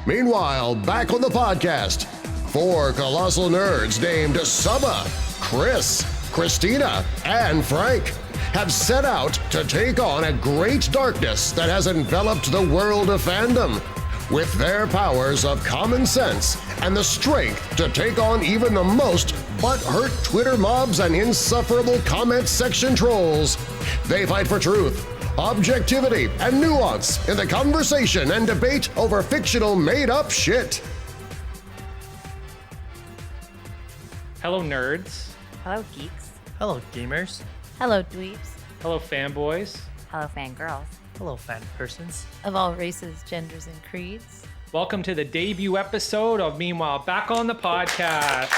Meanwhile, back on the podcast, four colossal nerds named Saba, Chris, Christina, and Frank have set out to take on a great darkness that has enveloped the world of fandom. With their powers of common sense and the strength to take on even the most butthurt Twitter mobs and insufferable comment section trolls, they fight for truth, objectivity, and nuance in the conversation and debate over fictional made-up shit. Hello, nerds. Hello, geeks. Hello, gamers. Hello, dweebs. Hello, fanboys. Hello, fangirls. Hello, fan persons. Of all races, genders, and creeds. Welcome to the debut episode of Meanwhile Back on the Podcast.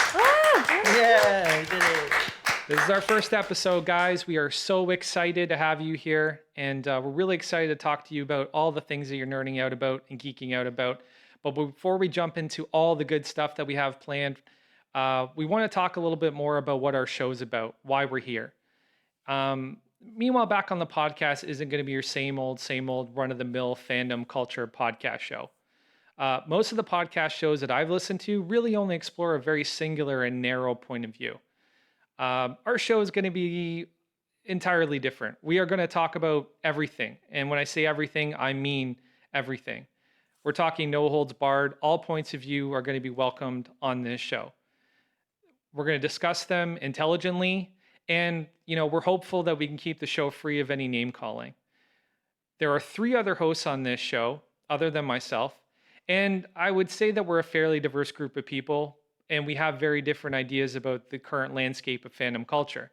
Yeah, we did it. This is our first episode, guys. We are so excited to have you here, and we're really excited to talk to you about all the things that you're nerding out about and geeking out about. But before we jump into all the good stuff that we have planned, we want to talk a little bit more about what our show's about, why we're here. Meanwhile, Back on the Podcast isn't going to be your same old run-of-the-mill fandom culture podcast show. Most of the podcast shows that I've listened to really only explore a very singular and narrow point of view. Our show is going to be entirely different. We are going to talk about everything. And when I say everything, I mean everything. We're talking no holds barred. All points of view are going to be welcomed on this show. We're going to discuss them intelligently. And, we're hopeful that we can keep the show free of any name calling. There are 3 other hosts on this show, other than myself. And I would say that we're a fairly diverse group of people, and we have very different ideas about the current landscape of fandom culture.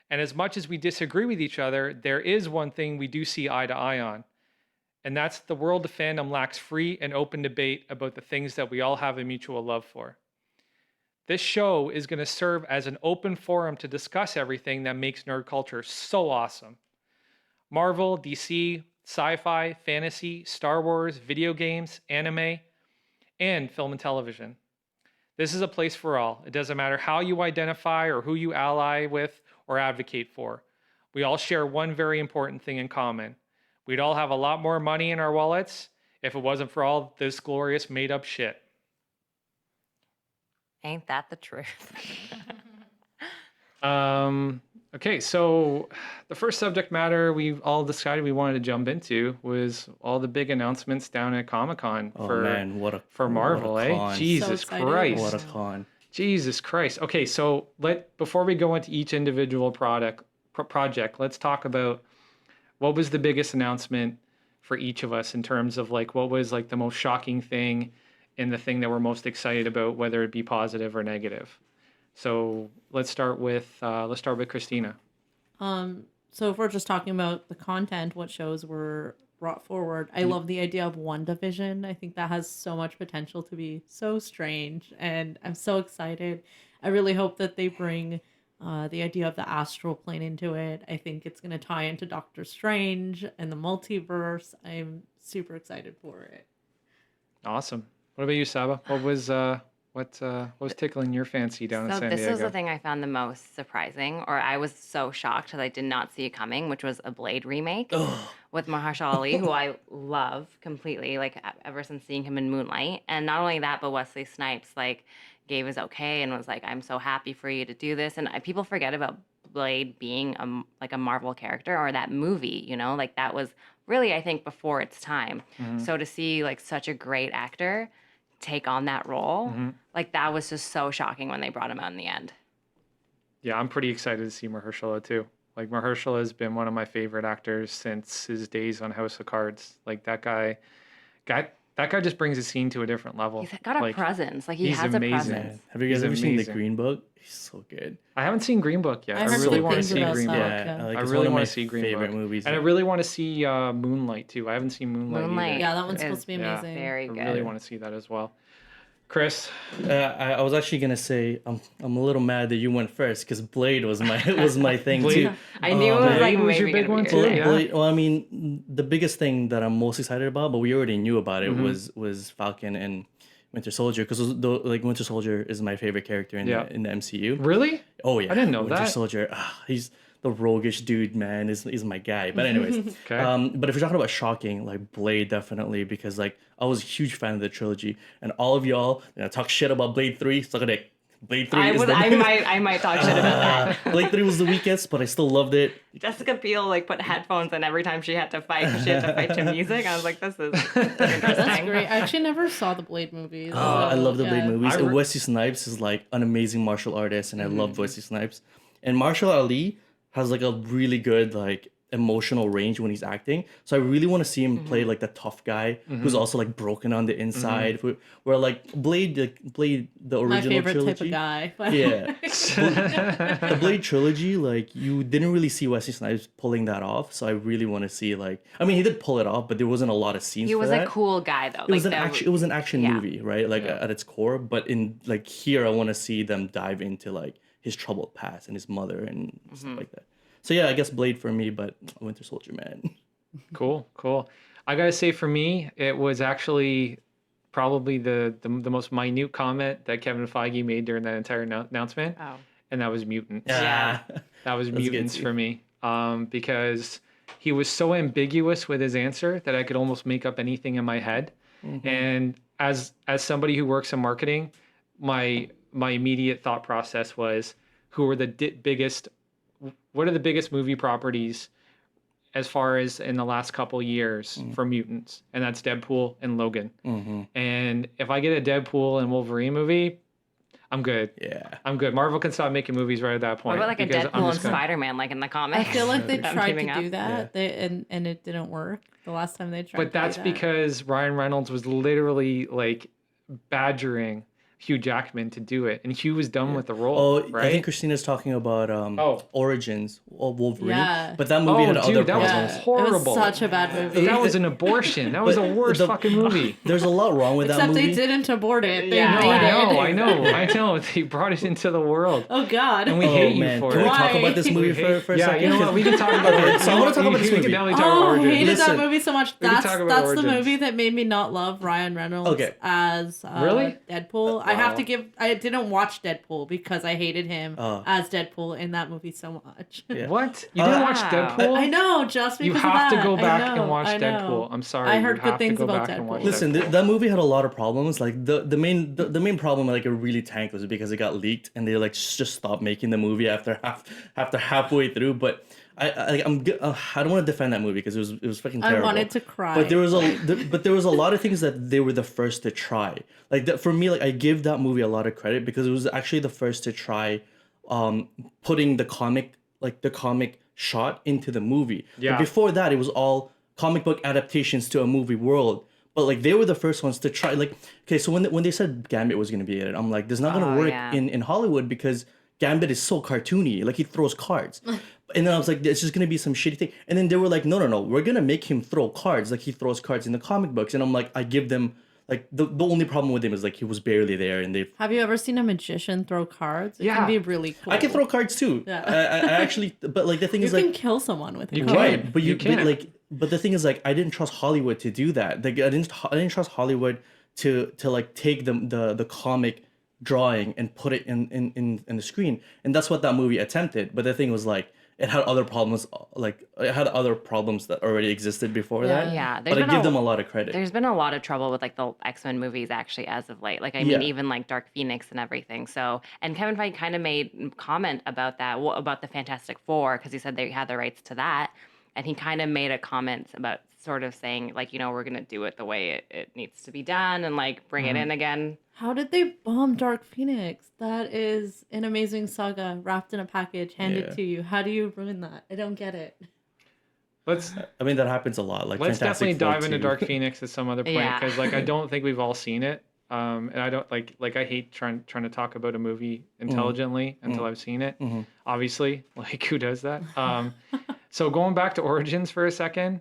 And as much as we disagree with each other, there is one thing we do see eye to eye on. And that's the world of fandom lacks free and open debate about the things that we all have a mutual love for. This show is going to serve as an open forum to discuss everything that makes nerd culture so awesome. Marvel, DC, sci-fi, fantasy, Star Wars, video games, anime, and film and television. This is a place for all. It doesn't matter how you identify or who you ally with or advocate for. We all share one very important thing in common. We'd all have a lot more money in our wallets if it wasn't for all this glorious made-up shit. Ain't that the truth? Okay, so the first subject matter we've all decided we wanted to jump into was all the big announcements down at Comic-Con for Marvel, what a con. Jesus So Christ. What a con. Jesus Christ. Okay, so before we go into each individual project, let's talk about what was the biggest announcement for each of us in terms of what was the most shocking thing and the thing that we're most excited about, whether it be positive or negative. So let's start with Christina. So if we're just talking about the content, what shows were brought forward, I love the idea of WandaVision. I think that has so much potential to be so strange, and I'm so excited. I really hope that they bring the idea of the astral plane into it. I think it's going to tie into Doctor Strange and the multiverse. I'm super excited for it. Awesome. What about you, Saba? What was tickling your fancy down in San Diego? This was the thing I found the most surprising, or I was so shocked that I did not see it coming, which was a Blade remake with Mahershala Ali, who I love completely, ever since seeing him in Moonlight. And not only that, but Wesley Snipes gave his okay and was like, "I'm so happy for you to do this." And people forget about Blade being a Marvel character, or that movie, that was really, I think, before its time. Mm-hmm. So to see such a great actor take on that role, mm-hmm. That was just so shocking when they brought him out in the end. Yeah, I'm pretty excited to see Mahershala too. Mahershala has been one of my favorite actors since his days on House of Cards. That guy just brings the scene to a different level. He's got a presence. He has amazing. A presence. Yeah. Have you guys ever seen The Green Book? He's so good. I haven't seen Green Book yet. I really want to see Green Book. Yeah, I really want to see Green Book. Movies. And I really want to see Moonlight too. I haven't seen Moonlight either. Yeah, that one's supposed to be amazing. Very good. I really want to see that as well. Chris, I was actually gonna say I'm a little mad that you went first because Blade was my thing Blade. too. I knew it was Blade was your big one too. Yeah. Blade, well, I mean, the biggest thing that I'm most excited about, but we already knew about it, was Falcon and Winter Soldier, because Winter Soldier is my favorite character in the MCU. Really? Oh yeah, I didn't know Winter that. Soldier, he's the roguish dude, man, is my guy. But anyways, Okay. but if you're talking about shocking, like Blade, definitely, because like I was a huge fan of the trilogy, and all of y'all talk shit about Blade 3. Suck a dick. Blade 3 is the I might talk shit about that. Blade 3 was the weakest, but I still loved it. Jessica Biel like put headphones in every time she had to fight because she had to fight to music. I was like, this is interesting. That's great. I actually never saw the Blade movies. I love the Blade movies. I And re- Wesley Snipes is like an amazing martial artist, and I love Wesley Snipes. And Marshall Ali has like a really good like emotional range when he's acting. So I really want to see him play like the tough guy who's also like broken on the inside. Where like Blade, the original My favorite trilogy. type of guy. But Yeah, the Blade trilogy, like you didn't really see Wesley Snipes pulling that off. So I really want to see like, I mean, he did pull it off, but there wasn't a lot of scenes. He was for a that. cool guy though. It was an action. It was an action yeah. movie, right? Like at its core. But in like here, I want to see them dive into like his troubled past and his mother and stuff like that. So yeah, I guess Blade for me, but Winter Soldier, man. Cool. I gotta say, for me, it was actually probably the most minute comment that Kevin Feige made during that entire announcement, Oh. and that was mutants. Yeah. That was That's good mutants too. for me, because he was so ambiguous with his answer that I could almost make up anything in my head. And as somebody who works in marketing, my immediate thought process was, who are the biggest? What are the biggest movie properties as far as in the last couple years for mutants? And that's Deadpool and Logan. And if I get a Deadpool and Wolverine movie, I'm good. Yeah. I'm good. Marvel can stop making movies right at that What point. about like a because I'm Deadpool and just gonna- Spider-Man like in the comics? I feel like they Them tried teaming to up. do that, and it didn't work the last time they tried. But that's to do that. because Ryan Reynolds was literally like badgering Hugh Jackman to do it, and Hugh was done with the role. Oh, right? I think Christina's talking about Origins of Wolverine. Yeah. But that movie had dude, other that was problems. Yeah, horrible. It was such a bad movie. That was an abortion. That was the worst fucking movie. There's a lot wrong with that Except movie. they didn't abort it. They Yeah. No, made I it. know. They brought it into the world, Oh God. and we Oh hate you man, for can it. we talk Why? about this movie for a yeah, second? you know what? We can talk about it. So I wanna talk about this We movie. can definitely talk Oh, about I Origins. hated Listen, that movie so much. we can That's talk about the Origins. movie that made me not love Ryan Reynolds Okay. as Really? Deadpool. I have to give. I didn't watch Deadpool because I hated him Oh. as Deadpool in that movie so much. Yeah. What? You didn't watch Wow. Deadpool? I know, just because You of have to that. go I back know, and watch I know. Deadpool. I'm sorry. I you heard have good things to go about back and watch Deadpool. Listen, Deadpool. that movie had a lot of problems. Like the main problem, like it really tanked, was because it got leaked and they like just stopped making the movie after halfway through. But I don't want to defend that movie because it was fucking terrible. I wanted to cry. But there was a lot of things that they were the first to try. Like that for me, like I give that movie a lot of credit because it was actually the first to try putting the comic shot into the movie. Yeah. But before that, it was all comic book adaptations to a movie world. But like they were the first ones to try. Like, okay, so when they said Gambit was gonna be in it, I'm like, there's not gonna Oh, work yeah. in Hollywood because Gambit is so cartoony. Like he throws cards. And then I was like, it's just gonna be some shitty thing. And then they were like, no, we're gonna make him throw cards like he throws cards in the comic books. And I'm like, I give them like the only problem with him is like he was barely there, and they. Have you ever seen a magician throw cards? It Yeah. can be really cool. I can throw cards too. Yeah. I actually, but like the thing You is can like. kill someone with You it. can. Right, but You but, can. like, but the thing is, like, I didn't trust Hollywood to do that. Like, I didn't trust Hollywood to like take the comic drawing and put it in the screen, and that's what that movie attempted. But the thing was, like, it had other problems, like it had other problems that already existed before that. Yeah, but I give them a lot of credit. There's been a lot of trouble with like the X-Men movies actually as of late. Like I mean, Yeah. even like Dark Phoenix and everything. So, and Kevin Feige kind of made comment about that, about the Fantastic Four, because he said they had the rights to that, and he kind of made a comment about sort of saying like, we're gonna do it the way it needs to be done and like bring it in again. How did they bomb Dark Phoenix? That is an amazing saga wrapped in a package, handed Yeah. to you. How do you ruin that? I don't get it. Let's I mean, that happens a lot. Like, let's Fantastic definitely Four dive into too. Dark Phoenix at some other point, Yeah. because like I don't think we've all seen it. And I don't like I hate trying to talk about a movie intelligently until I've seen it. Obviously, like who does that? So going back to Origins for a second,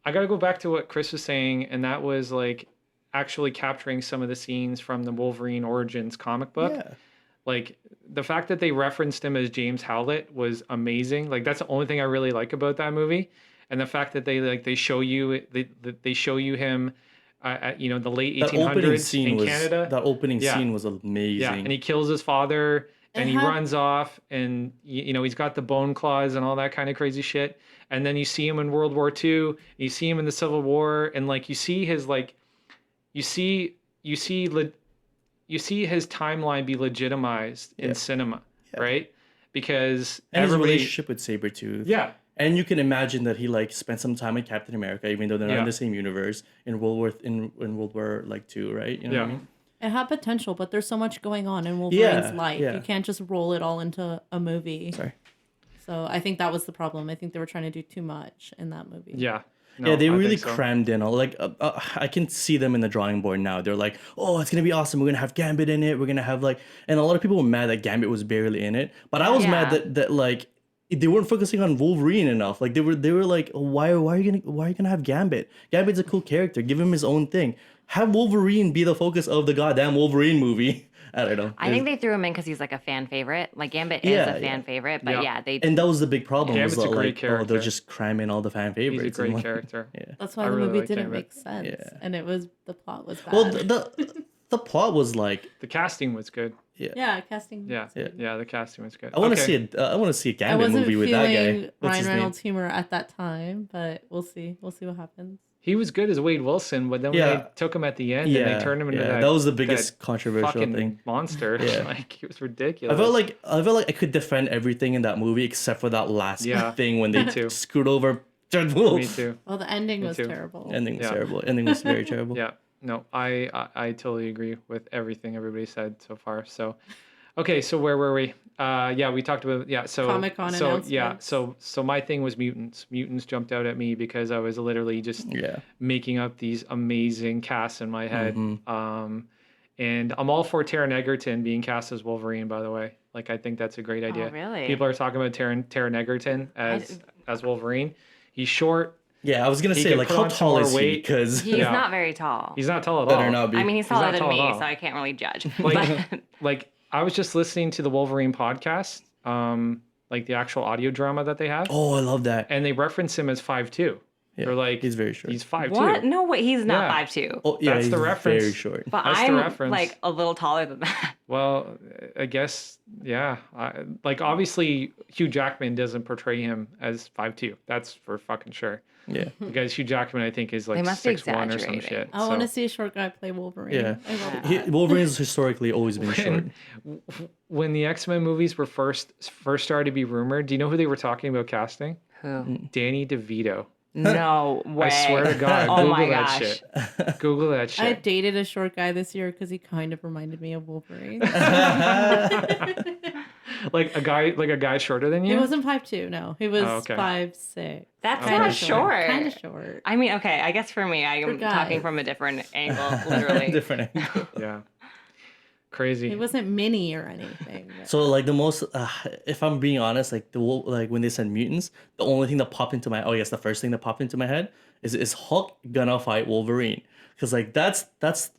I got to go back to what Chris was saying, and that was like actually capturing some of the scenes from the Wolverine Origins comic book. Yeah. Like the fact that they referenced him as James Howlett was amazing. Like that's the only thing I really like about that movie, and the fact that they show you him at the late That opening 1800s scene in was Canada. that opening Yeah. scene was amazing. Yeah, and he kills his father, and he runs off, and you know he's got the bone claws and all that kind of crazy shit. And then you see him in World War II, you see him in the Civil War, and like you see his like, you see his timeline be legitimized in cinema, right? Because And his everybody, relationship with Sabretooth. yeah, And you can imagine that he like spent some time with Captain America, even though they're not Yeah. in the same universe in World War like II, right? You know what I Yeah. mean? It had potential, but there's so much going on in Wolverine's life. yeah. You can't just roll it all into a movie. Sorry. So I think that was the problem. I think they were trying to do too much in that movie. yeah. Yeah, they I really think so. crammed in. Like, I can see them in the drawing board now. They're like, "Oh, it's gonna be awesome. We're gonna have Gambit in it. We're gonna have like," and a lot of people were mad that Gambit was barely in it. But I was mad that like they weren't focusing on Wolverine enough. Like they were like, why are you gonna have Gambit? Gambit's a cool character. Give him his own thing. Have Wolverine be the focus of the goddamn Wolverine movie. I don't know. I think they threw him in because he's like a fan favorite. Like Gambit is Yeah, a fan favorite, but Yeah. they And that was the big problem. Gambit's was a that, great like, character. they're just cramming all the fan He's favorites. a and, great like, character. Yeah. That's why I the really movie like didn't Gambit. make sense. Yeah. And the plot was bad. Well, the plot was like, The casting was good. yeah, casting. Yeah, was good. yeah, the casting was good. I want to Okay. see I want to see a I Gambit wasn't movie with that guy. feeling What's Ryan his name? Reynolds' humor at that time, but we'll see. We'll see what happens. He was good as Wade Wilson, but then when Yeah. they took him at the end and they turned him into yeah, that, that was the biggest that controversial fucking thing. monster. Yeah. Like it was ridiculous. I felt like I could defend everything in that movie except for that last Yeah. thing when they too. screwed over Deadpool. Me too. Well, the ending was too. terrible. Ending was Yeah. terrible. Ending was very terrible. Yeah. No, I totally agree with everything everybody said so far. So, okay, so where were we? Yeah, we talked about so Comic-Con so yeah, announcements. so my thing was mutants. Mutants jumped out at me because I was literally just Yeah. making up these amazing casts in my head. Mm-hmm. And I'm all for Taron Egerton being cast as Wolverine, by the way. Like I think that's a great idea. really? People are talking about Taron Egerton as Wolverine. He's short. Yeah, I was gonna He say could like put how on some tall more is he? weight. Because he's Yeah. not very tall. He's not tall at better all. not be. I mean, he's He's not taller than tall at me, all. so I can't really judge. Like, But like I was just listening to the Wolverine podcast, like the actual audio drama that they have, Oh, I love that. and they reference him as 5'2". Yeah, They're like, he's very short. He's 5'2". what? No way, he's not Yeah. 5'2". Oh yeah, That's he's the reference. very short. But That's the I'm reference. like a little taller than that. Well, I guess, yeah. Like obviously, Hugh Jackman doesn't portray him as 5'2". That's for fucking sure. Yeah. Because Hugh Jackman, I think, is like They must be 6'1" or some exaggerating. shit. I want to So see a short guy play Wolverine. Yeah. I love He, that. Wolverine's historically always been short. when the X-Men movies were first started to be rumored, do you know who they were talking about casting? Who? Danny DeVito. No way. I swear to God, Oh Google my that gosh. shit. Google that I shit. dated a short guy this year because he kind of reminded me of Wolverine. like a guy shorter than He you. wasn't 5'2", no. He was Oh, okay. 5'6". That's Okay. not short. Kind of short. I mean, okay, I guess for me, I am For guys. talking from a different angle, literally. Different angle. Yeah. Crazy. He wasn't mini or anything. but- So like the most, if I'm being honest, like like when they said mutants, the only thing that popped into my the first thing that popped into my head is Hulk gonna fight Wolverine, because like that's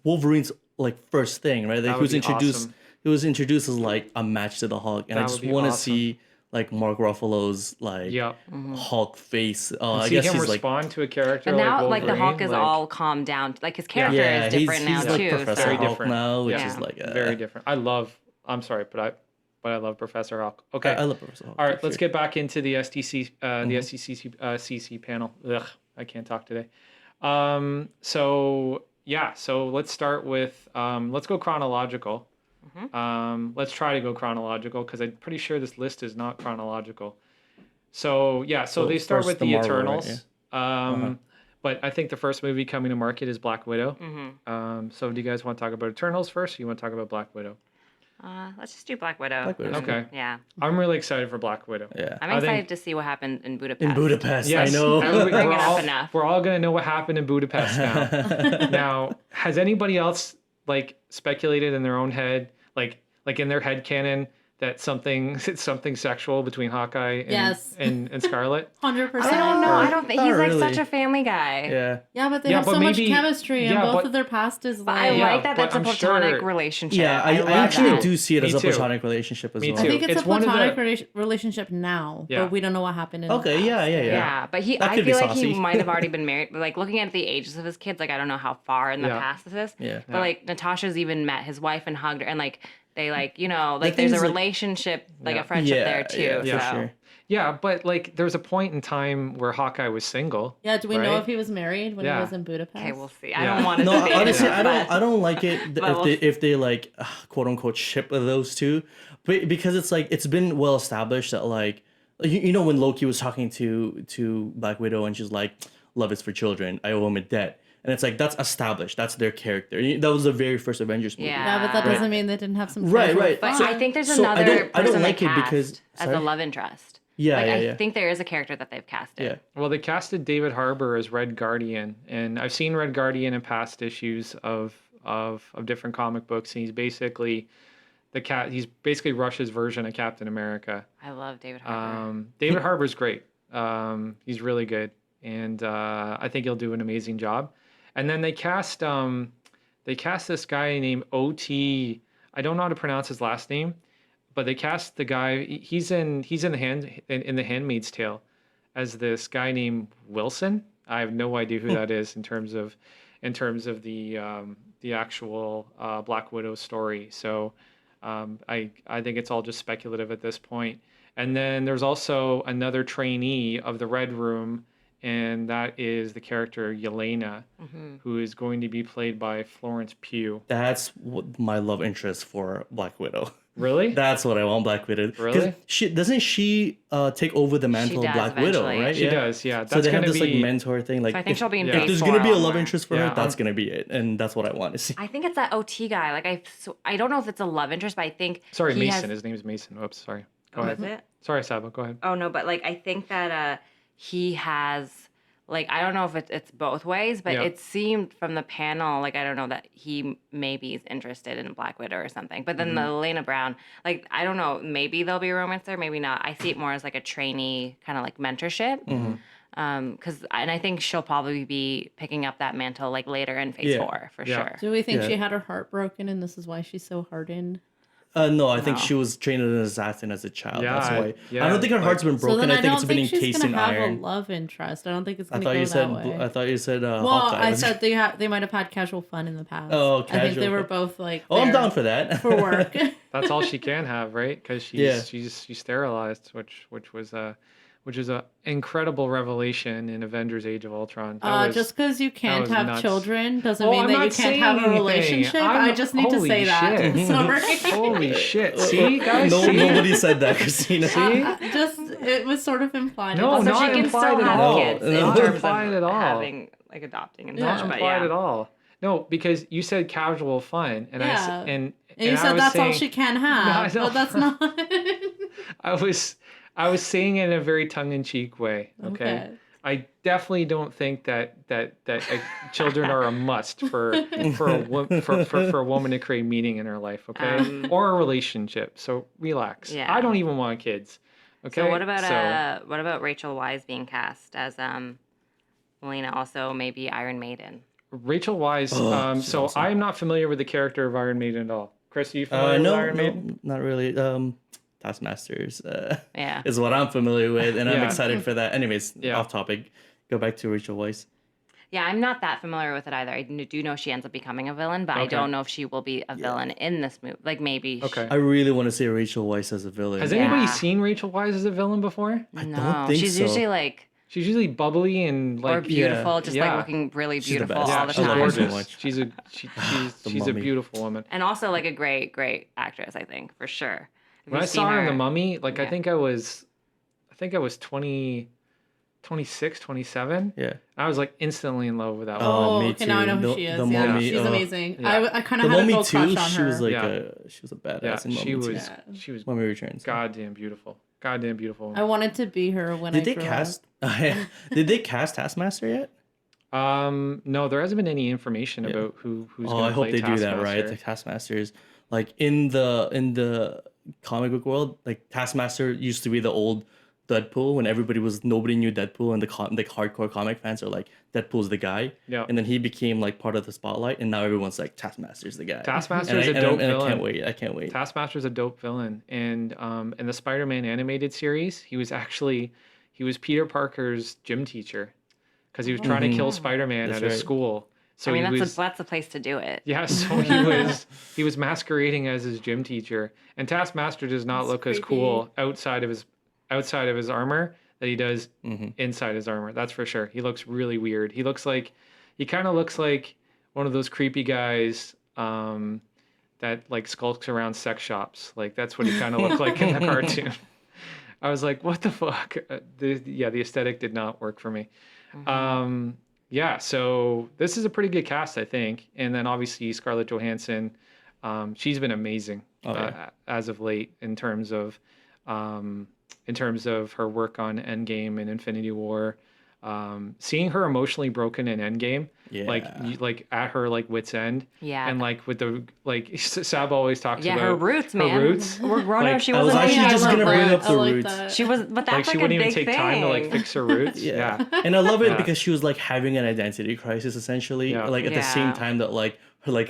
Wolverine's like first thing, right? Like That he would was be introduced, awesome. he was introduced as like a match to the Hulk, and That I would just be want to awesome. see like Mark Ruffalo's like Yep. Hulk face. I See guess him he's like respond to a character But now, like like, the Wolverine, Hulk is like, all calmed down. Like, his character is different he's now, like too. Professor Very So. Hulk different. now, which Yeah. is like very different. I'm sorry, but I love Professor Hulk. Okay. I love Professor Hulk. All right, for let's sure. get back into the STC, the SCC panel. Ugh, I can't talk today. So let's start with let's go chronological. Let's try to go chronological because I'm pretty sure this list is not chronological. So they start first with the the Marvel, Eternals. right? But I think the first movie coming to market is Black Widow. So do you guys want to talk about Eternals first, or you want to talk about Black Widow? Let's just do Black Widow. Black Widow. Okay. Yeah. I'm really excited for Black Widow. Yeah. I'm I think- excited to see what happened in Budapest. In Budapest, Yes, I know. everybody- Bring we're, it up all, enough. we're all gonna know what happened in Budapest now. Now, has anybody else like speculated in their own head, like in their head canon, that it's something sexual between Hawkeye and Yes. and Scarlet? 100%. I don't know. I don't think Not he's like really. such a family guy. Yeah. Yeah, but they Yeah, have but so much maybe- chemistry, and yeah, both but- of their past is But I like. Yeah, like that but that's a I'm platonic sure- relationship. Yeah, I love actually that. do see it Me as a too. platonic relationship as Me well. too. I think it's It's a one of the- platonic relationship now, Yeah. but we don't know what happened in Okay, the yeah, past. yeah. Yeah, but That I could be feel like he saucy. might have already been married. But like looking at the ages of his kids, like I don't know how far in the Yeah. past this is. Yeah. But like Natasha's even met his wife and hugged her, and like they like, you know, The like thing there's a is, like- relationship, like Yeah. a friendship Yeah, there too. yeah, for so. sure. Yeah, but like there was a point in time where Hawkeye was single. Yeah, do we know Right? if he was married when Yeah. he was in Budapest? Okay, we'll see. Yeah. I don't want to No, debate honestly, it, I don't like it But if they like quote unquote ship those two, but because it's like it's been well established that like you know when Loki was talking to Black Widow and she's like, love is for children, I owe him a debt, and it's like that's established, that's their character. That was the very first Avengers movie. Yeah. Yeah, but that Right. doesn't mean they didn't have some Right, casual right. But fun. I think there's So I another don't person like they it cast because- as sorry? a love interest. Yeah, like, yeah, I yeah. think there is a character that they've casted. Yeah. Well, they casted David Harbour as Red Guardian, and I've seen Red Guardian in past issues of different comic books. And he's basically he's basically Russia's version of Captain America. I love David Harbour. David Harbour's great. He's really good, and I think he'll do an amazing job. And then they cast this guy named O.T. I don't know how to pronounce his last name, but they cast the guy. He's in the Handmaid's Tale as this guy named Wilson. I have no idea who that is in terms of the actual Black Widow story. So I think it's all just speculative at this point. And then there's also another trainee of the Red Room, and that is the character Yelena, who is going to be played by Florence Pugh. That's what my love interest for Black Widow. Really? That's what I want Black Widow. 'Cause Really? Doesn't she take over the mantle of does Black Widow, eventually. right? She does, yeah. So That's they have gonna this be like mentor thing. Like So I think she'll be in yeah. phase if there's 4 gonna be a lot love more. interest for Yeah. her, that's gonna be it, and that's what I want to see. I think it's that OT guy. Like I don't know if it's a love interest, but I think Sorry, he Mason. has- His name is Mason. Oops, sorry. Go Oh, ahead. is it? Sorry, Sabo. Go ahead. Oh no, but like I think that he has like I don't know if it's both ways, but Yeah. it seemed from the panel like I don't know that he maybe is interested in Black Widow or something. But then the Elena Brown, like I don't know, maybe there'll be a romance there, maybe not. I see it more as like a trainee kind of like mentorship. Because and I think she'll probably be picking up that mantle like later in Phase Yeah. 4 for Yeah. sure. Do we think Yeah. she had her heart broken and this is why she's so hardened? No, I think No. she was trained as an assassin as a child. Yeah, That's why. yeah, I don't think her heart's been So broken. then I think don't it's been think she's encased gonna in have iron. a love interest. I don't think it's I gonna thought go you said. that way. I thought you said. Well, Hawkeye I was- said they might have had casual fun in the past. Oh, I think they casual were fun. both like. Oh, I'm there down for that. for work. That's all she can have, right? Because Yeah. she's sterilized, which was a incredible revelation in Avengers: Age of Ultron. That was- Just because you can't was have nuts. children doesn't Oh, mean I'm that you not can't saying have a anything. relationship. I'm- I just need to holy say that. shit. Sorry. Holy shit! See, guys. No, see? nobody said that, Christina. See? Just it was sort of implied. No, It So not she can implied still at have all. kids in Not terms implied of at all. having like adopting and Yeah. such. Not But implied yeah. at all. No, because you said casual fun, and Yeah. and And you I said was that's all saying- she can have, No, I but that's not. I was saying it in a very tongue-in-cheek way. Okay. Okay. I definitely don't think that children are a must for a woman to create meaning in her life. Okay, or a relationship. So relax. Yeah. I don't even want kids. Okay. So what about Rachel Wise being cast as Melina? Also maybe Iron Maiden. Rachel Wise? she's So awesome. I'm not familiar with the character of Iron Maiden at all. Chris, are you familiar with No, Iron Maiden? no, not really. Taskmasters Yeah. is what I'm familiar with, and I'm Yeah. excited for that. Anyways, Yeah. off topic. Go back to Rachel Weisz. Yeah, I'm not that familiar with it either. I do know she ends up becoming a villain, but I Okay. don't know if she will be a villain in this movie. Like maybe. Okay. I really want to see Rachel Weisz as a villain. Has Yeah. anybody seen Rachel Wise as a villain before? No, think she's so. usually like She's usually bubbly and or like beautiful, just yeah. like looking really She's the beautiful best. all the she's I love her time. so gorgeous. much. She's a Mummy. beautiful woman. And also like a great actress, I think, for sure. If When I you've saw seen her in The Mummy, like I Yeah. think I was 26, 27. Yeah. I was like instantly in love with that woman. Oh, me okay, now I know too. who she is. The Yeah, Mummy, she's oh. amazing. Yeah. I kind The of had a Mummy full crush too. on She her. was like Yeah. she was a badass Yeah, in Mummy she too. was Yeah. she was Mummy Returns. goddamn beautiful. Goddamn beautiful. I wanted to be her when Did I they grew cast? up. Did they cast Taskmaster yet? No, there hasn't been any information about who's Oh, going I to hope play they do that right. Taskmaster. The Taskmaster is like in the comic book world. Like Taskmaster used to be the old Deadpool when nobody knew Deadpool, and the hardcore comic fans are like, Deadpool's the guy. Yeah. And then he became like part of the spotlight, and now everyone's like, Taskmaster's the guy. Taskmaster And is I, a and I- dope and villain. I can't wait. I can't wait. Taskmaster's a dope villain, and in the Spider-Man animated series, he was Peter Parker's gym teacher because he was trying to kill Spider-Man That's at his right. school. So I mean, he that's the place to do it. yeah, so he was masquerading as his gym teacher. And Taskmaster does not That's look as creepy. cool outside of his armor that he does inside his armor. That's for sure. He looks really weird. He kind of looks like one of those creepy guys that like skulks around sex shops. Like that's what he kind of looked like in the cartoon. I was like, what the fuck? The aesthetic did not work for me. Yeah, so this is a pretty good cast, I think. And then obviously Scarlett Johansson, she's been amazing as of late in terms of her work on Endgame and Infinity War. Seeing her emotionally broken in Endgame, like at her like wit's end, and like with the like Sab always talks about her roots, man. Her roots. We're grown Like, up. She I was wasn't. actually Yeah, just I gonna love bring that. up the I like roots. that. She was, but that's Like she a wouldn't even big take time to like thing. fix her roots. Yeah. And I love it Yeah. because she was like having an identity crisis essentially, Yeah. like at the same Yeah. time that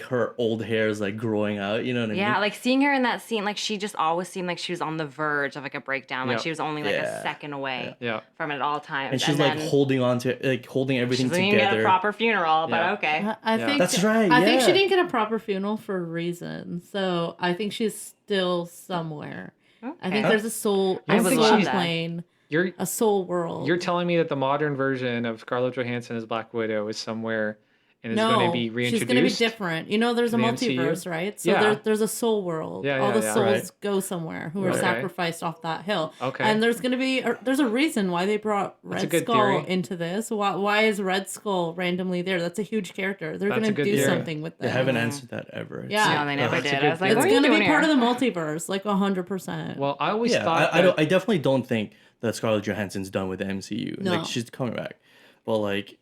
her old hair is like growing out, you know what I mean? Yeah, like seeing her in that scene, like she just always seemed like she was on the verge of like a breakdown. Like Yeah. she was only like a Yeah. second away Yeah. from it at all times. And she's like then holding on to holding everything she didn't get a together. proper funeral, but Yeah. okay. I Yeah. think That's right, I think she yeah. didn't get a proper funeral for a reason. So I think she's still somewhere. I think Okay. there's a soul. I A would soul love that. plane. You're A soul world. You're telling me that the modern version of Scarlett Johansson as Black Widow is somewhere and is no, going to be she's reintroduced? going to be different. You know, there's a to the MCU? multiverse, right? So Yeah. there's a soul world. Yeah, All yeah, the yeah. souls Right. go somewhere who are Okay. sacrificed off that hill. Okay. And there's going to be there's a reason why they brought That's a Red good Skull theory. into this. Why is Red Skull randomly there? That's a huge character. They're That's going a to good do theory. something with that. They haven't answered that ever. Yeah. No, they never That's a did. good I was like, theory. what It's are you going to doing be part here? of the multiverse, like 100%. Well, I always Yeah, thought I definitely don't think that Scarlett Johansson's done with the MCU. No. Like she's coming back, but like,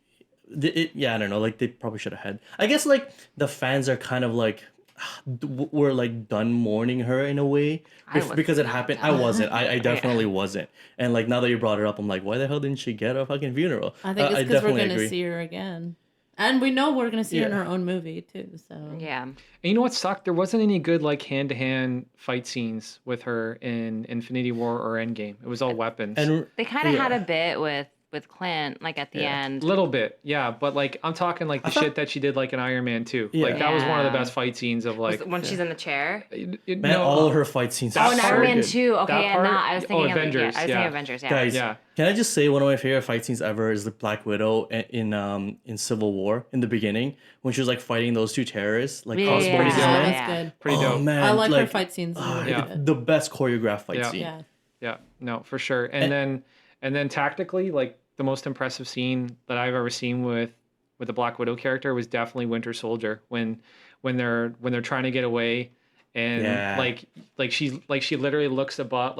I don't know. Like they probably should have had. I guess like the fans are kind of like were like done mourning her in a way I was because it not happened. done. I wasn't. I definitely wasn't. And like now that you brought it up, I'm like, why the hell didn't she get a fucking funeral? I think it's because we're definitely going to agree. see her again. And we know we're going to see her in Yeah. her own movie, too. So Yeah. And you know what sucked? There wasn't any good like hand-to-hand fight scenes with her in Infinity War or Endgame. It was all weapons. And They kind of had Yeah. a bit with Clint, like at the Yeah. end. Little bit, yeah, but like I'm talking like the shit that she did like in Iron Man 2. Yeah. Like that was one of the Yeah. best fight scenes of like when she's in the chair. man, no, all her fight scenes. that Oh, and part- Iron Man good. 2. Okay, That yeah, part- I was thinking Avengers, I was thinking yeah. Avengers, yeah. Guys, Yeah. can I just say one of my favorite fight scenes ever is the Black Widow in Civil War in the beginning when she was like fighting those two terrorists, like Yeah, crossbody yeah, gunmen. yeah. that's good. pretty Oh dope. man, I like her fight scenes. Really Yeah. good. the best choreographed fight Yeah. scene. Yeah. Yeah, no, for sure. And then tactically, like the most impressive scene that I've ever seen with the Black Widow character was definitely Winter Soldier when they're trying to get away and Yeah. like she literally looks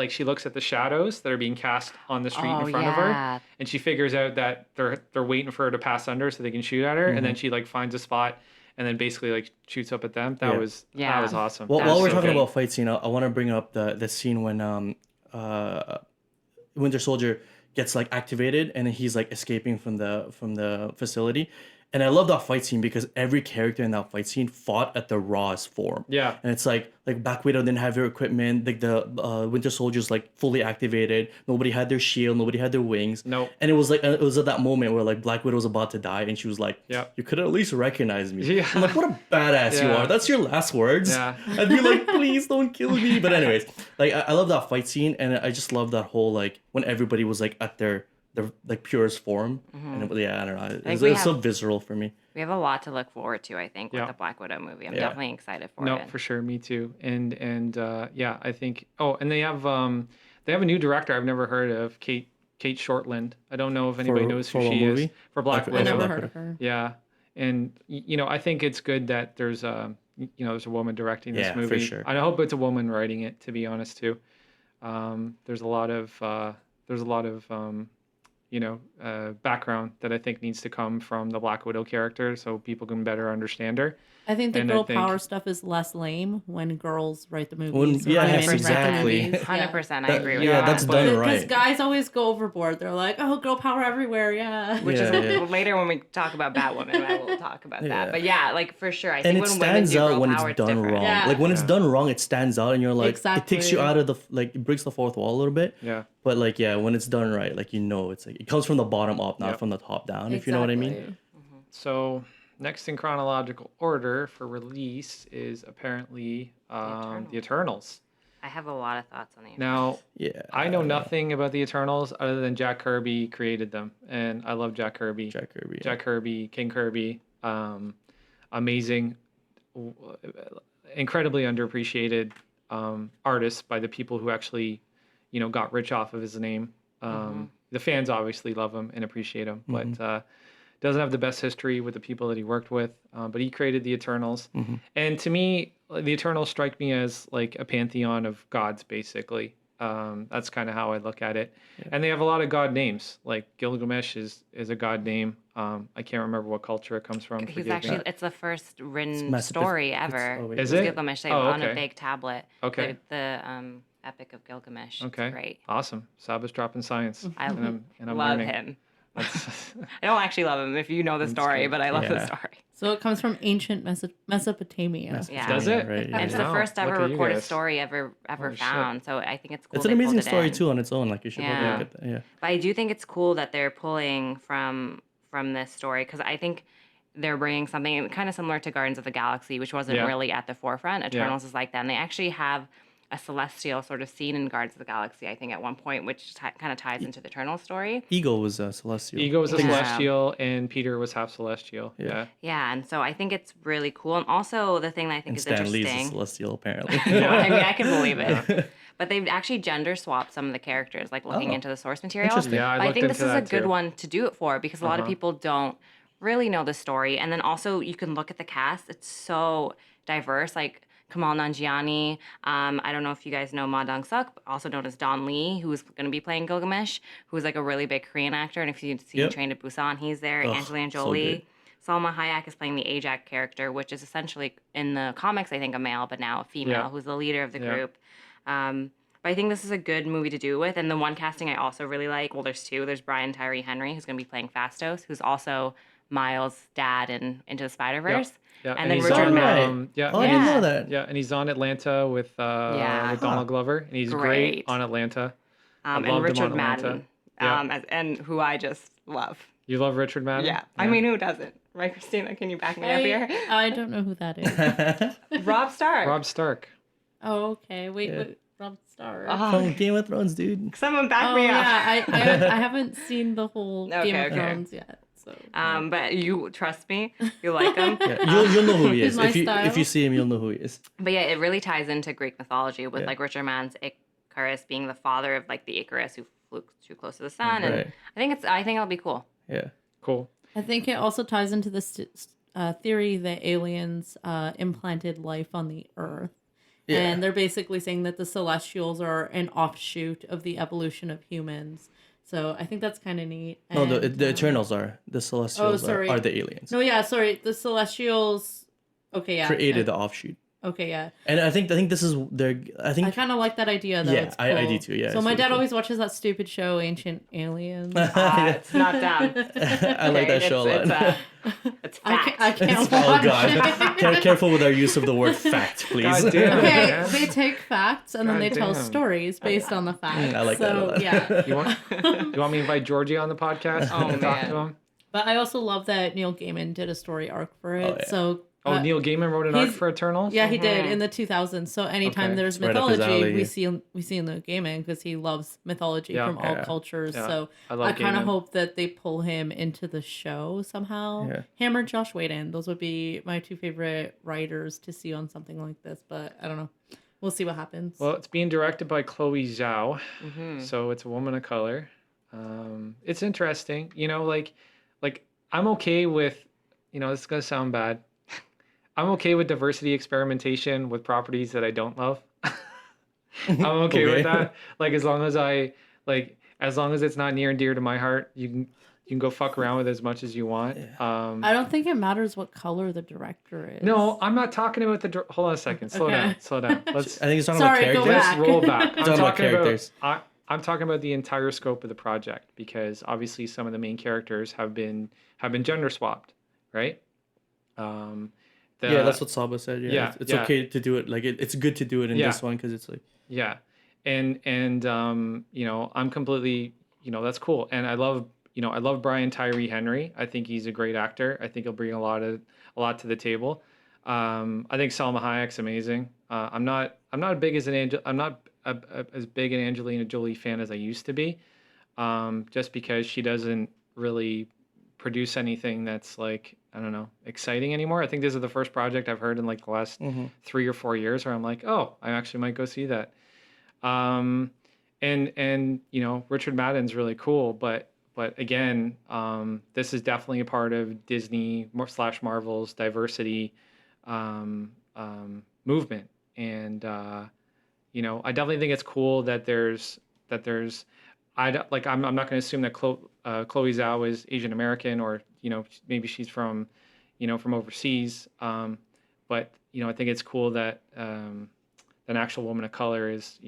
she looks at the shadows that are being cast on the street in front of her yeah. and she figures out that they're waiting for her to pass under so they can shoot at her and then she like finds a spot and then basically like shoots up at them. That Yeah. was Yeah. awesome. Well, That while was we're so talking good. about fight scene, I want to bring up the scene when Winter Soldier gets like activated and he's like escaping from the facility. And I love that fight scene because every character in that fight scene fought at the rawest form. Yeah. And it's like Black Widow didn't have her equipment. Like the Winter Soldier's like fully activated. Nobody had their shield. Nobody had their wings. Nope. And it was at that moment where like Black Widow was about to die and she was like, Yeah. "You could at least recognize me." Yeah. I'm like, "What a badass you Yeah. are." That's your last words. Yeah. I'd be like, "Please don't kill me." But anyways, like I love that fight scene and I just love that whole like when everybody was like at their like purest form. And I don't know. It's we so have- visceral for me. We have a lot to look forward to, I think, with Yeah. the Black Widow movie. I'm Yeah. definitely excited for No, it. for sure, me too. And yeah, I think. Oh, and they have a new director I've never heard of, Kate Shortland. I don't know if anybody knows who for what she is movie? for Black I I Widow. never Black heard Widow. of her. Yeah, and I think it's good that there's there's a woman directing this Yeah, for movie. sure. I hope it's a woman writing it. To be honest, too. There's a lot of background that I think needs to come from the Black Widow character so people can better understand her. I think the And I girl think- power stuff is less lame when girls write the movies. When- or yes, women write the exactly. movies. 100%, I That- agree with yeah, that. that's but- done Because right. guys always go overboard. They're like, "Oh, girl power everywhere!" Yeah. Which Yeah, is yeah. later when we talk about Batwoman, I will talk about Yeah. that. But yeah, like for sure, I think And it when women stands do out girl when power, it's done different. wrong. Yeah. Like when it's Yeah. done wrong, it stands out, and you're like, it takes you Exactly. out of it breaks the fourth wall a little bit. Yeah. But like, yeah, when it's done right, like it's like it comes from the bottom up, not Yep. from the top down. If you know what I mean. Exactly. So Next in chronological order for release is apparently the Eternals. I have a lot of thoughts on the Now, Yeah. I know nothing about the Eternals other than Jack Kirby created them, and I love Jack Kirby. Jack Kirby. Yeah. Jack Kirby, King Kirby, amazing, incredibly underappreciated artist by the people who actually, got rich off of his name. The fans obviously love him and appreciate him, but doesn't have the best history with the people that he worked with. But he created the Eternals, and to me, the Eternals strike me as like a pantheon of gods, basically. That's kind of how I look at it. And they have a lot of god names. Like Gilgamesh is a god name. I can't remember what culture it comes from. He's actually, it's the first written It's story ever. wait. Is It was it? Gilgamesh on a big tablet. Okay. The Epic of Gilgamesh. Okay. It's great. Awesome. Saba's dropping science. I and I'm love learning. him. I don't actually love him if you know the story, good. but I love the Yeah. story. So it comes from ancient Mesopotamia. Yeah. Does it? Right, And yeah. it's the Wow, first ever look at you recorded guys. story ever Holy shit. found. So I think it's cool. It's an they pulled amazing it story in. too on its own. Like you should Yeah. probably look at that. Yeah. But I do think it's cool that they're pulling from this story because I think they're bringing something kind of similar to Guardians of the Galaxy, which wasn't Yeah. really at the forefront. Eternals is like that. And they actually have a celestial sort of scene in Guardians of the Galaxy, I think, at one point, which kind of ties into the Eternals story. Eagle was celestial. Ego was a Yeah. celestial, and Peter was half celestial. Yeah. Yeah, and so I think it's really cool. And also the thing that I think And is Stan Lee's a interesting. celestial apparently. I mean, I can believe it. But they've actually gender swapped some of the characters, like looking Oh. into the source material. Interesting. Yeah, I But I looked think this into is a that good too. one to do it for because a lot of people don't really know the story. And then also you can look at the cast; it's so diverse. Like Kamal Nanjiani, I don't know if you guys know Ma Dong-suk, also known as Don Lee, who's going to be playing Gilgamesh, who's like a really big Korean actor. And if you've seen Yep. Train to Busan, he's there. Ugh, Angelina so Jolie. good. Salma Hayek is playing the Ajax character, which is essentially in the comics, I think, a male, but now a female, Yeah. who's the leader of the Yeah. group. But I think this is a good movie to do with. And the one casting I also really like, well, there's two. There's Brian Tyree Henry, who's going to be playing Fastos, who's also Miles' dad in Into the Spider-Verse. Yeah, And then he's Richard on, Madden. yeah, Oh, I and didn't he's- know that. Yeah, and he's on Atlanta with Donald Glover, and he's great Great. on Atlanta. And loved him Richard on Atlanta. Madden, Yeah. and who I just love. You love Richard Madden? Yeah. I mean, who doesn't? Right, Christina? Can you back me up here? I don't know who that is. Rob Stark. Rob Stark. Oh, okay. Wait, Yeah. wait. Rob Starr. From Game of Thrones, dude. Someone back Oh me up. yeah, I haven't seen the whole Game Okay, of okay. Thrones yet. So But you trust me, you like him. Yeah, you'll know who he He's is. my If you style. see him, you'll know who he is. But yeah, it really ties into Greek mythology with Yeah. like Richard Madden's Icarus being the father of like the Icarus who flew too close to the sun, and Right. I think it'll be cool. Yeah. Cool. I think it also ties into this theory that aliens implanted life on the Earth. Yeah. And they're basically saying that the Celestials are an offshoot of the evolution of humans. So I think that's kind of neat. No, And, the Eternals are. The Celestials sorry. are the aliens. No, yeah, sorry. The Celestials. Okay, yeah. Created the offshoot. Okay, yeah. And I think this is their. I think I kind of like that idea, though. Yeah, It's I cool. do too, yeah, So it's my really dad cool. always watches that stupid show, Ancient Aliens. It's not done. I like that show a lot. It's I fact. can't Oh watch god. it. Careful with our use of the word fact, please. God damn. Okay, man. they take facts and then they tell Goddamn. stories based on the facts. I like that a so, lot. yeah. You want me to invite Georgie on the podcast? Oh, and talk man. to him? But I also love that Neil Gaiman did a story arc for it. Oh, yeah. So Oh, Neil Gaiman wrote an arc he's- for Eternals? yeah, he did in the 2000s. So anytime Okay. there's It's right up his mythology, alley, yeah. we see Neil Gaiman because he loves mythology Yeah. from all Yeah. cultures. Yeah. So I love I kind of Gaiman. hope that they pull him into the show somehow. Yeah. Him or Josh Whedon, those would be my two favorite writers to see on something like this. But I don't know. We'll see what happens. Well, it's being directed by Chloe Zhao, Mm-hmm. so it's a woman of color. It's interesting, like I'm okay with, this is gonna sound bad. I'm okay with diversity experimentation with properties that I don't love. I'm okay with that. Like as long as it's not near and dear to my heart, you can go fuck around with it as much as you want. I don't think it matters what color the director is. No, I'm not talking about hold on a second. Slow Okay. down. Let's I think it's talking Sorry, about go characters. back. roll back. I'm Talking about talking about characters. I'm talking about the entire scope of the project because obviously some of the main characters have been gender swapped, right? Yeah, that's what Saba said. Yeah, Yeah, it's yeah. okay to do it. Like it's good to do it in Yeah. this one because it's like Yeah, and I'm completely, that's cool, and I love I love Brian Tyree Henry. I think he's a great actor. I think he'll bring a lot to the table. I think Salma Hayek's amazing. I'm not as big an Angelina Jolie fan as I used to be, just because she doesn't really produce anything that's like, I don't know, exciting anymore. I think this is the first project I've heard in like the last 3 or 4 years where I'm like, oh, I actually might go see that. And Richard Madden's really cool, but again, this is definitely a part of Disney / Marvel's diversity movement, and I definitely think it's cool that there's I'm not going to assume that Chloe Zhao is Asian American, or maybe she's from from overseas, but I think it's cool that an actual woman of color is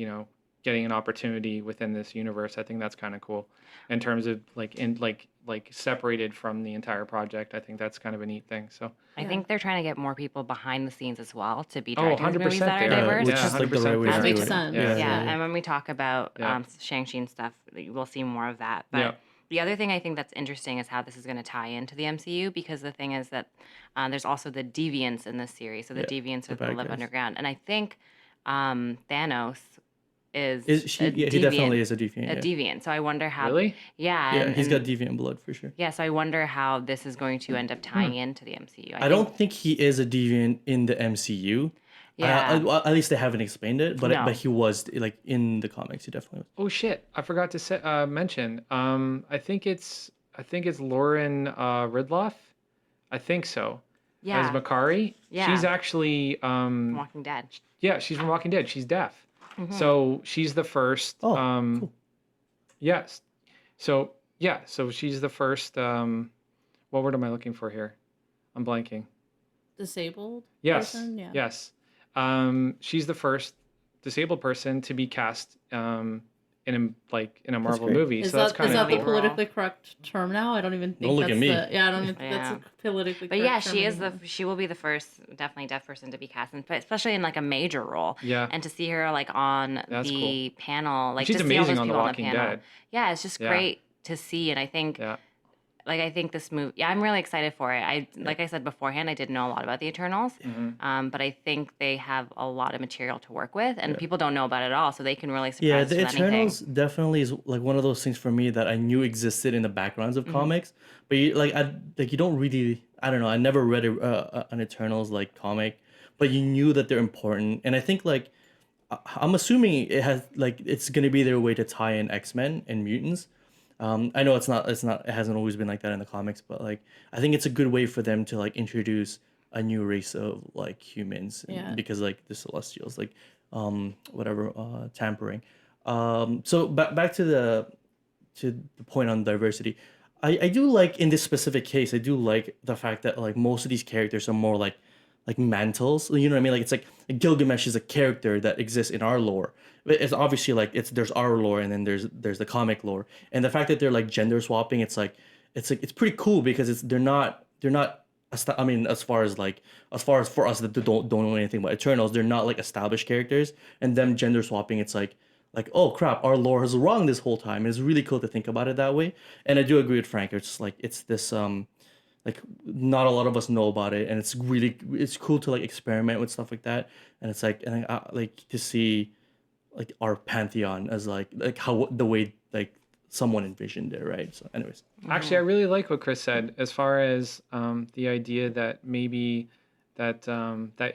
getting an opportunity within this universe. I think that's kind of cool in terms of like separated from the entire project. I think that's kind of a neat thing. So I think they're trying to get more people behind the scenes as well to be Oh, directing these movies 100% that are they are. diverse. which is like the 100% right way they to are. That makes do it. sense. Yeah, and when we talk about Yeah. Shang-Chi and stuff, we'll see more of that. But Yeah. the other thing I think that's interesting is how this is going to tie into the MCU, because the thing is that there's also the deviants in this series. So the Yeah, deviants the are the bad live guys. underground. And I think Thanos is He a definitely is a deviant. a Yeah, deviant. So I wonder how. Really? Yeah. yeah, and, he's got and- deviant blood for sure. yeah, so I wonder how this is going to end up tying into the MCU. I don't think he is a deviant in the MCU. Yeah. At least they haven't explained it, No. but he was like in the comics. He definitely was. Oh shit! I forgot to mention. I think it's Lauren Ridloff. I think so. Yeah. As Makari. Yeah. She's actually Walking Dead. yeah, she's from Walking Dead. She's deaf. So she's the first. Oh, cool. Yes. So yeah. So she's the first. What word am I looking for here? I'm blanking. Disabled Yes. person? Yeah. Yes. She's the first disabled person to be cast in a Marvel great. movie. Is So that's that, kind is of that the cool. politically correct term now? I don't even think Don't look that's at me. Yeah, I don't even think Yeah. that's a politically But correct yeah, term she is anymore. she will be the first definitely deaf person to be cast, but especially in like a major role. Yeah. And to see her like on That's the panel, like she's to see all amazing those on The people Walking on the panel. Dead. Yeah, it's just Yeah. great to see, and I think Yeah. I think this movie. Yeah, I'm really excited for it. Like I said beforehand, I didn't know a lot about the Eternals, but I think they have a lot of material to work with, and people don't know about it at all, so they can really surprise Yeah, us the with anything. Eternals definitely is like one of those things for me that I knew existed in the backgrounds of comics, but you don't really. I don't know. I never read an Eternals like comic, but you knew that they're important, and I think like I'm assuming it's gonna be their way to tie in X-Men and mutants. I know it hasn't always been like that in the comics, but like I think it's a good way for them to like introduce a new race of like humans, Yeah. because like the Celestials, like tampering. So back to the point on diversity. I do like in this specific case, I do like the fact that like most of these characters are more like mantles. You know what I mean? Like it's like Gilgamesh is a character that exists in our lore. But it's obviously like there's our lore, and then there's the comic lore. And the fact that they're like gender swapping, it's pretty cool, because they're not I mean, as far as for us that don't know anything about Eternals, they're not like established characters, and them gender swapping, it's like oh crap, our lore is wrong this whole time. It's really cool to think about it that way. And I do agree with Frank. It's just like it's this like not a lot of us know about it, and it's cool to like experiment with stuff like that. And it's like, and I like to see like our pantheon as like how the way like someone envisioned it, right? So anyways, Actually, I really like what Chris said as far as the idea that maybe that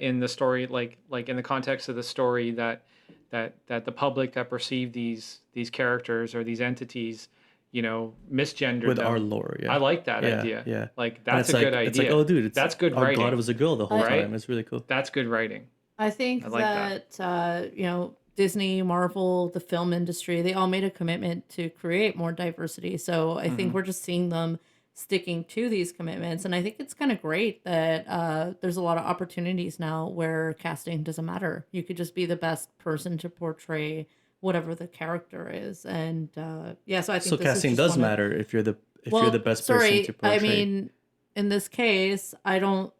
in the story, like in the context of the story, that the public that perceive these characters or these entities, misgendered with them. our lore, yeah. I like that Yeah, idea. yeah. Like And that's it's a good like, idea. It's like, oh dude, that's good our writing. god was a girl the whole Right? time. It's really cool. That's good writing. I think I like that Disney, Marvel, the film industry, they all made a commitment to create more diversity. So I think we're just seeing them sticking to these commitments. And I think it's kind of great that there's a lot of opportunities now where casting doesn't matter. You could just be the best person to portray whatever the character is. And so I think So this is casting just does one of- matter if you're the Well, best sorry, person to portray. I mean, in this case, I don't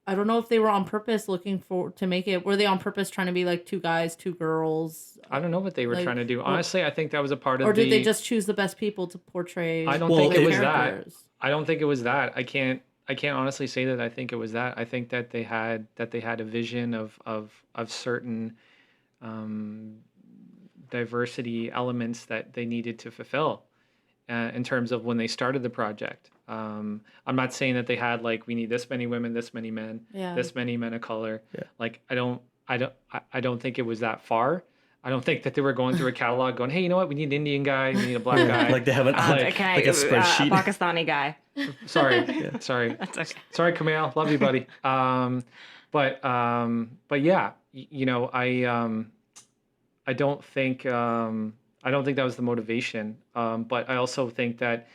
I don't know if they were on purpose to make it. Were they on purpose trying to be like two guys, two girls? I don't know what they were Like, trying to do. Honestly, I think that was a part of or did they the. just choose the best people to portray? I don't Well, think it it- was that. characters? I don't think it was that. I can't honestly say that I think it was that. I think that they had a vision of certain diversity elements that they needed to fulfill in terms of when they started the project. I'm not saying that they had like we need this many women, this many men, Yeah. this many men of color. Yeah. Like I don't think it was that far. I don't think that they were going through a catalog going, hey, you know what? We need an Indian guy, we need a black guy. Like they have an Like- Can I, like a spreadsheet. a Pakistani guy. Sorry, sorry. That's okay. Sorry, Kumail, love you, buddy. But yeah, you know, I don't think that was the motivation. But I also think that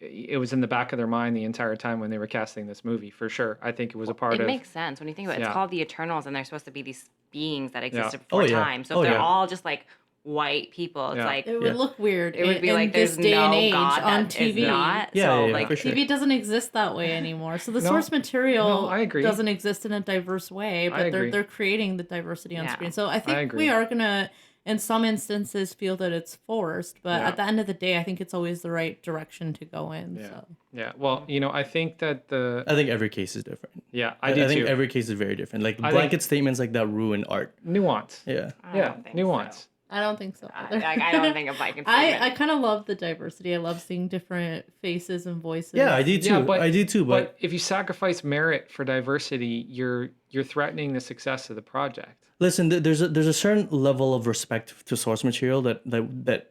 it was in the back of their mind the entire time when they were casting this movie, for sure. I think it was a part It of. makes sense when you think about it. It's Yeah. called the Eternals, and they're supposed to be these beings that existed Oh, before yeah. time. So Oh, if they're yeah. all just like white people, it's Yeah. like It would Yeah. look weird. it would be in like this there's day no and age God on that TV. is not. Yeah, so yeah, yeah, like for sure. TV doesn't exist that way anymore. So the No. source material No, I agree. doesn't exist in a diverse way, but agree. they're creating the diversity on Yeah. screen. So I think agree. we are gonna, in some instances, feel that it's forced, but Yeah. at the end of the day, I think it's always the right direction to go in. Yeah. So Yeah. Well, you know, I think that I think every case is different. I do think too. every case is very different. Like I think- blanket statements like that ruin art. Nuance. Yeah. I Yeah. don't think Nuance. so. I don't think so. I, Either. I don't think a bike can I kind of love the diversity. I love seeing different faces and voices. Yeah, I do too. I do too. But if you sacrifice merit for diversity, you're threatening the success of the project. listen, there's a certain level of respect to source material that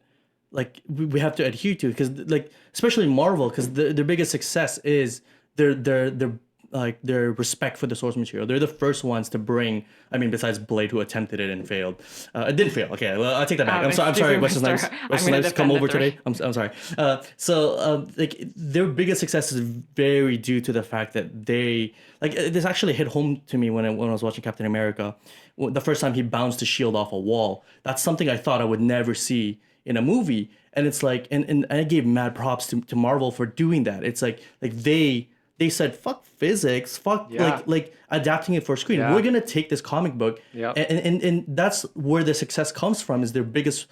like we have to adhere to, because like especially Marvel, because their biggest success is their respect for the source material. They're the first ones to bring. I mean, besides Blade, who attempted it and failed. It didn't fail. Okay, well, I take that back. I'm sorry. What's his name? What's his gonna name? Come defend over the three. today. I'm sorry. Like their biggest success is very due to the fact that they like. This actually hit home to me when I was watching Captain America. The first time he bounced the shield off a wall. That's something I thought I would never see in a movie. And it's like, and I gave mad props to Marvel for doing that. It's like they said, fuck physics, fuck Yeah. like adapting it for screen. Yeah. We're gonna take this comic book, Yep. and that's where the success comes from. Is their biggest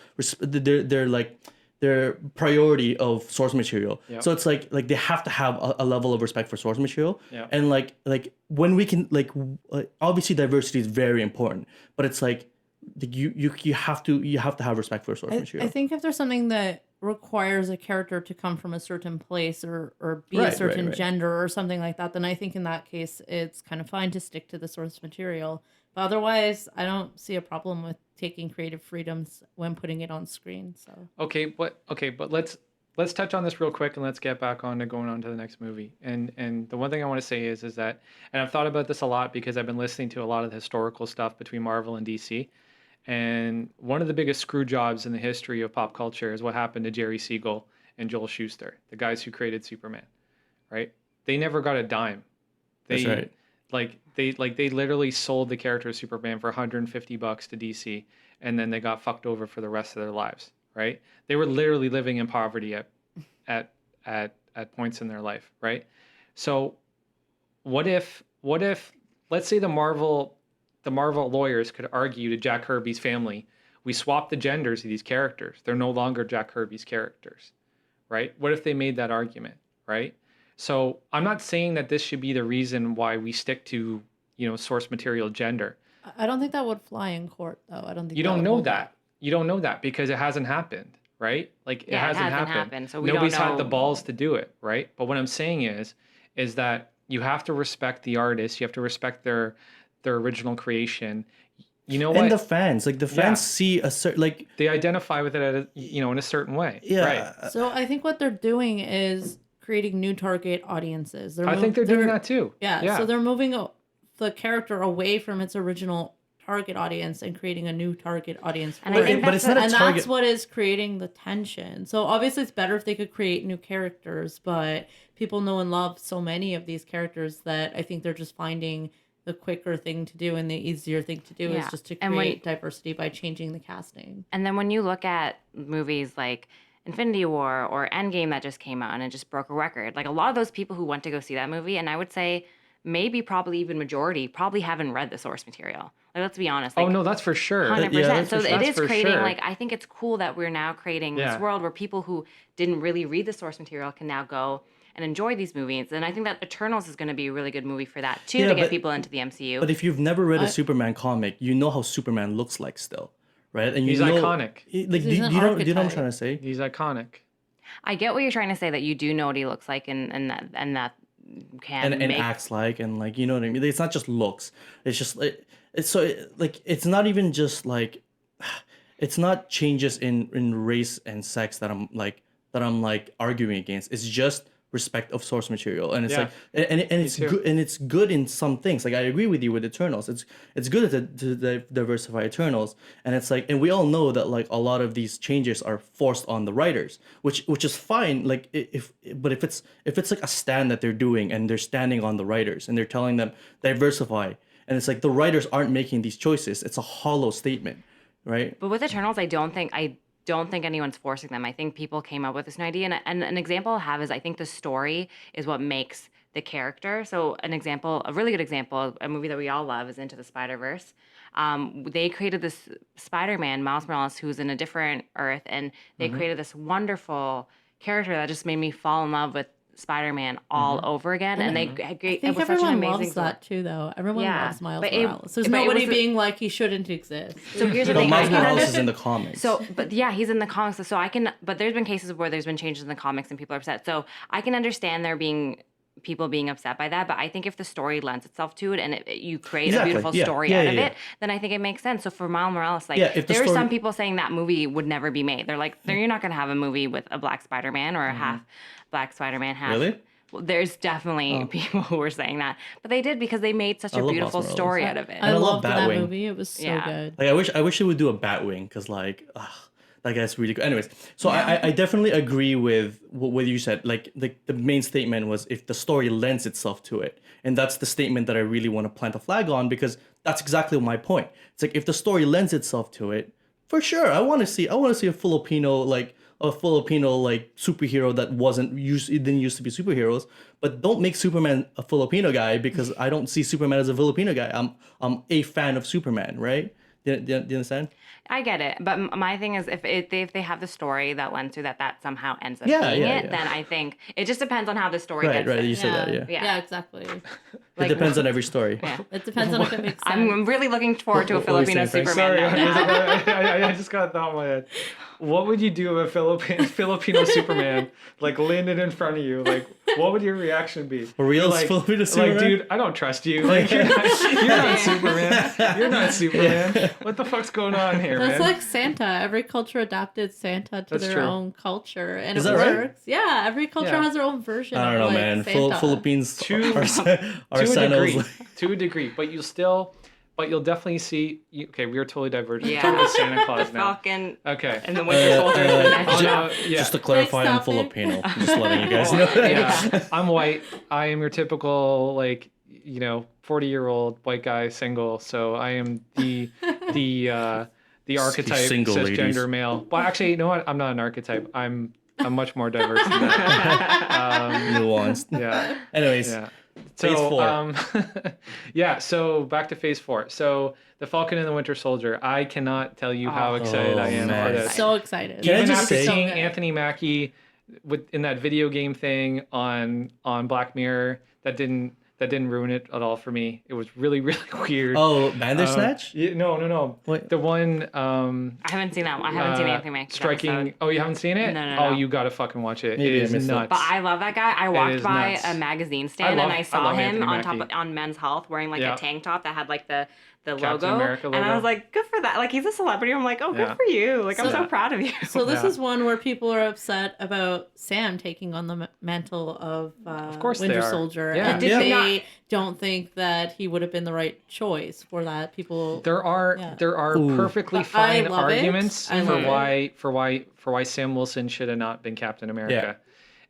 their priority of source material. Yep. So it's like they have to have a level of respect for source material. Yep. And like when we can obviously diversity is very important, but it's like you have to have respect for source material. I think if there's something that requires a character to come from a certain place or be Right, a certain right. gender or something like that, then I think in that case it's kind of fine to stick to the source material. But otherwise, I don't see a problem with taking creative freedoms when putting it on screen. So Okay, but let's touch on this real quick and let's get back on to going on to the next movie. And the one thing I want to say is that, and I've thought about this a lot because I've been listening to a lot of the historical stuff between Marvel and DC. And one of the biggest screw jobs in the history of pop culture is what happened to Jerry Siegel and Joel Schuster, the guys who created Superman, right? They never got a dime. That's right. They literally sold the character of Superman for $150 to DC, and then they got fucked over for the rest of their lives, right? They were literally living in poverty at points in their life, right? So what if let's say the Marvel lawyers could argue to Jack Kirby's family, we swapped the genders of these characters. They're no longer Jack Kirby's characters, right? What if they made that argument, right? So I'm not saying that this should be the reason why we stick to, source material gender. I don't think that would fly in court, though. I don't think You that don't would know hold that. up. You don't know that because it hasn't happened, right? Like it Yeah, it hasn't hasn't happened. happened, so we Nobody's don't had the know. balls to do it, right? But what I'm saying is that you have to respect the artist. You have to respect their original creation. You know what? And the fans Yeah. see a certain They identify with it in a certain way. yeah. Right. So I think what they're doing is creating new target audiences. I think they're doing that too. Yeah, so they're moving the character away from its original target audience and creating a new target audience. And for I think it. But it's not a and target. that's what is creating the tension. So obviously it's better if they could create new characters, but people know and love so many of these characters that I think they're just finding the quicker thing to do and the easier thing to do is Yeah. just to And create diversity by changing the casting. And then when you look at movies like Infinity War or Endgame that just came out and it just broke a record, like a lot of those people who went to go see that movie, and I would say maybe probably even majority probably haven't read the source material. Like, let's be honest. Oh Like, no, that's for sure. 100%. that's So for sure. it That's is for creating, sure. like, I think it's cool that we're now creating Yeah. this world where people who didn't really read the source material can now go and enjoy these movies. And I think that Eternals is going to be a really good movie for that too, Yeah, to get but- people into the MCU. But if you've never read a Superman comic, you know how Superman looks like still, right? And He's you know, iconic. Like, He's do an you know what I'm archetype. trying to say? He's iconic. I get what you're trying to say, that you do know what he looks like and that can And make acts like, and like, you know what I mean? It's not just looks. It's just like it's not even just like it's not changes in race and sex that I'm like arguing against. It's just respect of source material, and it's Yeah. like and it's too. good, and it's good in some things. Like, I agree with you with Eternals. It's good to diversify Eternals, and it's like, and we all know that like a lot of these changes are forced on the writers, which is fine. Like, if it's like a stand that they're doing, and they're standing on the writers, and they're telling them diversify, and it's like the writers aren't making these choices. It's a hollow statement, right? But with Eternals, I don't think anyone's forcing them. I think people came up with this new idea, and an example I have is, I think the story is what makes the character. So a really good example, a movie that we all love, is Into the Spider-Verse. They created this Spider-Man, Miles Morales, who's in a different Earth, and they created this wonderful character that just made me fall in love with Spider-Man all over again. And they I it think was such an everyone amazing loves that too, though. Everyone Yeah, loves Miles but Morales. There's but it nobody was being like he shouldn't exist. So here's the No, thing. Miles I can Morales is understand- in the comics. So, but yeah, he's in the comics. So but there's been cases where there's been changes in the comics and people are upset. So I can understand there being people being upset by that. But I think if the story lends itself to it, and you create Exactly, a beautiful yeah, story yeah, out yeah, of yeah. it, then I think it makes sense. So for Miles Morales, like, Yeah, if the there are story- some people saying that movie would never be made. They're like, you're not going to have a movie with a black Spider-Man or a half black Spider-Man, half. Really? Well, there's definitely people who were saying that, but they did because they made such a love beautiful Miles Morales. story out of it. I I love loved that Batwing. movie. It was so Yeah. good. Like, I wish they would do a Batwing, because like, that guy's really good. Anyways, so I definitely agree with what you said. Like, the main statement was, if the story lends itself to it, and that's the statement that I really want to plant a flag on, because that's exactly my point. It's like, if the story lends itself to it, for sure, I want to see a Filipino superhero that didn't used to be superheroes. But don't make Superman a Filipino guy, because I don't see Superman as a Filipino guy. I'm a fan of Superman, right? Do you understand? I get it, but my thing is, if they have the story that lends to that somehow ends up Yeah, being yeah, it, yeah. then I think it just depends on how the story Right, gets right. it. You said that, yeah. Yeah. Yeah, exactly. It depends on every story. Yeah. It depends on if it makes sense. I'm really looking forward to a What were you Filipino saying, Frank? Superman. Sorry, now. I just got a thought in my head. What would you do if a Filipino Superman like landed in front of you? Like, what would your reaction be? A real Like- Filipino Like, Superman? dude, I don't trust you. Like, you're not Superman. You're not Superman. What the fuck's going on here, That's man? like Santa. Every culture adapted Santa to That's their true. own culture, and Is it that right? works. Yeah, every culture Yeah. has their own version. I don't know, of, like, man. Santa. Philippines To- are to a Santa's degree, to a degree, but you'll definitely see. Okay, we are totally divergent. Yeah. Totally Santa Claus The now. Falcon Okay. and the Winter Soldier is the next Oh, one. no, yeah. Just to clarify, I'm Next topic. Filipino. Just letting you guys know. Yeah, I'm white. I am your typical 40-year-old white guy, single. So I am the archetype single, cisgender ladies. male. Well, actually, you know what? I'm not an archetype. I'm much more diverse than that. Nuanced. Yeah. Anyways, Yeah. Phase So, 4. yeah. So back to Phase 4. So the Falcon and the Winter Soldier. I cannot tell you how excited I am man. for this. So excited. Can I Even just after say- seeing So good. Anthony Mackie in that video game thing on Black Mirror, that didn't ruin it at all for me. It was really, really weird. oh, Bandersnatch? Yeah, no. What? The one I haven't seen that. I haven't seen anything like striking. episode. Oh, you haven't seen it? No, Oh, no. you gotta fucking watch it. Maybe I it is missed it. nuts. But I love that guy. I walked is by nuts. a magazine stand love- and I I saw love him Anthony Mackie. on Men's Health wearing like Yeah. a tank top that had like the Captain logo. America And I logo. was like, good for that. Like, he's a celebrity. I'm like, oh, Yeah. good for you. Like, I'm So- so proud of you. So this Yeah. is one where people are upset about Sam taking on the mantle of, course they Winter are. Soldier, Yeah. and Did you they don't think that he would have been the right choice for that. People, There are Yeah. Ooh. perfectly But I fine love it. arguments I for love it. why Sam Wilson should have not been Captain America.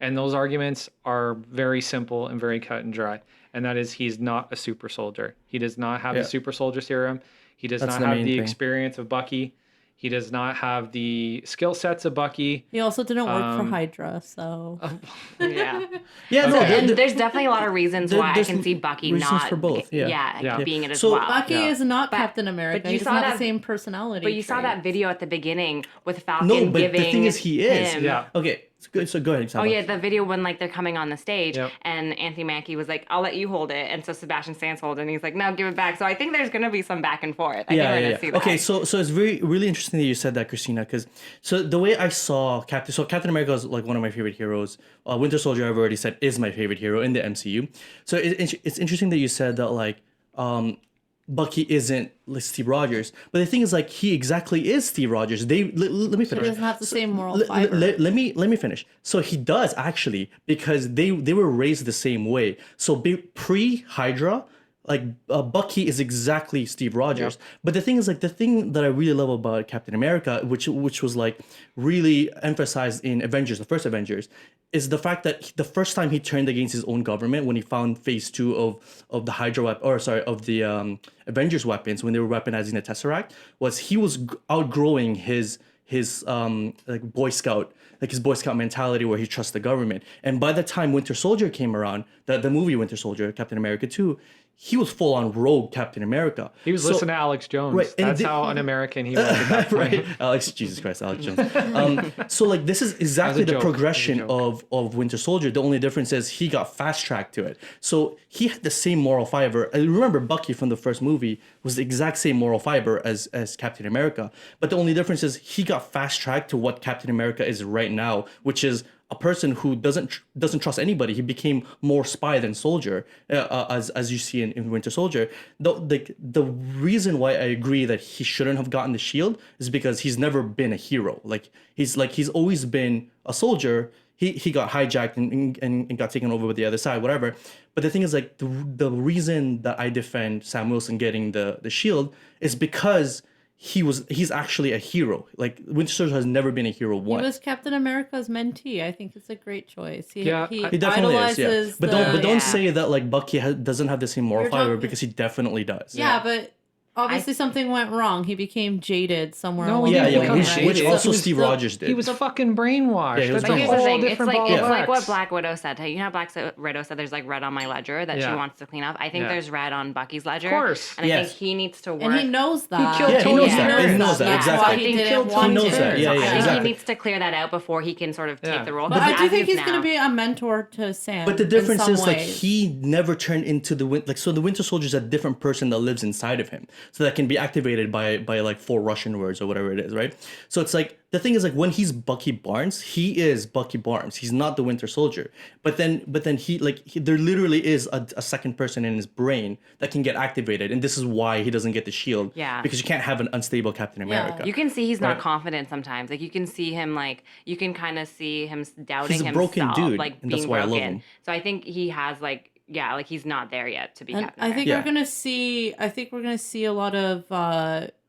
And those arguments are very simple and very cut and dry. And that is, he's not a super soldier. He does not have Yeah. the super soldier serum. He does That's not the have main the thing. experience of Bucky. He does not have the skill sets of Bucky. He also didn't work for Hydra, so Yeah. Yeah, So, no, and there's definitely a lot of reasons why I there's can see Bucky reasons not for both, yeah. Yeah. being it as So well. Bucky Yeah. is not But- Captain America. but you He doesn't saw have that- the same personality. But you saw that traits. video at the beginning with Falcon No, but giving the thing is, he is. him- Yeah. Okay, so go ahead. Oh yeah, the video when like they're coming on the stage Yep. and Anthony Mackie was like, "I'll let you hold it," and so Sebastian Stan's holding it, and he's like, "No, give it back." So I think there's gonna be some back and forth. I think we're gonna see that. Okay, so it's really interesting that you said that, Christina, because so the way I saw Captain America is like one of my favorite heroes. Winter Soldier, I've already said, is my favorite hero in the MCU. So it's interesting that you said that like Bucky isn't like Steve Rogers, but the thing is like he exactly is Steve Rogers. Let me He finish. doesn't have the same moral fiber. Let me finish. So he does actually, because they were raised the same way. So pre Hydra, like Bucky is exactly Steve Rogers. But the thing is like the thing that I really love about Captain America, which was like really emphasized in Avengers, the first Avengers, is the fact that the first time he turned against his own government when he found phase 2 of the Hydra of the Avengers weapons, when they were weaponizing the Tesseract, was he was outgrowing his like Boy Scout, like his Boy Scout mentality where he trusts the government. And by the time Winter Soldier came around, the movie Winter Soldier, Captain America 2, he was full on rogue Captain America. He was listening to Alex Jones. Right, and That's how un-American he was at that point. right, Alex Jones. So like this is exactly the joke. progression As a joke. of Winter Soldier. The only difference is he got fast tracked to it. So he had the same moral fiber. I remember Bucky from the first movie was the exact same moral fiber as Captain America, but the only difference is he got fast tracked to what Captain America is right now, which is a person who doesn't trust anybody. He became more spy than soldier, as you see in Winter Soldier. The reason why I agree that he shouldn't have gotten the shield is because he's never been a hero. He's always been a soldier. He got hijacked and got taken over with the other side, whatever. But the thing is, like, the reason that I defend Sam Wilson getting the shield is because he's actually a hero. Like, Winter Soldier has never been a hero He once. was Captain America's mentee. I think it's a great choice. He He definitely is, yeah. idolizes But the- don't say that like Bucky doesn't have the same moral You're fiber, talking- because he definitely does. Yeah, but obviously something went wrong. He became jaded somewhere No, along he the didn't way. become which jaded. also He was Steve the- Rogers did. He was fucking brainwashed. Yeah, he was That's a But here's the whole thing. It's different like ball of like what wax. Black Widow said. You know how Black Widow said there's like red on my ledger that she Yeah. wants to clean up? I think Yeah. there's red on Bucky's ledger. Of course. And I Yes. think he needs to work. And he knows that. killed Yeah, he knows that. He knows that, That's exactly. why I he think didn't killed want He knows to. that. Yeah, I yeah, think exactly. he needs to clear that out before he can sort of Yeah. take the role. But I do as think is he's going now- to be a mentor to Sam. But the in difference some is like ways. he never turned into so the Winter Soldier is a different person that lives inside of him, so that can be activated by like 4 Russian words or whatever it is, right? So it's like the thing is like when he's Bucky Barnes, he is Bucky Barnes. He's not the Winter Soldier. But then there literally is a second person in his brain that can get activated, and this is why he doesn't get the shield. Yeah. Because you can't have an unstable Captain America. You can see he's not Right. confident sometimes. Like you can see him you can kind of see him doubting He's a himself, broken dude, like and being that's why I broken. love him. So I think he has like he's not there yet to be And Captain I think America. we're gonna see. I think we're gonna see a lot of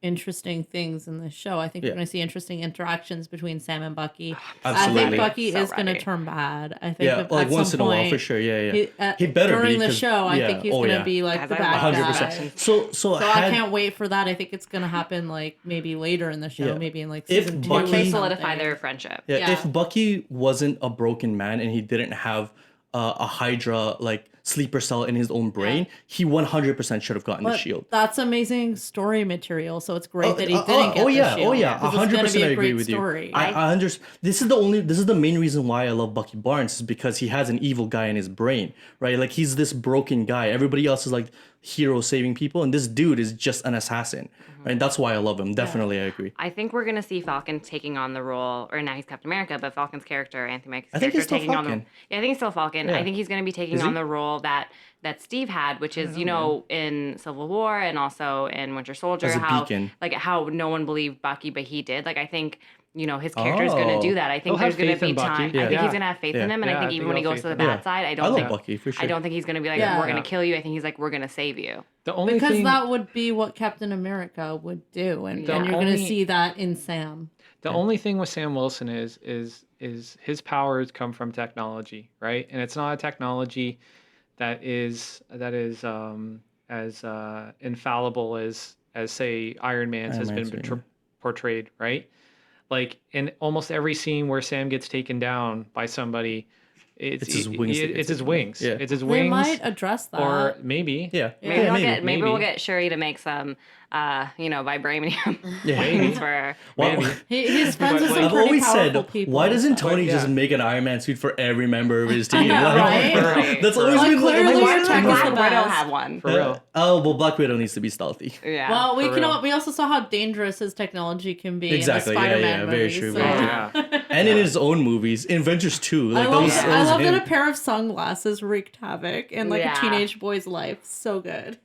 interesting things in this show. I think Yeah. we're gonna see interesting interactions between Sam and Bucky. I Absolutely. think Bucky So is gonna ready. turn bad. I think Yeah, at like some once in a while point, for sure. Yeah. He better during be, the 'cause- show. I yeah. think he's Oh, gonna yeah. be like Guys, the I bad love guy. 100%. So So I had- can't wait for that. I think it's gonna happen like maybe later in the show, Yeah. maybe in like If season 2. Bucky- or They Bucky- solidify something. their friendship. Yeah, Yeah. if Bucky wasn't a broken man and he didn't have a Hydra like sleeper cell in his own brain, he 100% should have gotten the But shield. that's amazing story material. So it's great that he didn't get oh the yeah, shield. oh yeah, 'cause it's gonna 100% be I a agree great with story. you. I understand. This is the main reason why I love Bucky Barnes, is because he has an evil guy in his brain, right? Like he's this broken guy. Everybody else is like hero saving people, and this dude is just an assassin, right? That's why I love him. Definitely, I agree. I think we're gonna see Falcon taking on the role, or now he's Captain America, but Falcon's character, Anthony Mackie's I think character, he's still taking on Falcon. the. Yeah, I think he's still Falcon. Yeah. I think he's gonna be taking Is on he? the role that Steve had, which is in Civil War and also in Winter Soldier, As a how beacon. how no one believed Bucky, but he did. Like I think. His character is going to Oh. do that. I think He'll have there's going to faith in be Bucky. time. I Yeah. think he's going to have faith in Yeah. him, and Yeah, I I think think even when he he'll goes to the have faith in bad him. side, I I don't love think Bucky for sure. I don't think he's going to be like, Yeah. we're going Yeah. to kill you. I think he's like, we're going to save you. The only Because thing, that would be what Captain America would do, and The you're going to only- see that in Sam. the only thing with Sam Wilson is his powers come from technology, right? And it's not a technology that is as infallible as say Iron Man's Iron has Man's, been yeah. portrayed, right? Like in almost every scene where Sam gets taken down by somebody, It's his wings that It's gets his taken wings. down. Yeah. It's his They wings. might address that. Or maybe. Yeah. Maybe Yeah, maybe we'll maybe. get Shuri to make some, vibranium Yeah. wings for her. Maybe. He's friends with But, some I've pretty always said, powerful people. why doesn't so- Tony But, just yeah. make an Iron Man suit for every member of his team? know, right? Right. That's always Like, been clearly Like, your why doesn't tech is Black the Widow best. have one? For real. Oh, well, Black Widow needs to be stealthy. Yeah. Well, For real. we also saw how dangerous his technology can be Exactly, in the yeah, Spider-Man yeah, very movies. true, so- very true. Yeah. And in his own movies, in Avengers 2, like I love, those. Yeah. I those love that him. a pair of sunglasses wreaked havoc in like Yeah. a teenage boy's life. So good.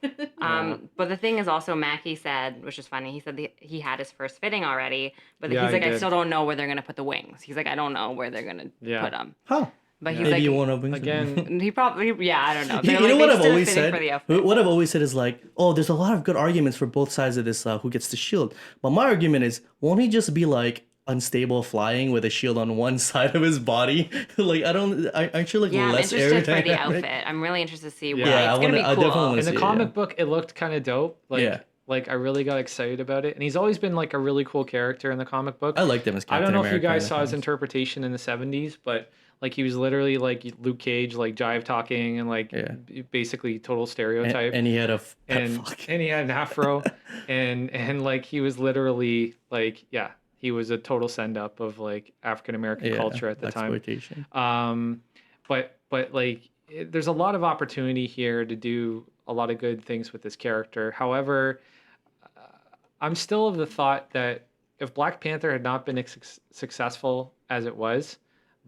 But the thing is also, Mackie said, which is funny, he said he had his first fitting already, but Yeah, he's like, he I did. still don't know where they're going to put the wings. He's like, I don't know where they're going to Yeah. put them. Huh. But he's Maybe like, you won't have wings. Again, he probably, I don't know. You, They're you know like, what they I've stood always fitting said? for the outfit. What I've always said is like, oh, there's a lot of good arguments for both sides of this who gets the shield. But my argument is, won't he just be like unstable flying with a shield on one side of his body? Like, aren't you like Yeah, I'm less interested for the aerodynamic? outfit. I'm really interested to see what Yeah, it's I going to be wanna- I cool. definitely wanna in the see it, comic yeah. book, it looked kind of dope. Like, Yeah. like I really got excited about it, and he's always been like a really cool character in the comic book. I liked him as Captain I don't know America if you guys in the saw his comics. interpretation in the '70s, but like he was literally like Luke Cage, like jive talking and like Yeah. basically total And, stereotype. and he had a pet and fuck. and he had an afro, and like he was literally like he was a total send up of like African American Yeah, culture at the time. exploitation. But like there's a lot of opportunity here to do a lot of good things with this character. However, I'm still of the thought that if Black Panther had not been successful as it was,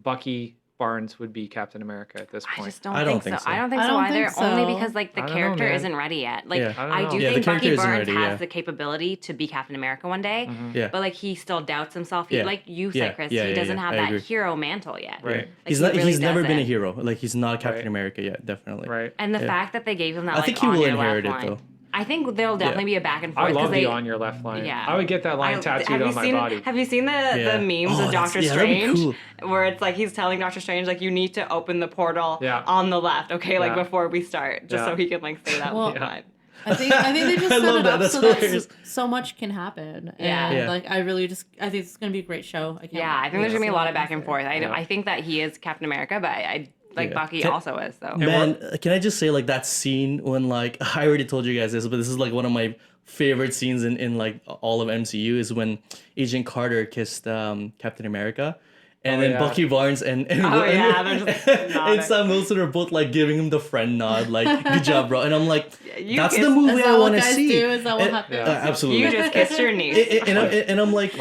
Bucky Barnes would be Captain America at this I point. just don't, I don't think, think so. so. I don't think I so don't either. think so. Only because like the I don't know, character man. isn't ready yet. Like Yeah. I don't I know. do Yeah, the think character Bucky isn't Barnes ready, has yeah. the capability to be Captain America one day. Yeah. But like he still doubts himself. He, Yeah. like you Yeah, said, Chris, yeah, he yeah, doesn't yeah. have I that agree. hero mantle yet. Right. Like, He's he not. really He's never been a doesn't. hero. Like he's not Captain Right. America yet. Definitely. Right. And the Yeah. fact that they gave him that, I like, think he on will your inherit left it, line. though. I think there'll definitely be a back and forth. I love 'cause the they, on your left line. Yeah. I would get that line tattooed have on you my seen, body. Have you seen the Yeah. memes Oh, of Doctor yeah, that'd be Strange? Where it's like he's telling Doctor Strange, like, you need to open the portal Yeah. on the left, okay, like Yeah. before we start. Just Yeah. so he can like say that Well, line. I think they just I set love it that. up That's so that hilarious. so much can happen. Yeah. And Yeah. like I think it's gonna be a great show. I can't Yeah, I wait think there's to gonna be see a what lot of back happens and forth. Yeah. I think that he is Captain America, but I like Yeah. Bucky Can- also is, so. Man, can I just say like that scene when like I already told you guys this, but this is like one of my favorite scenes in like all of MCU is when Agent Carter kissed Captain America. And Oh, then yeah. Bucky Barnes and Oh, yeah, they're just and nodding. Sam Wilson are both like giving him the friend nod, like good job, bro. And I'm like, you that's kissed- the movie Is I that want what to guys see. do? Is that what And- happens? absolutely. You just kissed your niece. And I'm like,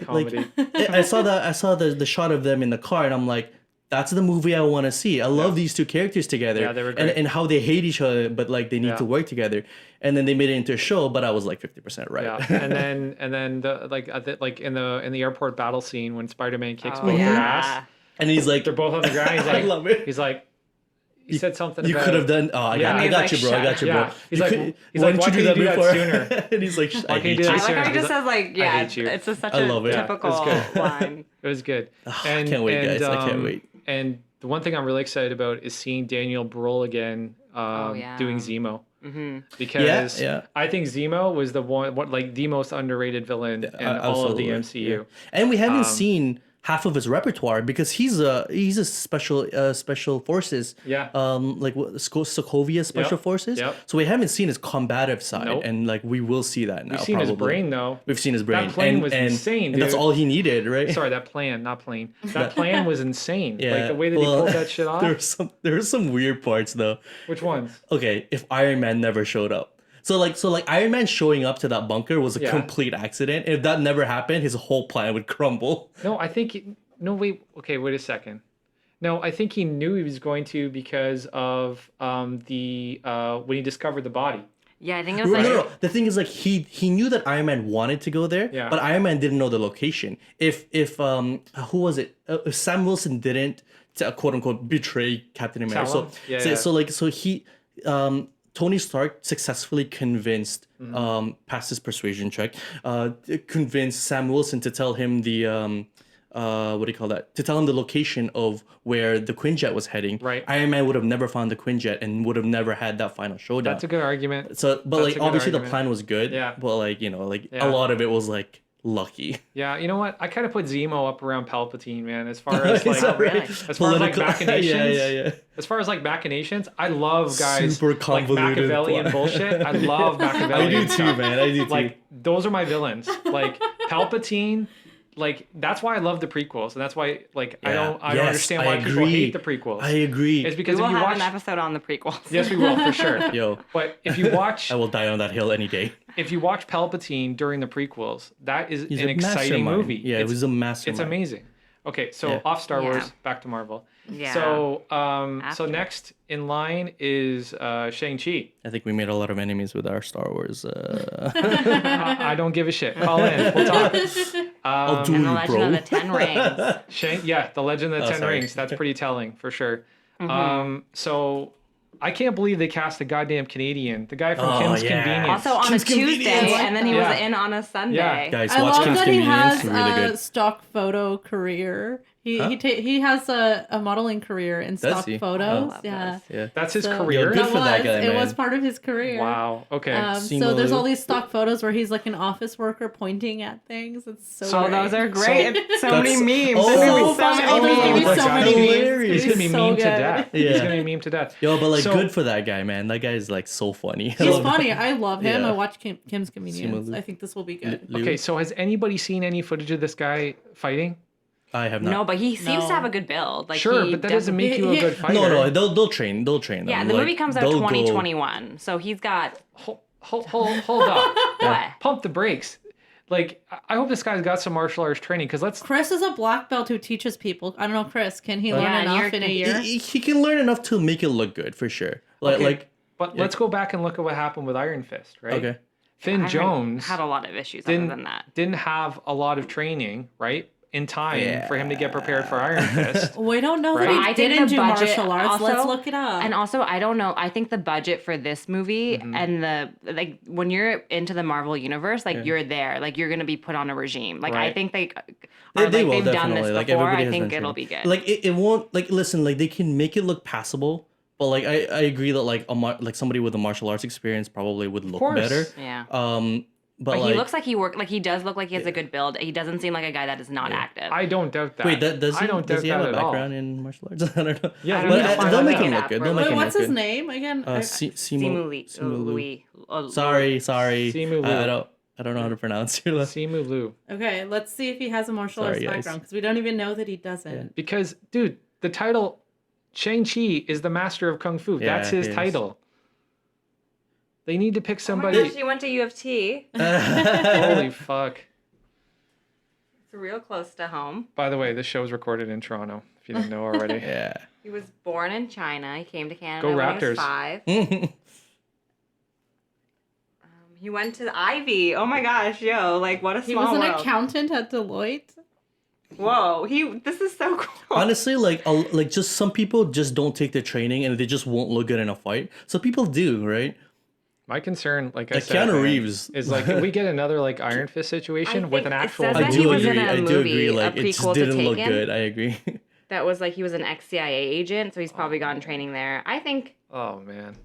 buddy I saw the shot of them in the car, and I'm like, that's the movie I want to see. I love these two characters together, Yeah, they were and great. and how they hate each other, but like they need Yeah. to work together. And then they made it into a show, but I was like 50% right. Yeah, and then the like in the airport battle scene when Spider-Man kicks Oh, both their yeah. ass, And he's like, they're both on the ground. He's I like, love it. He's like, he said something. you about, could have done. Oh, I Yeah. got, I He's got like, you, bro. I got you, bro. Yeah. He's You like, could- he's why like, didn't why you do can't that you do that before? sooner? And he's like, Why I can't you hate do you. I that like sooner? how he He's just like, says like, yeah, hate you. it's just such I a love it. Yeah, it's typical good. line. It was good. I can't wait, guys. I can't wait. And the one thing I'm really excited about is seeing Daniel Brühl again yeah. doing Zemo. Mm-hmm. Because Yeah. I think Zemo was the most underrated villain in all of the Absolutely, MCU. yeah. And we haven't seen half of his repertoire because he's a special forces. Yeah. Like what, Sokovia special Yep, forces. yep. So we haven't seen his combative side, Nope. and like we will see that now. We've seen his probably. brain though. We've seen his brain. That plane and, was and, insane, and that's dude. all he needed, right? Sorry, that plan, not plane. That plan was insane. Yeah. Like the way that he pulled that shit off. There were some weird parts though. Which ones? Okay, if Iron Man never showed up. So like Iron Man showing up to that bunker was a Yeah. complete accident. If that never happened, his whole plan would crumble. No, I think no wait. Okay, wait a second. No, I think he knew he was going to because of when he discovered the body. Yeah, I think it was No, like no, no. The thing is, like, he knew that Iron Man wanted to go there, Yeah. but Iron Man didn't know the location. If who was it? If Sam Wilson didn't quote unquote betray Captain America, Tell him? Yeah, yeah. so he Tony Stark successfully convinced passed his persuasion check, convinced Sam Wilson to tell him the what do you call that? To tell him the location of where the Quinjet was heading. Right. Iron Man would have never found the Quinjet and would have never had that final showdown. That's a good argument. So, but That's like a good obviously the argument. plan was good. Yeah. But like like Yeah. a lot of it was like lucky. Yeah, you know what? I kind of put Zemo up around Palpatine, man. As far as like, Oh, really? as far as like machinations, yeah. as far as like machinations, I love guys Super like convoluted Machiavellian plot. bullshit. I love I Machiavellian do too, stuff. man. I do too. Like those are my villains. Like Palpatine. Like that's why I love the prequels, and that's why like I don't Yes, understand why I people agree. hate the prequels. I agree. It's We because will if you have watch, an episode on the prequels. yes, we will for sure. Yo, But if you watch, I will die on that hill any day. if you watch Palpatine during the prequels, that is He's an a exciting mastermind. movie. Yeah, it was a mastermind. It's amazing. Okay, so Yeah. off Star Yeah. Wars, back to Marvel. Yeah. So so After. next in line is Shang-Chi. I think we made a lot of enemies with our Star Wars. I don't give a shit. Call in. We'll talk. I'll do And the you, Legend bro. of the Ten Rings. Yeah, the Legend of the Oh, Ten sorry. Rings. That's pretty telling for sure. Mm-hmm. So I can't believe they cast a goddamn Canadian. The guy from Oh, Kim's yeah. Convenience. Also on Kim's a Tuesday, Convenience. and then he Yeah. was in on a Sunday. Yeah. Guys, I watch love Kim's that he Convenience. has Really a good. stock photo career. Huh? He has a modeling career in stock he? photos. love Yeah. those. Yeah. That's his So- career. Yo, good That for that was- guy, It man. was part of his career. Wow. Okay. So there's all Simu. these stock photos where he's like an office worker pointing at things. It's so Oh, great. those are great. So many memes. Oh, There's gonna be so so funny. many Oh, there's gonna be memes. so many hilarious. He's gonna be He's so memed to good. death. He's Yeah. gonna be memed to death. Yo, but like So- good for that guy, man. That guy is like so funny. I He's love that. funny. I love him. Yeah. I watch Kim's Convenience. Simu. I think this will be good. Liu. Okay, so has anybody seen any footage of this guy fighting? I have not. No, but he seems No. to have a good build. Like Sure, he but that doesn't definitely- make you a He- good fighter. No, they'll train. They'll train them. Yeah, the Like, movie comes out they'll go- 2021, so he's got Hold up. what? Pump the brakes. Like, I hope this guy's got some martial arts training because let's. Chris is a black belt who teaches people. I don't know, Chris. Can he learn Yeah, and enough you're- in a year? He can learn enough to make it look good for sure. Like, Okay, like but let's go back and look at what happened with Iron Fist, right? okay. Finn I heard- Jones had a lot of issues other didn't than that. didn't have a lot of training, right? In time Yeah. for him to get prepared for Iron Fist. We don't know that Right? he I think didn't the do budget martial arts. also- Let's look it up. And also, I don't know. I think the budget for this movie Mm-hmm. and the like when you're into the Marvel universe, like you're there, like you're gonna be put on a regime. Like I Right. think They like, will they've done definitely. this Like before. everybody I has think done it'll training. be good. Like it won't. Like listen. Like they can make it look passable. But like I agree that like like somebody with a martial arts experience probably would look course. better. yeah. But But like, he looks like he does look like he has a good build. He doesn't seem like a guy that is not active. I don't doubt that. wait, does he? I don't does doubt he have that a at all. background in martial arts? I don't know. Yeah, we but need to find they'll that make out. him look good. They'll Wait, make Wait, him what's look his good. name again? Simu Lee. Sorry. Simu Liu. I don't know how to pronounce your last. Simu Liu. Okay, let's see if he has a martial arts Sorry, guys. background because we don't even know that he doesn't. Because, dude, the title Shang-Chi is the master of Kung Fu. Yeah, That's his he is. title. They need to pick Oh my somebody. gosh, he went to U of T. Holy fuck. It's real close to home. By the way, this show is recorded in Toronto, if you didn't know already. Yeah. He was born in China. He came to Canada Go when he was Raptors. 5. He went to Ivy. Oh my gosh, yo, like what a He small was an world. accountant at Deloitte. Whoa, this is so cool. Honestly, like just some people just don't take the training and they just won't look good in a fight. So people do, right? My concern, like I Like said, Keanu man, Reeves. is like if we get another like Iron Fist situation with an think it actual. says I that do he was agree. in a I do movie, agree. a Like it prequel just to didn't look Taken. good. I agree. That was like he was an ex-CIA agent, so he's probably gotten training there. I think Oh man,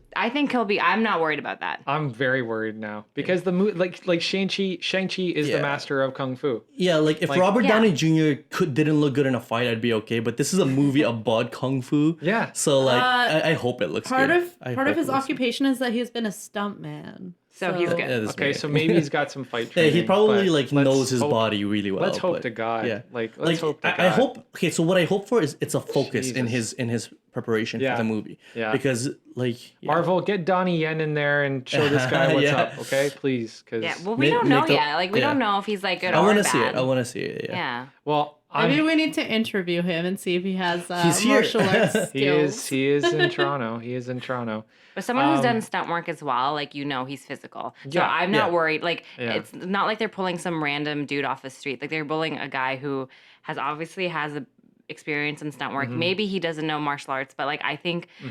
he'll be. I'm not worried about that. I'm very worried now because the like Shang-Chi is the Yeah. master of Kung Fu. Yeah, like if Like- Robert Yeah. Downey Jr. didn't look good in a fight, I'd be okay. But this is a movie about kung fu. Yeah. So like, I hope it looks Part good. of I part of hope his it looks occupation is that he's been a stuntman. So he's good. good. Yeah, this Okay, man. so maybe he's got some fight Yeah, training. he probably but like let's knows his hope- body really well. Let's hope but- to God. Yeah. Like let's hope to God. I hope. Okay, so what I hope for is it's a focus in Jesus. his preparation Yeah. for the movie. Yeah. Because like yeah. Marvel, get Donnie Yen in there and show this guy what's Yeah. up, okay? Please, because Yeah, well, we Make- don't know make the- yet. Like, we yeah. don't know if he's like good I or want bad. to see it. I want to see it. Yeah. Yeah. well, Maybe I'm, we need to interview him and see if he has He's here. martial arts skills. he is in Toronto. He is in Toronto. But someone who's done stunt work as well, like, he's physical. So Yeah, I'm not yeah. worried. Like, Yeah. it's not like they're pulling some random dude off the street. Like, they're pulling a guy who has a experience in stunt work. Mm-hmm. Maybe he doesn't know martial arts, but like I think he's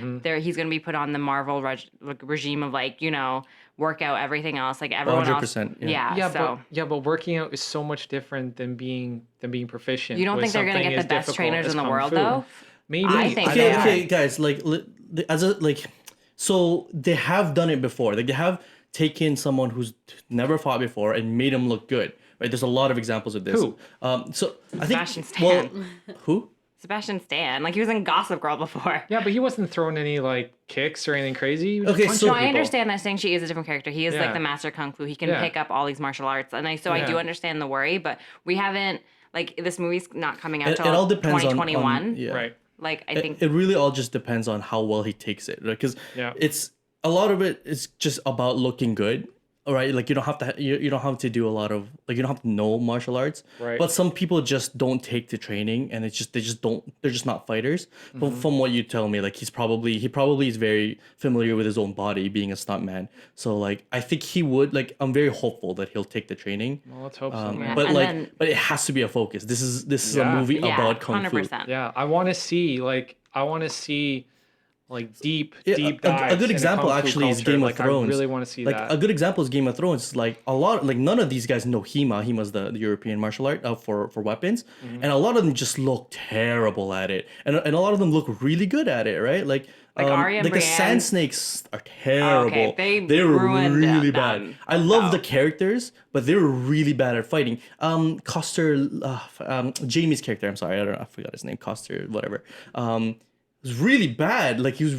going to be put on the Marvel regime of like, work out everything else. Like everyone else. 100%, yeah. Yeah, but working out is so much different than being proficient. You don't with think they're going to something get as the best difficult trainers as in the Kung world Fu. though? Maybe. I think don't they know. are. Okay, guys. Like, as a like, so they have done it before. Like, they have taken someone who's never fought before and made him look good. right? There's a lot of examples of this. Who? So I Sebastian think well, Stan. who? Sebastian Stan. Like, he was in Gossip Girl before. Yeah, but he wasn't throwing any like kicks or anything crazy. He was Okay, just so- No, punching I people. understand that Shang-Chi is a different character. He is Yeah. like the master kung fu. He can Yeah. pick up all these martial arts. And I do Yeah. understand the worry, but we haven't, like, this movie's not coming out It till all depends on 2021. yeah. Right. Like, I It- think it really all just depends on how well he takes it, right? Because Yeah. it's a lot of it is just about looking good. All right, like you don't have to you don't have to do a lot of like you don't have to know martial arts. Right. But some people just don't take the training, and they're just not fighters. But from what you tell me, like he probably is very familiar with his own body, being a stuntman. So like I think he would like I'm very hopeful that he'll take the training. Well, let's hope so, Yeah. man. But And like then- but it has to be a focus. This is Yeah. a movie yeah, about kung 100%. fu. Yeah, I want to see deep Yeah, dives a good into example Kung Fu actually is culture. Game Like, of Thrones. I really want to see like that. a good example is Game of Thrones. Like a lot, like none of these guys know HEMA. HEMA's the European martial art for weapons, Mm-hmm. and a lot of them just look terrible at it, and a lot of them look really good at it, right? Like Arya and like the Brienne. Sand Snakes are terrible. They were ruined really them. bad. I love No. the characters, but they were really bad at fighting. Coster, Jamie's character. I'm sorry, I forgot his name. Coster, whatever. Was really bad. Like he was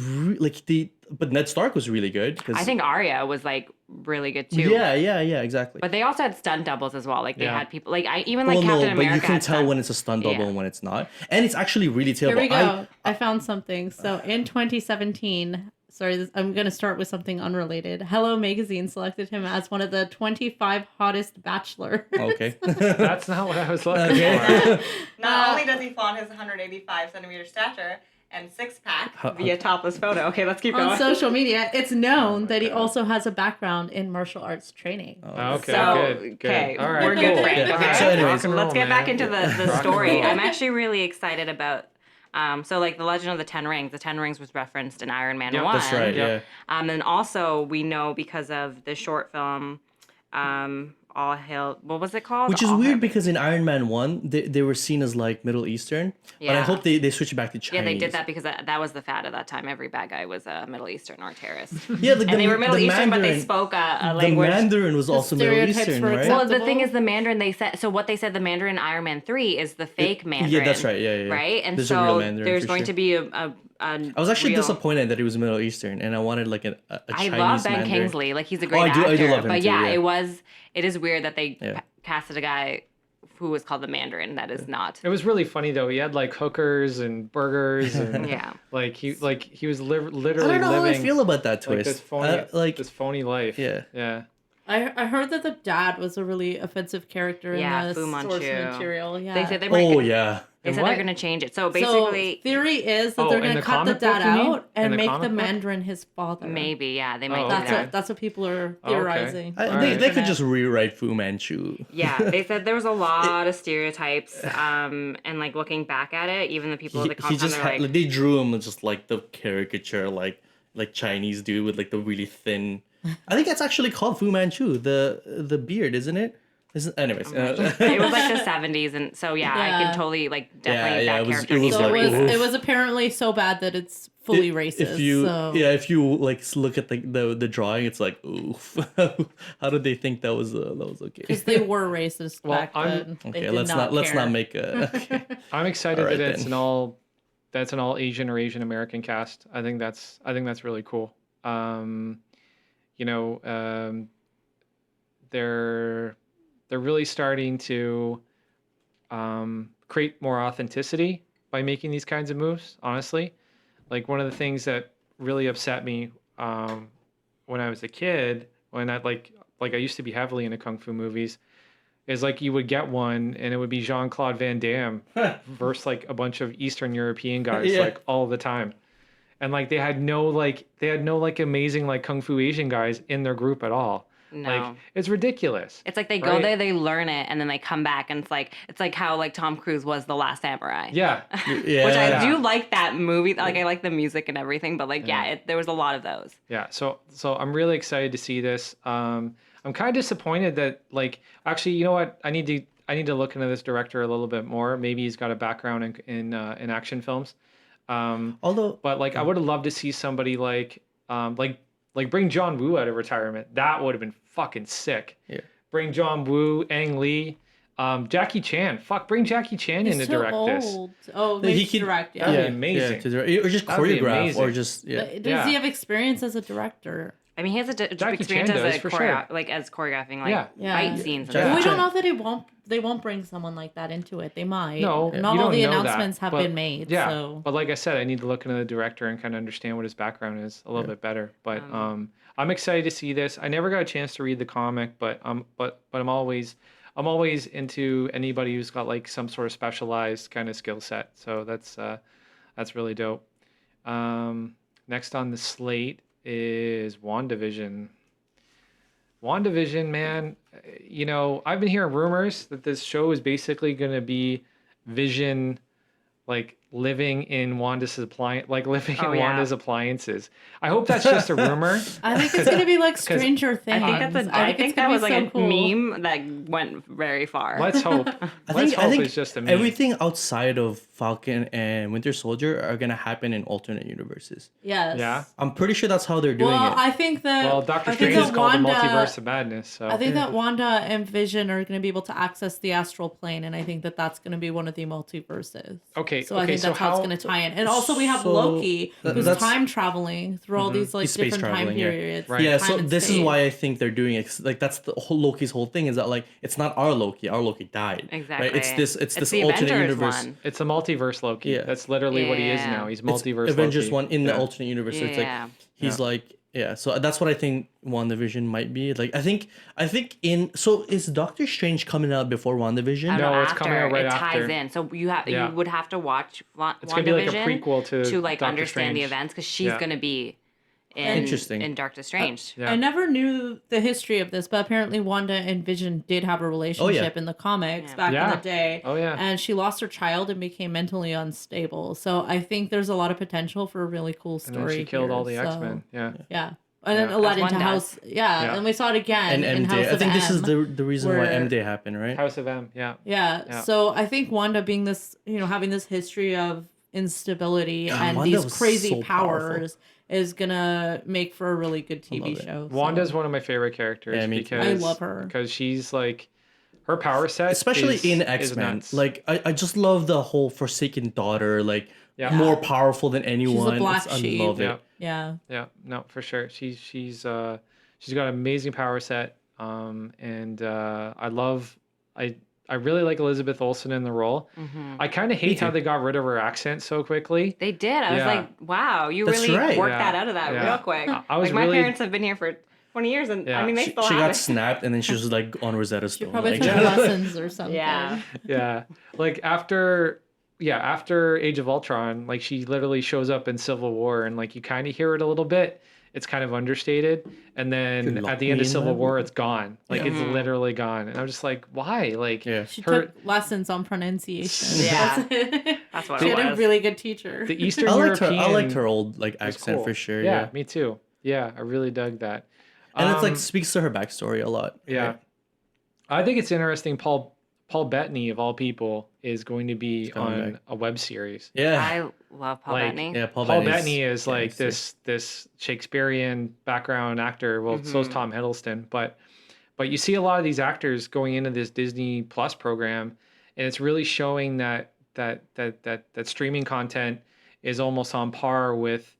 but Ned Stark was really good. I think Arya was like really good too. Yeah, exactly. But they also had stunt doubles as well. Like they Yeah. had people like even like well, Captain no, America. but you can had tell stunt- when it's a stunt double Yeah. and when it's not, and it's actually really Here terrible. we go. I found something. So in 2017, I'm going to start with something unrelated. Hello Magazine selected him as one of the 25 hottest bachelors. Okay. That's not what I was looking Okay. for. Not only does he flaunt his 185 centimeter stature and six pack via topless photo. Okay, let's keep On going. social media, it's known that he also has a background in martial arts training. Okay, So, good. okay, All right, we're good, cool. Frank. Yeah. Okay. So anyways, Rock and Let's roll, get back man. into the Rock and story. roll. I'm actually really excited about. So like the Legend of the Ten Rings. The Ten Rings was referenced in Iron Man Yep. 1. That's right. Yeah. Yeah. And also we know because of the short film, All Hail. What was it called? Which is All weird Hail- because in Iron Man 1, they were seen as like Middle Eastern. But I Yeah. hope they switch it back to Chinese. Yeah, they did that because that was the fad at that time. Every bad guy was a Middle Eastern or a terrorist. Yeah, like And they were Middle the Eastern, but they Mandarin- spoke a The language. Mandarin was also Middle stereotypes Eastern, were right? accepted. Well, the thing acceptable. is, the Mandarin they said. So what they said, the Mandarin in Iron Man 3 is the fake Mandarin. Yeah, that's right. Yeah. Right, and There's a real so Mandarin there's for going sure. to be a I was actually real- disappointed that he was Middle Eastern, and I wanted like a I Chinese love Ben Mandarin. Kingsley. Like he's a great I do actor. love him but too, yeah, yeah. it is weird that they Yeah. casted a guy who was called the Mandarin. That is not. It was really funny though. He had like hookers and burgers and Yeah. like he was literally I don't know how I living feel about that like twist. this phony like this phony life. Yeah. Yeah. I heard that the dad was a really offensive character Yeah, in the Fu source Manchu. material. Yeah. They said they might. oh yeah. They And said what? they're going to change it. So so basically, theory is that Oh, they're in going to the cut the comic book, dad you mean? out In and the make the comic book? Mandarin his father. maybe yeah, they might Oh, do That's that. what people are Okay. theorizing. All They, right. they could just rewrite Fu Manchu. Yeah, they said there was a lot of stereotypes, and like looking back at it, even the people at the He Comic-Con, just they're had, like, like they drew him just like the caricature, like Chinese dude with like the really thin. I think that's actually called Fu Manchu. The beard, isn't it? Anyways. it was like the 70s, and so yeah, I Yeah. can totally like definitely Yeah, that it was- character it needs was So to it like, was, oof. it was apparently so bad that it's fully racist. If you so. if you like look at the drawing, it's like oof. How did they think that was okay? Because they were racist Well, back I'm- then. They Okay, did let's not care. make a. Okay. I'm excited All right, that it's then. an all Asian or Asian American cast. I think that's really cool. They're really starting to create more authenticity by making these kinds of moves. Honestly, like one of the things that really upset me when I was a kid, when I like I used to be heavily into kung fu movies, is like you would get one and it would be Jean-Claude Van Damme versus like a bunch of Eastern European guys Yeah. like all the time. And like they had no amazing like kung fu Asian guys in their group at all. No. Like it's ridiculous. It's like they go Right. there, they learn it, and then they come back, and it's like how like Tom Cruise was the Last Samurai. Yeah. Yeah. Which I Yeah. do like that movie. Like I like the music and everything, but like there was a lot of those. Yeah, so I'm really excited to see this. I'm kind of disappointed that like actually, you know what? I need to look into this director a little bit more. Maybe he's got a background in action films. Although But like I would have loved to see somebody like bring John Woo out of retirement. That would have been fucking sick. Yeah. bring John Woo, Ang Lee, Jackie Chan. Fuck, bring Jackie Chan in He's to too direct this. old. Oh, maybe He could- direct. Yeah. That'd be amazing. to direct, or just That'd be choreograph, or amazing. just Does Yeah. he have experience as a director? I mean, he has a Jackie experience Chan as does, a for choreo- sure. like as choreographing like Yeah. Yeah. fight scenes. And Jackie Well, we stuff. don't Chan. know that they won't bring someone like that into it. They might. No, not you all don't the know that, announcements have but- been made. Yeah, So but like I said, I need to look into the director and kind of understand what his background is a little bit better. But I'm excited to see this. I never got a chance to read the comic, but I'm always into anybody who's got like some sort of specialized kind of skill set. So that's really dope. Next on the slate is WandaVision. WandaVision, man, you know, I've been hearing rumors that this show is basically going to be Vision, like living in Wanda's appliances. I hope that's just a rumor. I think it's gonna be like Stranger Things. I think it's that gonna was be like so a cool. meme that went very far. Let's hope. I think It's just a meme. everything outside of Falcon and Winter Soldier are gonna happen in alternate universes. Yes. Yeah. I'm pretty sure that's how they're doing Well, it. I think that. Well, Doctor I think Strange is that called the Wanda- Multiverse of Madness. So I think that Wanda and Vision are going to be able to access the astral plane, and I think that that's going to be one of the multiverses. Okay, So I okay, think so that's how it's how- going to tie in. And also we have So, Loki, who's that's- time traveling through all these like He's space different time traveling, yeah. periods. Right. Yeah, time so and this is space. why I think they're doing it. Like that's the whole Loki's whole thing is that like it's not our Loki. Our Loki died. Exactly. Right? It's this the alternate Avengers universe. one. it's a multiverse Loki. Yeah. That's literally what he is Yeah. now. He's It's multiverse Avengers Loki. one in the Yeah. alternate universe. So it's Yeah. like he's like so that's what I think WandaVision might be. Like I think so is Doctor Strange coming out before WandaVision? I don't No, know, it's coming out right it ties after. in. So you Yeah. would have to watch It's gonna be like a WandaVision prequel to like Doctor understand the Strange. events because she's Yeah. going to be Interesting. in Doctor Strange. Yeah. I never knew the history of this, but apparently Wanda and Vision did have a relationship in the comics back in Yeah. the day. Oh, yeah. And she lost her child and became mentally unstable. So I think there's a lot of potential for a really cool And story. then she killed here, all the so- X-Men. Yeah. Yeah. And then Yeah. it led As into one House. does. Yeah, and we saw it again And in M House Day. I of think this is M, the reason why where- M Day happened, right? House of M. Yeah. Yeah. Yeah. So I think Wanda being this, having this history of instability God, and Wanda these was crazy so powerful. powers is gonna make for a really good TV love it. show. so. Wanda's one of my favorite characters Yeah, me too. because I love her. because she's like her power set, Especially is- in is X-Men. nuts. Like I just love the whole Forsaken daughter, like Yeah. more powerful than anyone. black I sheep. love it. Yeah. Yeah. Yeah, no, for sure. She's got an amazing power set. And I really like Elizabeth Olsen in the role. I kind of hate how too. they got rid of her accent so quickly. They did. I was Yeah. like, wow, you That's really right. worked Yeah. that out of that Yeah. real quick. I was like my really- parents have been here for 20 years, and Yeah. I mean, they She still got have it. snapped and then she was like on Rosetta She Stone. probably like, took lessons or something. Yeah. Yeah, like after Age of Ultron, like she literally shows up in Civil War, and like you kind of hear it a little bit. It's kind of understated, and then Could at the lock end me of in Civil that War, movie. it's gone. Like it's literally gone, and I'm just like, why? Like, Yeah. She her took lessons on pronunciation. Yeah. That's it. That's what She it had a was. really good teacher. the Eastern I liked European. her. I liked her old like was accent cool. for sure. Yeah, Yeah. me too. Yeah, I really dug that. And it's like Um, speaks to her backstory a lot. Yeah. right? I think it's interesting. Paul Bettany, of all people, is going to be coming on back. a web series. Yeah. I love Paul Like, Bettany. Yeah, Paul Bettany's Bettany is like gangster. this Shakespearean background actor. Well, so is Tom Hiddleston, but you see a lot of these actors going into this Disney Plus program, and it's really showing that streaming content is almost on par with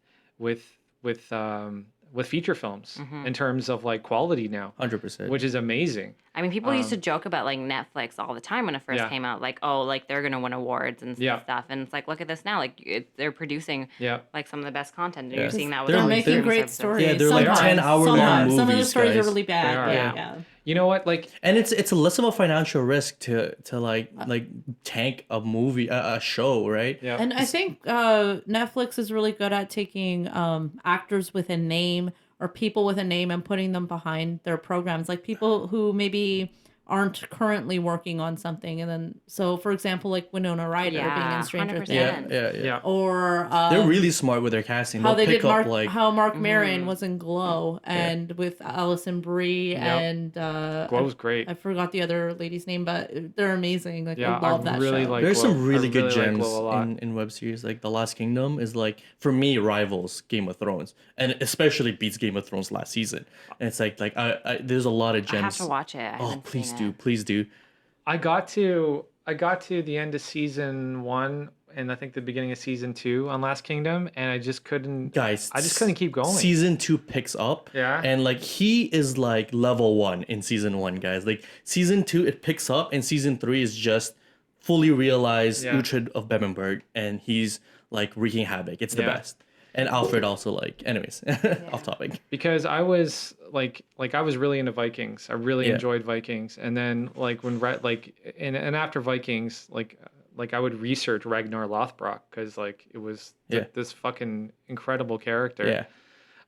feature films in terms of like quality now, 100%. which is amazing. I mean, people used to joke about like Netflix all the time when it first Yeah. came out, like, oh, like they're gonna win awards and Yeah. stuff. And it's like, look at this now, like they're producing Yeah. like some of the best content. And Yeah. you're seeing that with They're all They're these making streaming great services. stories. Yeah, they're like Sometimes. 10-hour long Sometimes. Some of the movies, stories are guys. really bad. They are, but yeah. yeah. You know what? Like, And it's less of a financial risk to like tank a movie a show, right? yeah. And I think Netflix is really good at taking actors with a name or people with a name and putting them behind their programs. Like people who maybe aren't currently working on something, and then so for example, like Winona Ryder being Yeah, in Stranger 100%. Things, Yeah. or They're really smart with their casting. how They'll they pick did up Mark, how Mark Maron was in Glow, and with Alison Brie, and Glow's great. I forgot the other lady's name, but they're amazing. Like Yeah, I love that really show. like There's Glow. some really I good really like gems Glow a lot. in web series. Like The Last Kingdom is like, for me, rivals Game of Thrones, and especially beats Game of Thrones last season. And it's like I there's a lot of I have gems. to watch it. I Oh, haven't please seen do, it. please do. I got to the end of season 1 and I think the beginning of season 2 on Last Kingdom, and I just couldn't keep going. Season 2 picks up. Yeah. And like he is like level 1 in season 1, guys. Like season 2 it picks up, and season 3 is just fully realized Uhtred of Bebbanburg, and he's like wreaking havoc. It's the best. And Alfred also, like, anyways, off topic. Because I was like I was really into Vikings. I really enjoyed Vikings, and then like when and after Vikings, like I would research Ragnar Lothbrok because like it was this fucking incredible character. Yeah.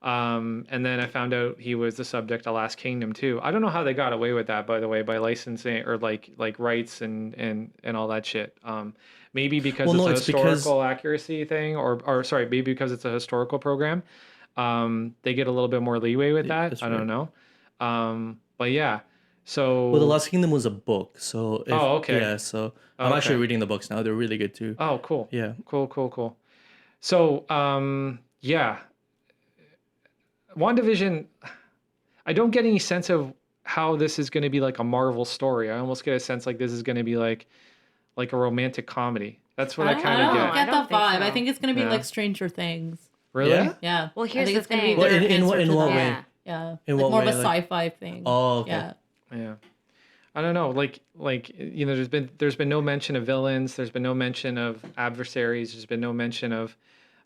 And then I found out he was the subject of Last Kingdom too. I don't know how they got away with that, by the way, by licensing or like rights and all that shit. Maybe because it's a historical accuracy thing, or sorry, maybe because it's a historical program. They get a little bit more leeway with that. I don't know. But yeah. So Well, The Last Kingdom was a book, so okay. Yeah, so I'm actually reading the books now. They're really good too. Oh, cool. Yeah. Cool. So, yeah. WandaVision, I don't get any sense of how this is going to be like a Marvel story. I almost get a sense like this is going to be like a romantic comedy. That's what I kind of I get. don't get I don't that vibe. think so. I think it's gonna be Yeah. like Stranger Things. Really? Yeah? Yeah. Well, I here's think the it's gonna be thing. Well, their in what answer to way? that. Yeah. Yeah. In like what more way, of a like- sci-fi thing. Oh, okay. Yeah. Yeah. I don't know. Like you know, there's been no mention of villains. There's been no mention of adversaries. There's been no mention of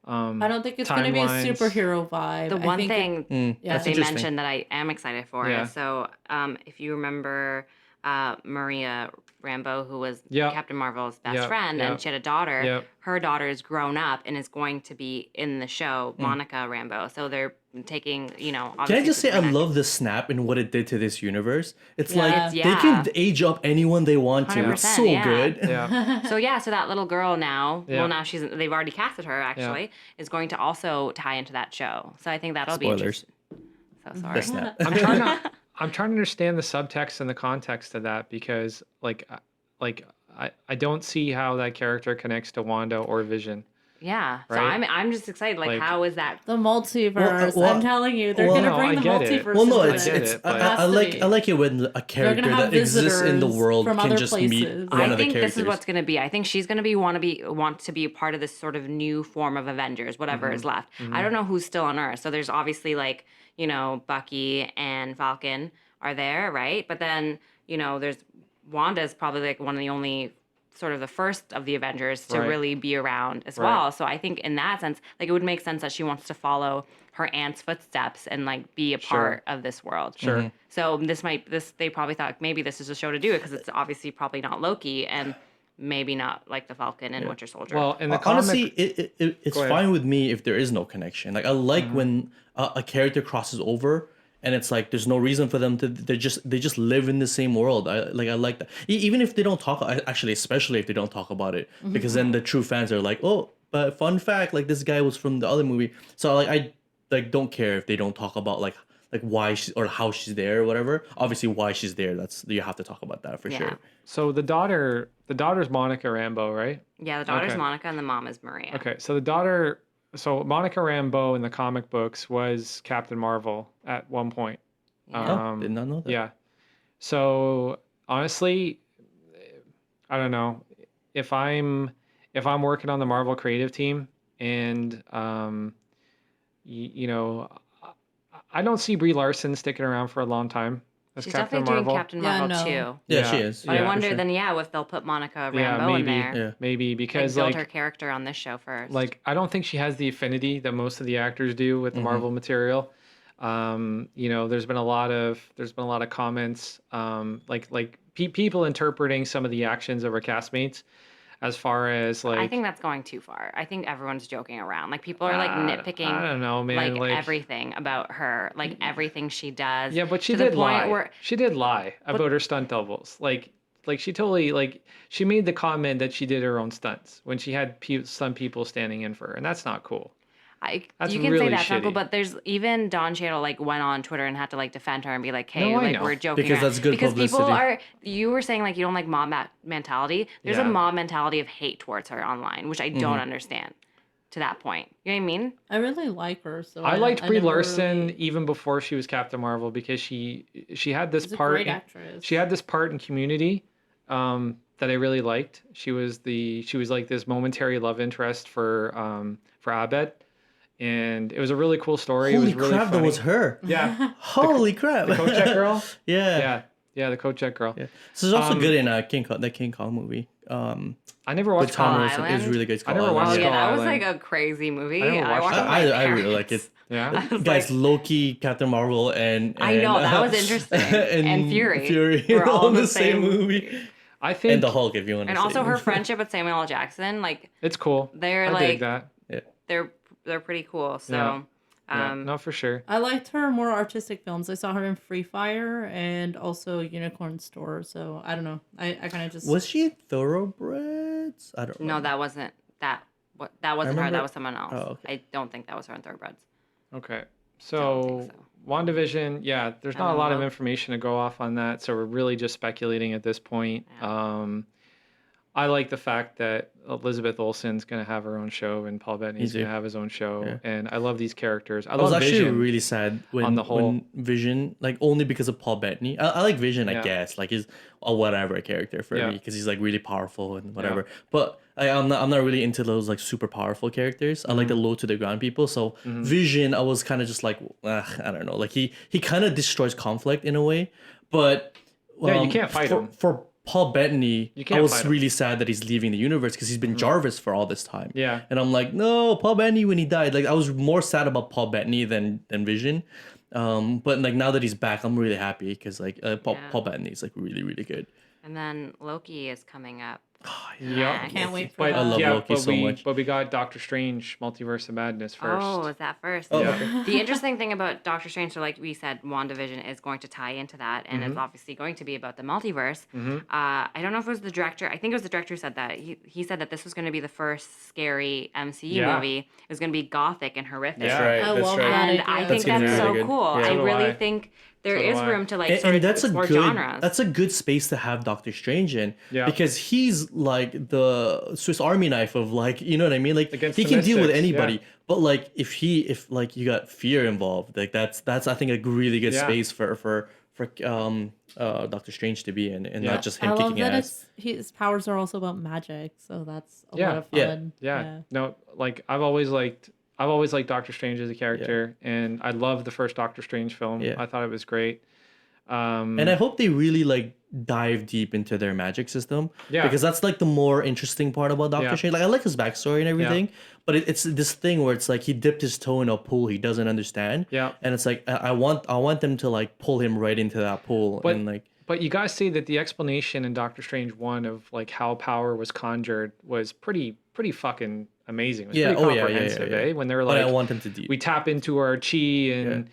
I don't think it's going to be a timelines. superhero vibe. The I one think thing yeah. that they interesting. mentioned that I am excited for Yeah. is if you remember Maria Rambeau, who was Yep. Captain Marvel's best Yep, friend, yep. and she had a daughter. Yep. Her daughter is grown up and is going to be in the show, Monica Rambeau. So they're taking, Can I obviously just say I Superman- love the snap and what it did to this universe? It's Yeah. like It's- they can age up anyone they want to. It's 100%, so yeah. good. Yeah. So that little girl now, Yeah. well now they've already casted her actually, is going to also tie into that show. So I think that'll be Spoilers. interesting. So sorry. The snap. I'm trying to understand the subtext and the context of that because I don't see how that character connects to Wanda or Vision. Yeah. So Right? I'm just excited. Like, Like- how is that? the multiverse. Well, I'm telling you, they're well, going to no, bring I the get it. multiverse. Well, no, into it's get it. it, it's but- I like it when a character have that exists in the visitors world from can other just meet places. one I of the think characters. this is what's going to be. I think she's going to want to be a part of this sort of new form of Avengers, whatever is left. I don't know who's still on Earth. So there's obviously like, Bucky and Falcon are there, right? But then, there's Wanda's probably like one of the only sort of the first of the Avengers to Right. really be around as Right. well. So I think in that sense, like it would make sense that she wants to follow her aunt's footsteps and like be a part of this world. Sure. So they probably thought maybe this is a show to do it because it's obviously probably not Loki and maybe not like the Falcon and Winter Soldier. Well, in the Honestly, comic, it's Go ahead. fine with me if there is no connection. Like I like when a character crosses over and it's like there's no reason for them to. They just live in the same world. I like that. Even if they don't talk, actually, especially if they don't talk about it, because then the true fans are like, oh, but fun fact, like this guy was from the other movie. So I don't care if they don't talk about like why she or how she's there or whatever. Obviously, why she's there. You have to talk about that for Yeah. sure. so the daughter's Monica Rambeau, right? Yeah, the daughter's Okay. Monica and the mom is Maria. Okay, so Monica Rambeau in the comic books was Captain Marvel at one point. Yeah. Oh, did not know that. Yeah. So honestly, I don't know if I'm working on the Marvel creative team and I don't see Brie Larson sticking around for a long time as She's Captain definitely Marvel. doing Captain Yeah, Marvel no. too. Yeah, Yeah. she is. But Yeah, I for wonder sure. then, if they'll put Monica Yeah, Rambeau in maybe. there. Yeah. Maybe because Build like her character on this show first. I don't think she has the affinity that most of the actors do with the Marvel material. There's been a lot of comments, people interpreting some of the actions of her castmates as far as like. I think that's going too far. I think everyone's joking around. Like people are like nitpicking. I don't know, man. Like everything about her, like everything she does. Yeah, but she to the did point lie. Where, She did lie about her stunt doubles. Like she totally like she made the comment that she did her own stunts when she had some people standing in for her, and that's not cool. That's you can really say that's not cool, shitty. but there's even Don Cheadle like went on Twitter and had to like defend her and be like, "Hey, No, I like know. we're joking." Because around. that's good because people publicity. are. You were saying like you don't like mob mentality. There's Yeah. a mob mentality of hate towards her online, which I Mm-hmm. don't understand. To that point, you know what I mean? I really like her. So I liked Brie never Larson really- even before she was Captain Marvel because she had this She's a part. great actress. She had this part in Community that I really liked. She was like this momentary love interest for Abed, and it was a really cool story. It Holy was really crap, that funny. was her. Yeah, Holy crap. the coat check girl. Yeah. Yeah, the coat check girl. Yeah. So it's also good in the King Kong movie. I never With watched Tom Skull Wilson. It was Island? really good. I never Oh watched yeah, Skull that was Island. like a crazy movie. I never watched watched that. it with my I really like parents. it. Yeah. I was Guys, like, Loki, Captain Marvel, and I know, that was interesting. And Fury. Fury Were all in the the same same movie. I think And the Hulk, if you want to. and also her friendship with Samuel L. Jackson, like it's cool. they're I like dig that. they're pretty cool. So Yeah. Yeah, no, for sure. I liked her more artistic films. I saw her in Free Fire and also Unicorn Store. So I don't know. I kind of just Was she Thoroughbreds? I don't know. no, that wasn't that. What that wasn't her. remember- That was someone else. Oh, okay. I don't think that was her in Thoroughbreds. Okay. Don't So, think so. WandaVision, yeah, there's I not a don't lot of know. information to go off on that, so we're really just speculating at this point. I like the fact that Elizabeth Olsen's going to have her own show and Paul Bettany's too. going to have his own show, Yeah. and I love these characters. I I was love actually Vision. really sad when, on the whole. when Vision, like only because of Paul Bettany. I like Vision, Yeah. I guess, like he's a whatever character for Yeah. me because he's like really powerful and whatever. But I'm not really into those like super powerful characters. I like the low to the ground people. So Vision, I was kind of just like, I don't know, like he kind of destroys conflict in a way, but Yeah, you can't fight him. For Paul Bettany, You I can't was fight him. really sad that he's leaving the universe because he's been Jarvis for all this time. Yeah. And I'm like, no, Paul Bettany when he died. Like I was more sad about Paul Bettany than Vision. But like now that he's back, I'm really happy because like Paul Bettany is like really, really good. And then Loki is coming up. Yeah. can't wait for But, that. I love yeah, Loki but so much. But we got Doctor Strange, Multiverse of Madness first. Oh, is that first? Oh, Yeah. okay. The interesting thing about Doctor Strange, so like we said, WandaVision is going to tie into that, and Mm-hmm. it's obviously going to be about the multiverse. I don't know if it was the director. I think it was the director who said that. He said that this was going to be the first scary MCU Yeah. movie. It was going to be gothic and horrific. Yeah. Right, I that's love right. that And idea. I That's think that's really so good. cool. Yeah. I So do really I. think there So do is I. room to like And, sort and of that's a explore good genres. that's a good space to have Doctor Strange in Yeah. because he's like the Swiss Army knife of like, you know what I mean, like Against he the can deal with mystics, anybody, yeah. but like if like you got fear involved, like that's I think a really good Yeah. space for Doctor Strange to be in, and Yeah. not just I him love kicking that ass. his powers are also about magic, so that's a Yeah. lot of Yeah. fun. Yeah. No, like I've always liked Doctor Strange as a character, and I loved the first Doctor Strange film. Yeah. I thought it was great. And I hope they really like dive deep into their magic system. Yeah. Because that's like the more interesting part about Doctor Yeah. Strange. Like I like his backstory and everything, but it's this thing where it's like he dipped his toe in a pool he doesn't understand. Yeah. And it's like I want them to like pull him right into that pool But- and like But you guys see that the explanation in Doctor Strange 1 of like how power was conjured was pretty fucking amazing. It was Yeah, pretty oh, yeah, yeah, comprehensive, yeah. eh? When they were but like, I want them to deep. we tap into our chi and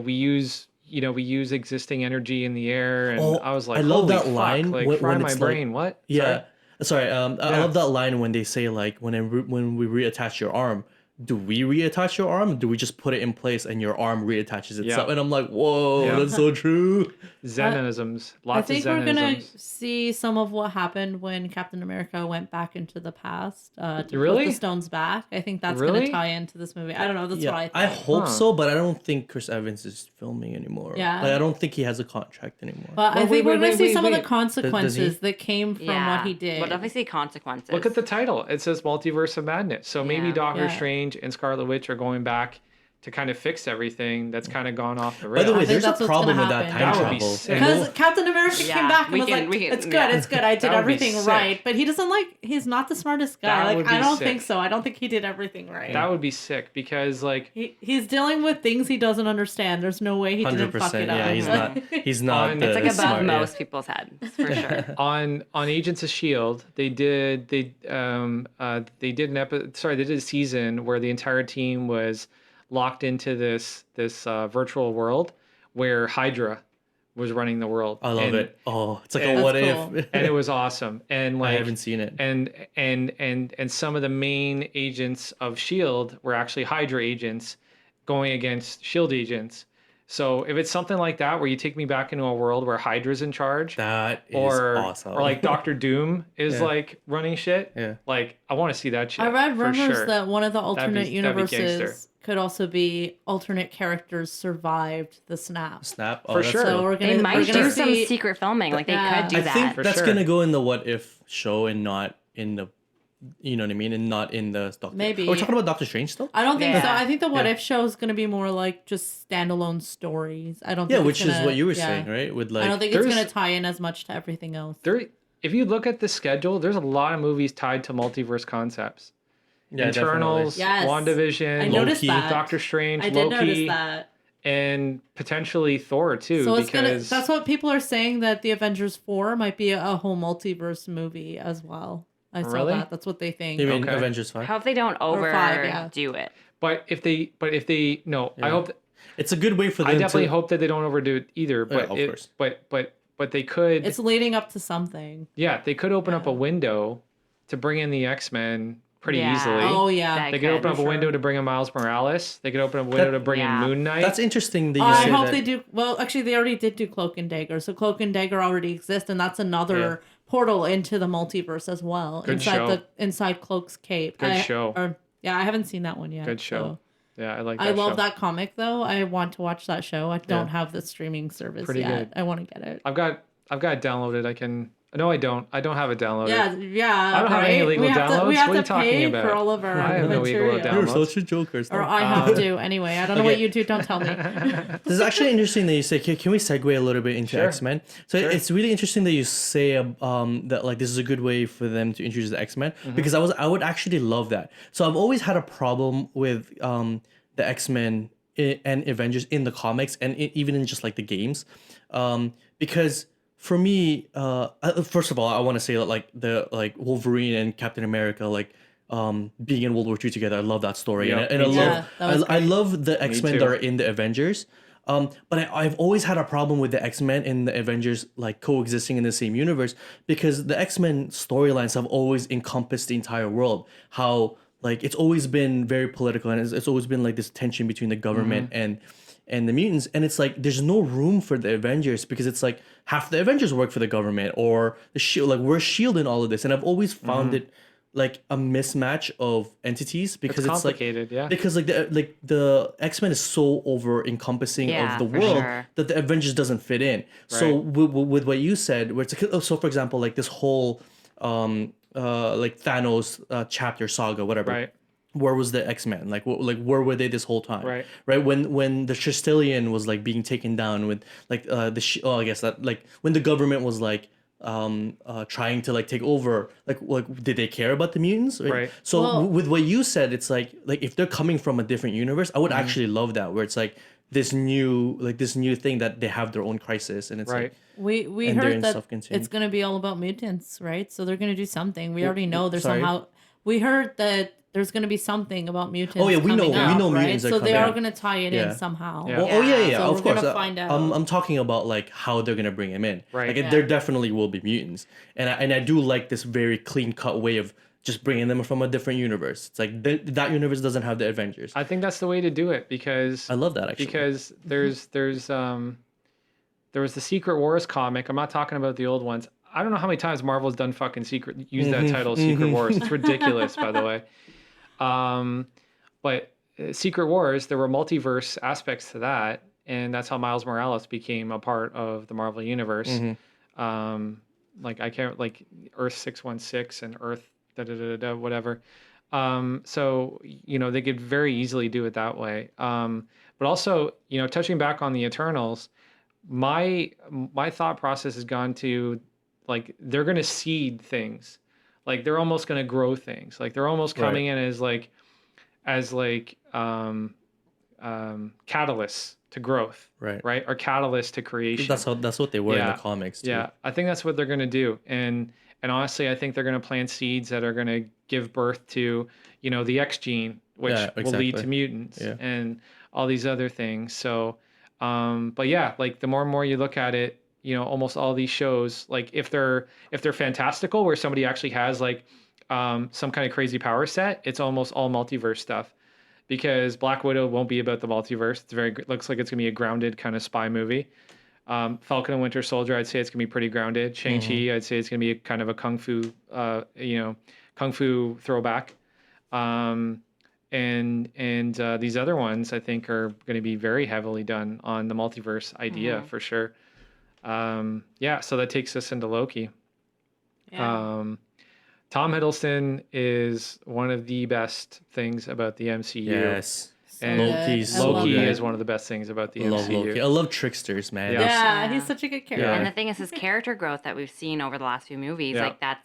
we use existing energy in the air, and Oh, I was like, I love holy that fuck, line like when fry my it's like- brain. What? Yeah. Sorry? Sorry, I Yeah. love that line when they say like when we reattach your arm, do we reattach your arm? Do we just put it in place and your arm reattaches itself? Yeah. And I'm like, whoa, Yeah. that's so true. Zenisms. I Lots think of we're gonna Zenisms. see some of what happened when Captain America went back into the past to Really? put the stones back. I think that's Really? gonna tie into this movie. I don't know. That's Yeah, what I I think. hope Huh. so, but I don't think Chris Evans is filming anymore. Yeah. Like, I don't think he has a contract anymore. But I Well, think we're gonna see wait, some of the wait. consequences that came from what he did. But obviously consequences. Look at the title. It says Multiverse of Madness. So maybe Yeah. Doctor Yeah. Strange and Scarlet Witch are going back to kind of fix everything that's kind of gone off the By rails. the way, think there's a that's what's problem gonna with that happen. time That would be travel. sick. Because Captain America Yeah, came back and we was can- like, we can- "It's good, yeah. it's good. I did That would be everything sick. right." But he doesn't he's not the smartest guy. That would I be don't sick. think so. I don't think he did everything right. That would be sick because like He's dealing with things he doesn't understand. There's no way he didn't fuck 100%. it up. Yeah, he's not On- the It's like above smart, yeah. most people's heads, for sure. on Agents of Shield, they did an they did a season where the entire team was locked into this virtual world where Hydra was running the world. I love And- it. Oh, it's like and- a what That's if. and it was awesome. And I like haven't seen it. and some of the main agents of Shield were actually Hydra agents going against Shield agents. So if it's something like that where you take me back into a world where Hydra's in charge, That is or awesome. or like Doctor Doom is Yeah. like running shit, Yeah. like I want to see that shit. I read for rumors sure. that one of the alternate that'd be universes gangster. could also be alternate characters survived the snap. Snap. Oh, For that's sure. So we're gonna They might we're gonna do some see secret filming. Like, they Yeah. could do I that. think For that's sure. gonna go in the what if show and not in the, you know what I mean, and not in the Doctor. Maybe. Are we talking about Doctor Strange still? I don't think so. Yeah. I think the what Yeah. if show is gonna be more like just standalone stories. I don't Yeah, think which it's is gonna- what you were yeah. saying, right? With like, I don't think it's There's- gonna tie in as much to everything else. There, if you look at the schedule, there's a lot of movies tied to multiverse concepts. yeah, Internals, Yes. WandaVision, I noticed Loki, that. Doctor Strange, I did Loki, notice that. and potentially Thor too. So it's because that's what people are saying, that the Avengers 4 might be a whole multiverse movie as well. I saw Really? that. That's what they think. You mean Okay. Avengers 5? I hope they don't Or five, yeah. overdo it. But if they no, I Yeah. hope It's a good way for them I definitely to. hope that they don't overdo it either. But of it, course. but they could. It's leading up to something. Yeah, they could open up a Yeah. window to bring in the X-Men pretty Yeah. easily. Oh yeah. They could open up a for window sure. to bring in Miles Morales. They could open up a window That- to bring Yeah. in Moon Knight. That's interesting that you I say hope that. they do. Well, actually, they already did do Cloak and Dagger. So Cloak and Dagger already exist, and that's another portal into the multiverse as well. Good show. Inside Cloak's cape. Good show. Yeah, I haven't seen that one yet. Good show. Yeah, I like that I love show. that comic though. I want to watch that show. I don't Yeah. have the streaming service Pretty yet. good. I want to get it. I've got it downloaded. I can. No, I don't. I don't have it downloaded. Yeah. I don't have any right? illegal we have downloads. To, we have What are you to talking pay about? for all of our I have no illegal material. downloads. You're such a joker. Or Stop. I have to anyway. I don't know what Okay. you do. Don't tell me. This is actually interesting that you say. Can we segue a little bit into Sure. X-Men? So Sure. it's really interesting that you say that like this is a good way for them to introduce the X-Men, Mm-hmm. because I would actually love that. So I've always had a problem with the X-Men and Avengers in the comics and even in just like the games, because for me, first of all, I want to say that like Wolverine and Captain America being in World War II together. I love that story, Yeah, and I me too. love Yeah, that was I love the X-Men too. that are in the Avengers. But I've always had a problem with the X-Men and the Avengers like coexisting in the same universe, because the X-Men storylines have always encompassed the entire world. How like it's always been very political, and it's always been like this tension between the government and the mutants, and it's like there's no room for the Avengers, because it's like half the Avengers work for the government, or the Shield, like we're Shield in all of this, and I've always found it like a mismatch of entities, because It's it's like complicated, yeah. because the X-Men is so over encompathing Yeah, of the for world sure. that the Avengers doesn't fit in. So with what you said, where it's like, so for example, like this whole like Thanos chapter saga, whatever. Right. Where was the X-Men? Like where were they this whole time? Right. Right. When the Tristilian was like being taken down with like I guess that like when the government was like trying to like take over, like did they care about the mutants? Right. So Well- with what you said, it's like if they're coming from a different universe, I would actually love that, where it's like this new thing that they have their own crisis, and it's Right. like We And they're heard in that self-contained. it's going to be all about mutants, right? So they're going to do something. We already know there's sorry? somehow. We heard that there's going to be something about mutants. Oh, yeah, we know- coming we up, know right? mutants are So they coming are up. going to tie it Yeah. in somehow. Yeah. Well, oh yeah, So of we're course. gonna find out. I'm talking about like how they're gonna bring him in. Right. Like there definitely will be mutants, and I do like this very clean cut way of just bringing them from a different universe. It's like that universe doesn't have the Avengers. I think that's the way to do it, because I love that actually. because there was the Secret Wars comic. I'm not talking about the old ones. I don't know how many times Marvel's done fucking used that title, Secret Wars. It's ridiculous, by the way. But Secret Wars, there were multiverse aspects to that, and that's how Miles Morales became a part of the Marvel universe. Like I can't like Earth 616 and Earth whatever. So, they could very easily do it that way. But also, touching back on the Eternals, my thought process has gone to like they're going to seed things. Like they're almost going to grow things. Like they're almost coming in as catalysts to growth, right? Or catalysts to creation. That's what they were in the comics too. Yeah, I think that's what they're going to do. And honestly, I think they're going to plant seeds that are going to give birth to, the X gene, which will lead to mutants and all these other things. So, but yeah, like the more and more you look at it, almost all these shows, like if they're fantastical, where somebody actually has like some kind of crazy power set, it's almost all multiverse stuff. Because Black Widow won't be about the multiverse. Looks like it's gonna be a grounded kind of spy movie. Falcon and Winter Soldier, I'd say it's gonna be pretty grounded. Shang-Chi, I'd say it's gonna be kind of a kung fu throwback. And these other ones I think are gonna be very heavily done on the multiverse idea for sure. So that takes us into Loki. Yeah. Tom Hiddleston is one of the best things about the MCU. Yes. And Loki is one of the best things about the love MCU. Loki. I love tricksters, man. Yeah, he's such a good character. Yeah. And the thing is, his character growth that we've seen over the last few movies, Yeah. like that's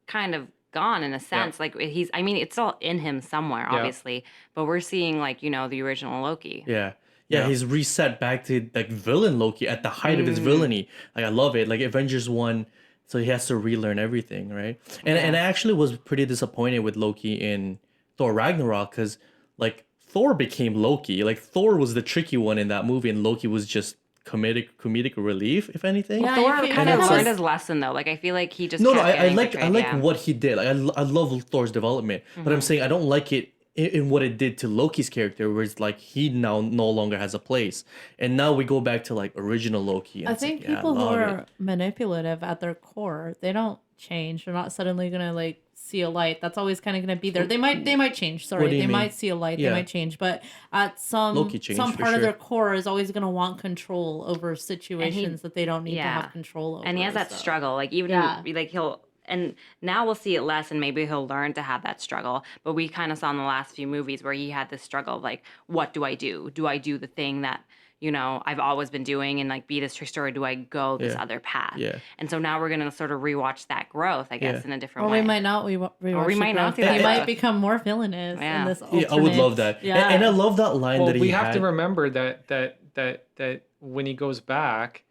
kind of gone in a sense. Like it's still in him somewhere, obviously, but we're seeing like, the original Loki. Yeah, he's reset back to like villain Loki at the height of his villainy. Like I love it. Like Avengers 1, so he has to relearn everything, right? And I actually was pretty disappointed with Loki in Thor Ragnarok because like Thor became Loki. Like Thor was the tricky one in that movie, and Loki was just comedic relief, if anything. Yeah, Thor kind of learned his lesson though. Like I feel like he just I like what he did. Like I love Thor's development, but I'm saying I don't like it in what it did to Loki's character, where it's like he now no longer has a place, and now we go back to like original Loki. And I think people who are manipulative at their core, they don't change. They're not suddenly gonna like see a light. That's always kind of gonna be there. They might change. Sorry, they might see a light. They might change, but at some part of their core is always gonna want control over situations that they don't need to have control over. And he has that struggle, like even like he'll. And now we'll see it less, and maybe he'll learn to have that struggle. But we kind of saw in the last few movies where he had this struggle of like, what do I do? Do I do the thing that, I've always been doing and like be this trickster, or do I go this other path? Yeah. And so now we're going to sort of rewatch that growth, I guess, in a different way. Or we might not rewatch we might not see He that might growth. Become more villainous in this alternate. I would love that. Yeah. And I love that line that he had. We have to remember that when he goes back,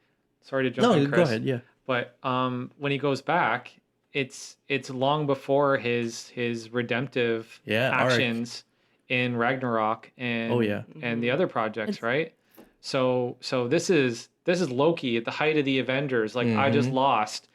sorry to jump in, Chris. No, go ahead, yeah. But when he goes back, it's long before his redemptive actions in Ragnarok and and the other projects, right? So this is Loki at the height of the Avengers. Like I just lost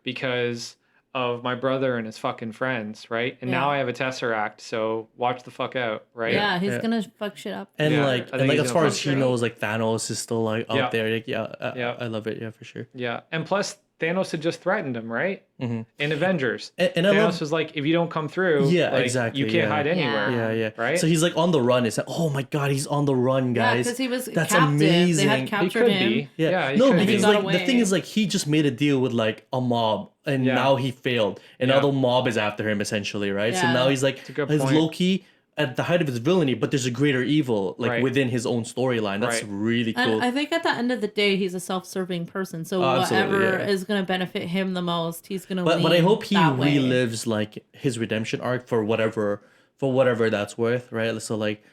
because of my brother and his fucking friends, right? And now I have a Tesseract, so watch the fuck out, right? Yeah, he's gonna fuck shit up. And like as far as he knows, like Thanos is still like out there. Like, I love it. Yeah, for sure. Yeah, and plus Thanos had just threatened him, right? In Avengers. And Thanos was like, if you don't come through, exactly. You can't hide anywhere. Yeah. Right? So he's like on the run. It's like, oh my god, he's on the run, guys. Yeah, because he was That's captive. amazing. They had captured him. Be. Yeah. he No, could because be. like the thing is like he just made a deal with like a mob, and now he failed, and now the mob is after him essentially, right? So now he's like his Loki at the height of his villainy, but there's a greater evil like within his own storyline. That's really cool. And I think at the end of the day, he's a self-serving person. So whatever is going to benefit him the most, he's going to. But I hope he relives like his redemption arc for whatever that's worth, right? So like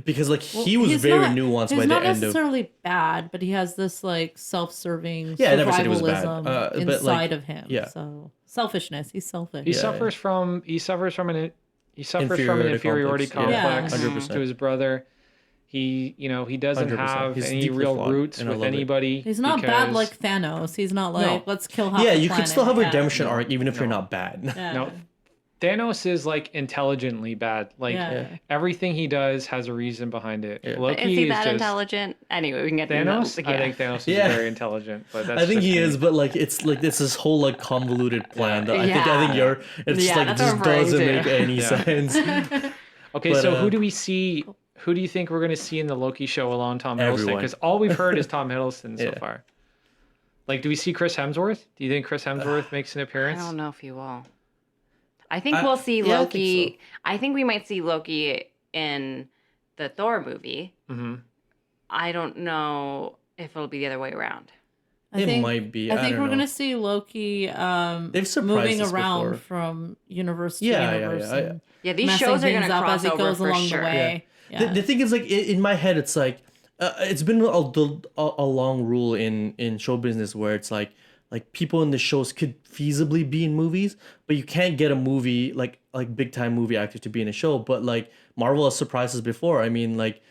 because like he was very nuanced by the end of. He's not necessarily bad, but he has this like self-serving I never said he was bad. inside of him. Yeah. So selfishness. He's selfish. He suffers from an inferiority complex to his brother. He doesn't have any real roots with anybody. He's not bad like Thanos. He's not like, let's kill half the planet. You could still have a redemption arc even if you're not bad. No. Thanos is like intelligently bad. Like everything he does has a reason behind it. Loki is he that just intelligent? Anyway, we can get Thanos. To I think Thanos is very intelligent, but that's I think he is, but like it's like this whole like convoluted plan that I think you're. It's just like just doesn't make any sense. Okay, but, so who do we see? Who do you think we're going to see in the Loki show along Tom Hiddleston? Because all we've heard is Tom Hiddleston so far. Like, do we see Chris Hemsworth? Do you think Chris Hemsworth makes an appearance? I don't know if he will. I think we'll see yeah, I think Loki. I think we might see Loki in the Thor movie. Mm-hmm. I don't know if it'll be the other way around. It might be. I think don't we're know. gonna see Loki They've surprised moving us around before. from universe to Yeah, universe. yeah. And Yeah, these messing shows are things gonna up cross as he over goes for along sure. the way. Yeah. The thing is, like, in my head, it's like it's been a long rule in show business where it's like people in the shows could feasibly be in movies, but you can't get a movie like big time movie actor to be in a show. But like Marvel has surprised us before. I mean, like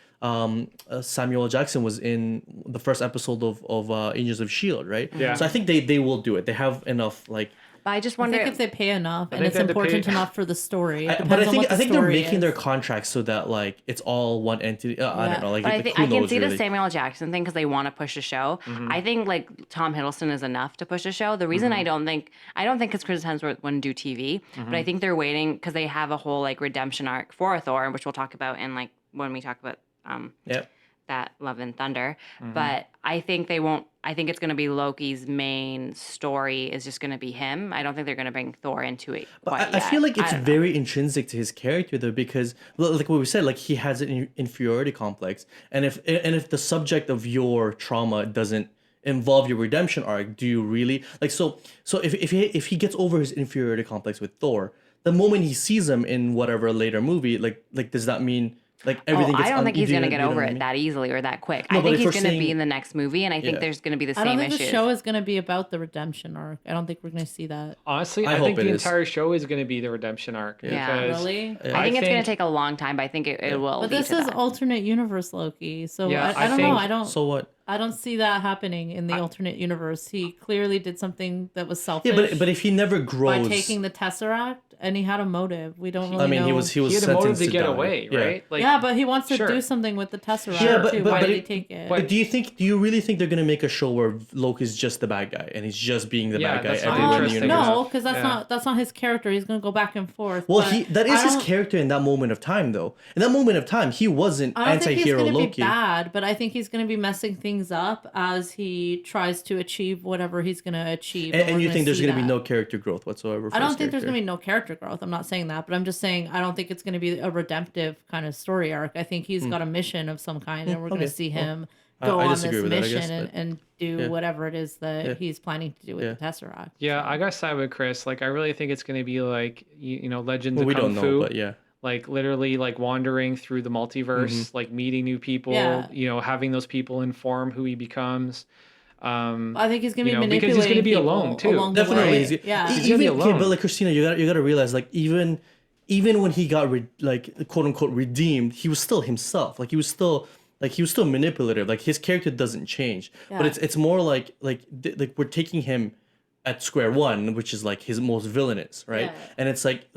Samuel L. Jackson was in the first episode of Agents of Shield, right? Yeah. So I think they will do it. They have enough like. But I just I wonder think if they pay enough and think it's they have to important pay- enough for the story. It But I depends on think what the they're story making their is. contracts so that like it's all one entity. I Yeah. don't know. Like, But I like, think who I can knows, see the really? Samuel L. Jackson thing because they want to push a show. I think like Tom Hiddleston is enough to push a show. The reason I don't think because Chris Hemsworth wouldn't do TV, but I think they're waiting because they have a whole like redemption arc for Thor, which we'll talk about in like when we talk about Yep. that Love and Thunder. But I think they won't. I think it's going to be Loki's main story is just going to be him. I don't think they're going to bring Thor into it. I feel like it's very intrinsic to his character though, because like what we said, like he has an inferiority complex, and if the subject of your trauma doesn't involve your redemption arc, do you really like so if he gets over his inferiority complex with Thor, the moment he sees him in whatever later movie, like does that mean like everything gets I don't think he's do you going to know- get do you know over what I it mean? that easily or that quick. No, I but think if he's we're going to be saying- in the next movie, and I think Yeah. there's going to be the I don't same think the issues. show is going to be about the redemption arc. I don't think we're going to see that. Honestly, I I, hope think it the is. entire show is going to be the redemption arc. Yeah. Because Really? I think it's going to take a long time, but I think it will. But lead this to is that. alternate universe Loki, so Yeah, I I don't know. think- So what? I don't see that happening in the alternate universe. He clearly did something that was selfish. Yeah, but if he never by grows, taking the Tesseract, and he had a motive. We don't really I mean, know. he was he had a sentenced motive to get die. away, Yeah. right? Like, yeah, but he wants to sure. do something with the Tesseract Yeah, but- too. but- Why but did he it- take it? But do you really think they're gonna make a show where Loki's just the bad guy and he's just being the Yeah, bad guy that's not everywhere in the interesting universe? no, because that's Yeah. not his character. He's gonna go back and forth. Well, but that is I his don't- character in that moment of time, though. In that moment of time, he wasn't I don't think he's anti-hero going to Loki. be bad, but I think he's going to be messing things up as he tries to achieve whatever he's going to achieve. And we're you gonna think there's see going to be that. no character growth whatsoever? For I don't his think there's character? going to be no character growth. I'm not saying that, but I'm just saying I don't think it's going to be a redemptive kind of story arc. I think he's got a mission of some kind, and we're going okay. to see Well, him I go on disagree this with that, I mission guess, but- and do yeah. whatever it is that Yeah. he's planning to do with Yeah. the Tesseract. yeah, I gotta side with Chris. Like, I really think it's going to be like, Legends Well, of we Kung don't Fu. know, but yeah. Like, literally, like, wandering through the multiverse, like, meeting new people, Yeah. having those people inform who he becomes. I think he's going to be Because manipulating he's going to be people alone, too. along the Definitely, way. he's, Yeah. He's gonna be even okay, alone. but like Christina, you gotta realize, like even when he got like quote unquote redeemed, he was still himself. Like he was still manipulative. Like his character doesn't change. But Yeah. it's more like we're taking him at square one, which is like his most villainous, right? Yeah. And it's like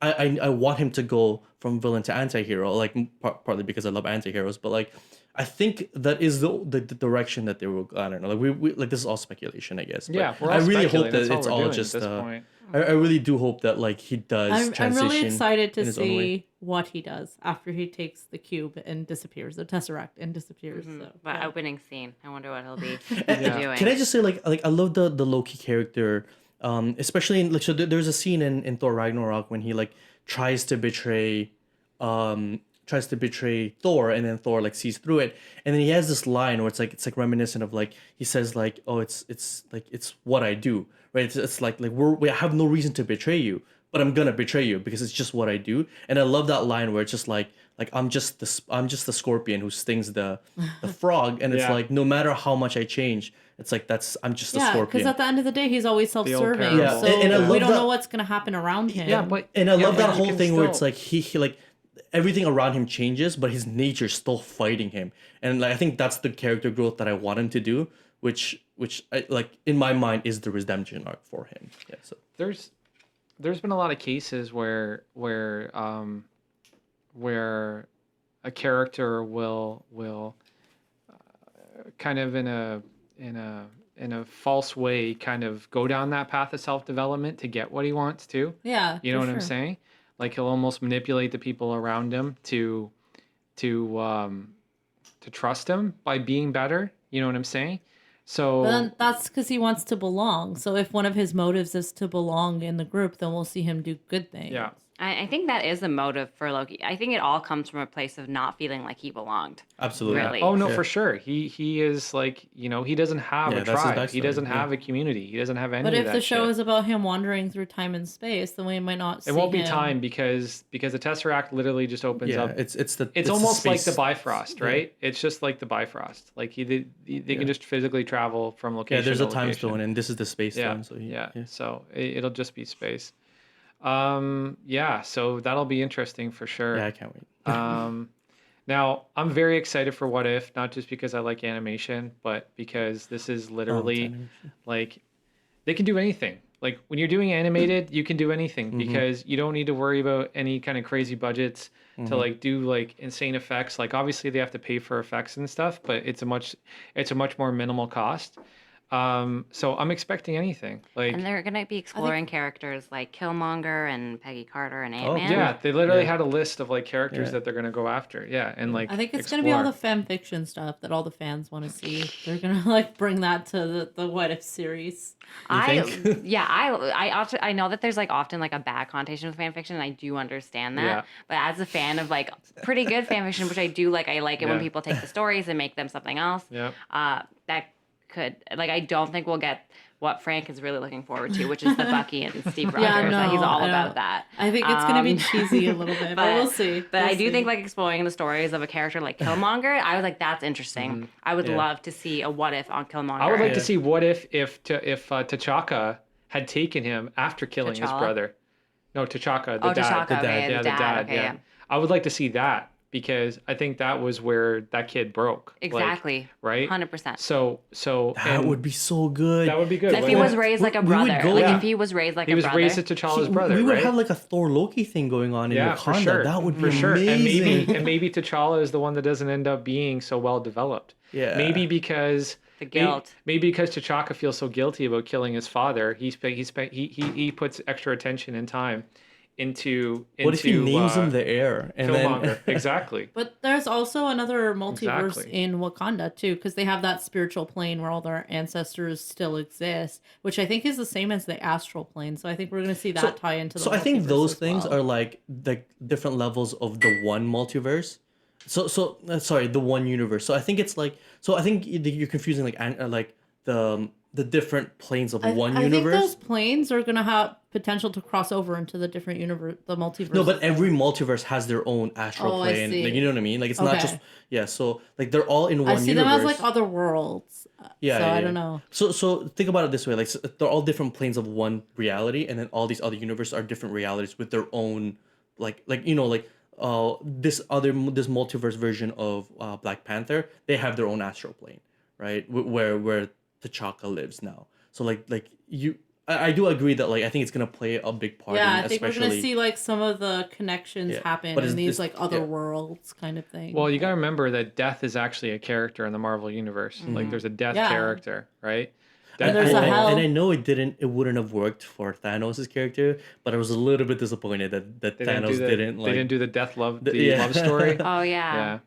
I want him to go from villain to anti-hero, like partly because I love anti-heroes, but like I think that is the direction that they will. I don't know. Like we like this is all speculation, I guess. But Yeah, we're all I really hope speculating. that That's all it's we're all doing at just. this point. I really do hope that like he does I'm transition. really excited to in his own way. see what he does after he takes the cube and disappears, the Tesseract and disappears. So, But yeah. opening scene. I wonder what he'll be Yeah. doing. Can I just say like I love the Loki character, especially in like so there's a scene in Thor Ragnarok when he like tries to betray Thor, and then Thor like sees through it, and then he has this line where it's like reminiscent of like he says like, oh, it's like it's what I do, right? It's like we have no reason to betray you, but I'm gonna betray you because it's just what I do. And I love that line where it's just like I'm just the scorpion who stings the frog, and it's Yeah. like no matter how much I change, it's like I'm just a Yeah, scorpion. because at the end of the day, he's always self-serving. parable. Yeah, So and I we love don't that- know what's going to happen around him. Yeah, but And I love that but you whole can thing where it's still- like he like everything around him changes, but his nature's still fighting him. And like I think that's the character growth that I want him to do, which I, like in my mind is the redemption arc for him. Yeah. So there's been a lot of cases where a character will kind of in a false way kind of go down that path of self-development to get what he wants to. Yeah, You know for what I'm sure. saying? Like he'll almost manipulate the people around him to trust him by being better. You know what I'm saying? So But then that's because he wants to belong. So if one of his motives is to belong in the group, then we'll see him do good things. yeah. I think that is the motive for Loki. I think it all comes from a place of not feeling like he belonged. Absolutely. Really. Oh no, Yeah. for sure. He is like, he doesn't have Yeah, a that's his tribe. He backstory, doesn't yeah. have a community. He doesn't have any But of if that the show shit. is about him wandering through time and space, then we might not see It won't be him. time because the Tesseract literally just opens Yeah, up. it's the It's the almost like the space. Bifrost, right? It's just like the Bifrost. Like they can just physically travel from location. Yeah, there's to a time location. stone, and this is the space Yeah, stone. So yeah. yeah. So it'll just be space. Yeah. So that'll be interesting for sure. Yeah, I can't wait. Now I'm very excited for What If, not just because I like animation, but because this is literally animation. like they can do anything. Like when you're doing animated, you can do anything Mm-hmm. because you don't need to worry about any kind of crazy budgets Mm-hmm. to like do like insane effects. Like obviously they have to pay for effects and stuff, but it's a much more minimal cost. So I'm expecting anything. Like And they're going to be exploring characters like Killmonger and Peggy Carter and Ant-Man. yeah, they literally Yeah. had a list of like characters Yeah. that they're gonna go after. Yeah, and like I think it's going to be all the explore. fan fiction stuff that all the fans want to see. They're going to like bring that to the What If series. think? Yeah, I know that there's like often like a bad connotation with fan fiction, and I do understand that. Yeah. But as a fan of like pretty good fan fiction, which I do like, I like it when Yeah. people take the stories and make them something else. Yeah. That could like I don't think we'll get what Frank is really looking forward to, which is the Bucky and Steve Rogers. Yeah, that he's no, all I about don't- that. I think it's going to be cheesy a little bit, but we'll see. But We'll I do see. think like exploring the stories of a character like Killmonger, I was like, that's interesting. I would Yeah. love to see a what if on Killmonger. I would like Yeah. to see what if T'Chaka had taken him after killing his T'Challa? brother. No, T'Chaka, the Oh, dad. T'Chaka, the dad. okay, Yeah, the the dad. dad. Okay, Yeah. yeah. I would like to see that because I think that was where that kid broke. like, Exactly. right. 100%. So That and would be so good. that would be good. If he wouldn't was it? raised like a we would brother, go- like Yeah. if he was raised like He a was brother, raised as T'Challa's brother, we would right? have like a Thor Loki thing going on in Yeah, Wakanda. for sure. That would be for sure. amazing. And maybe T'Challa is the one that doesn't end up being so well developed. Yeah. Maybe because The guilt. Maybe because T'Chaka feels so guilty about killing his father, he puts extra attention and time into What if he names him the the heir and Killmonger? then Exactly. But there's also another multiverse Exactly. in Wakanda too, because they have that spiritual plane where all their ancestors still exist, which I think is the same as the astral plane. So I think we're going to see that tie into the So I think multiverse those as things well. are like the different levels of the one multiverse. Sorry, the one universe. So I think it's like I think you're confusing like the different planes of one I universe. think those planes are going to have potential to cross over into the different universe, the multiverse. No, but every multiverse has their own astral Oh, I plane. see. Like, you know what I mean? Like it's not Okay. just So like they're all in one I see universe. them as like other worlds. Yeah, So yeah, I yeah. don't know. So think about it this way: like they're all different planes of one reality, and then all these other universes are different realities with their own, this multiverse version of Black Panther. They have their own astral plane, right? Where T'Chaka lives now. So I do agree that I think it's gonna play a big part. Yeah, in I think we're especially going to see like some of the connections Yeah, happen but in it's- these it's- like other yeah. worlds kind of thing. Well, you got to remember that Death is actually a character in the Marvel universe. Like there's a Death Yeah. character, right? And there's a hell. And I know it wouldn't have worked for Thanos' character, but I was a little bit disappointed that They Thanos didn't they didn't do the death love the yeah. love story. Oh yeah. Yeah.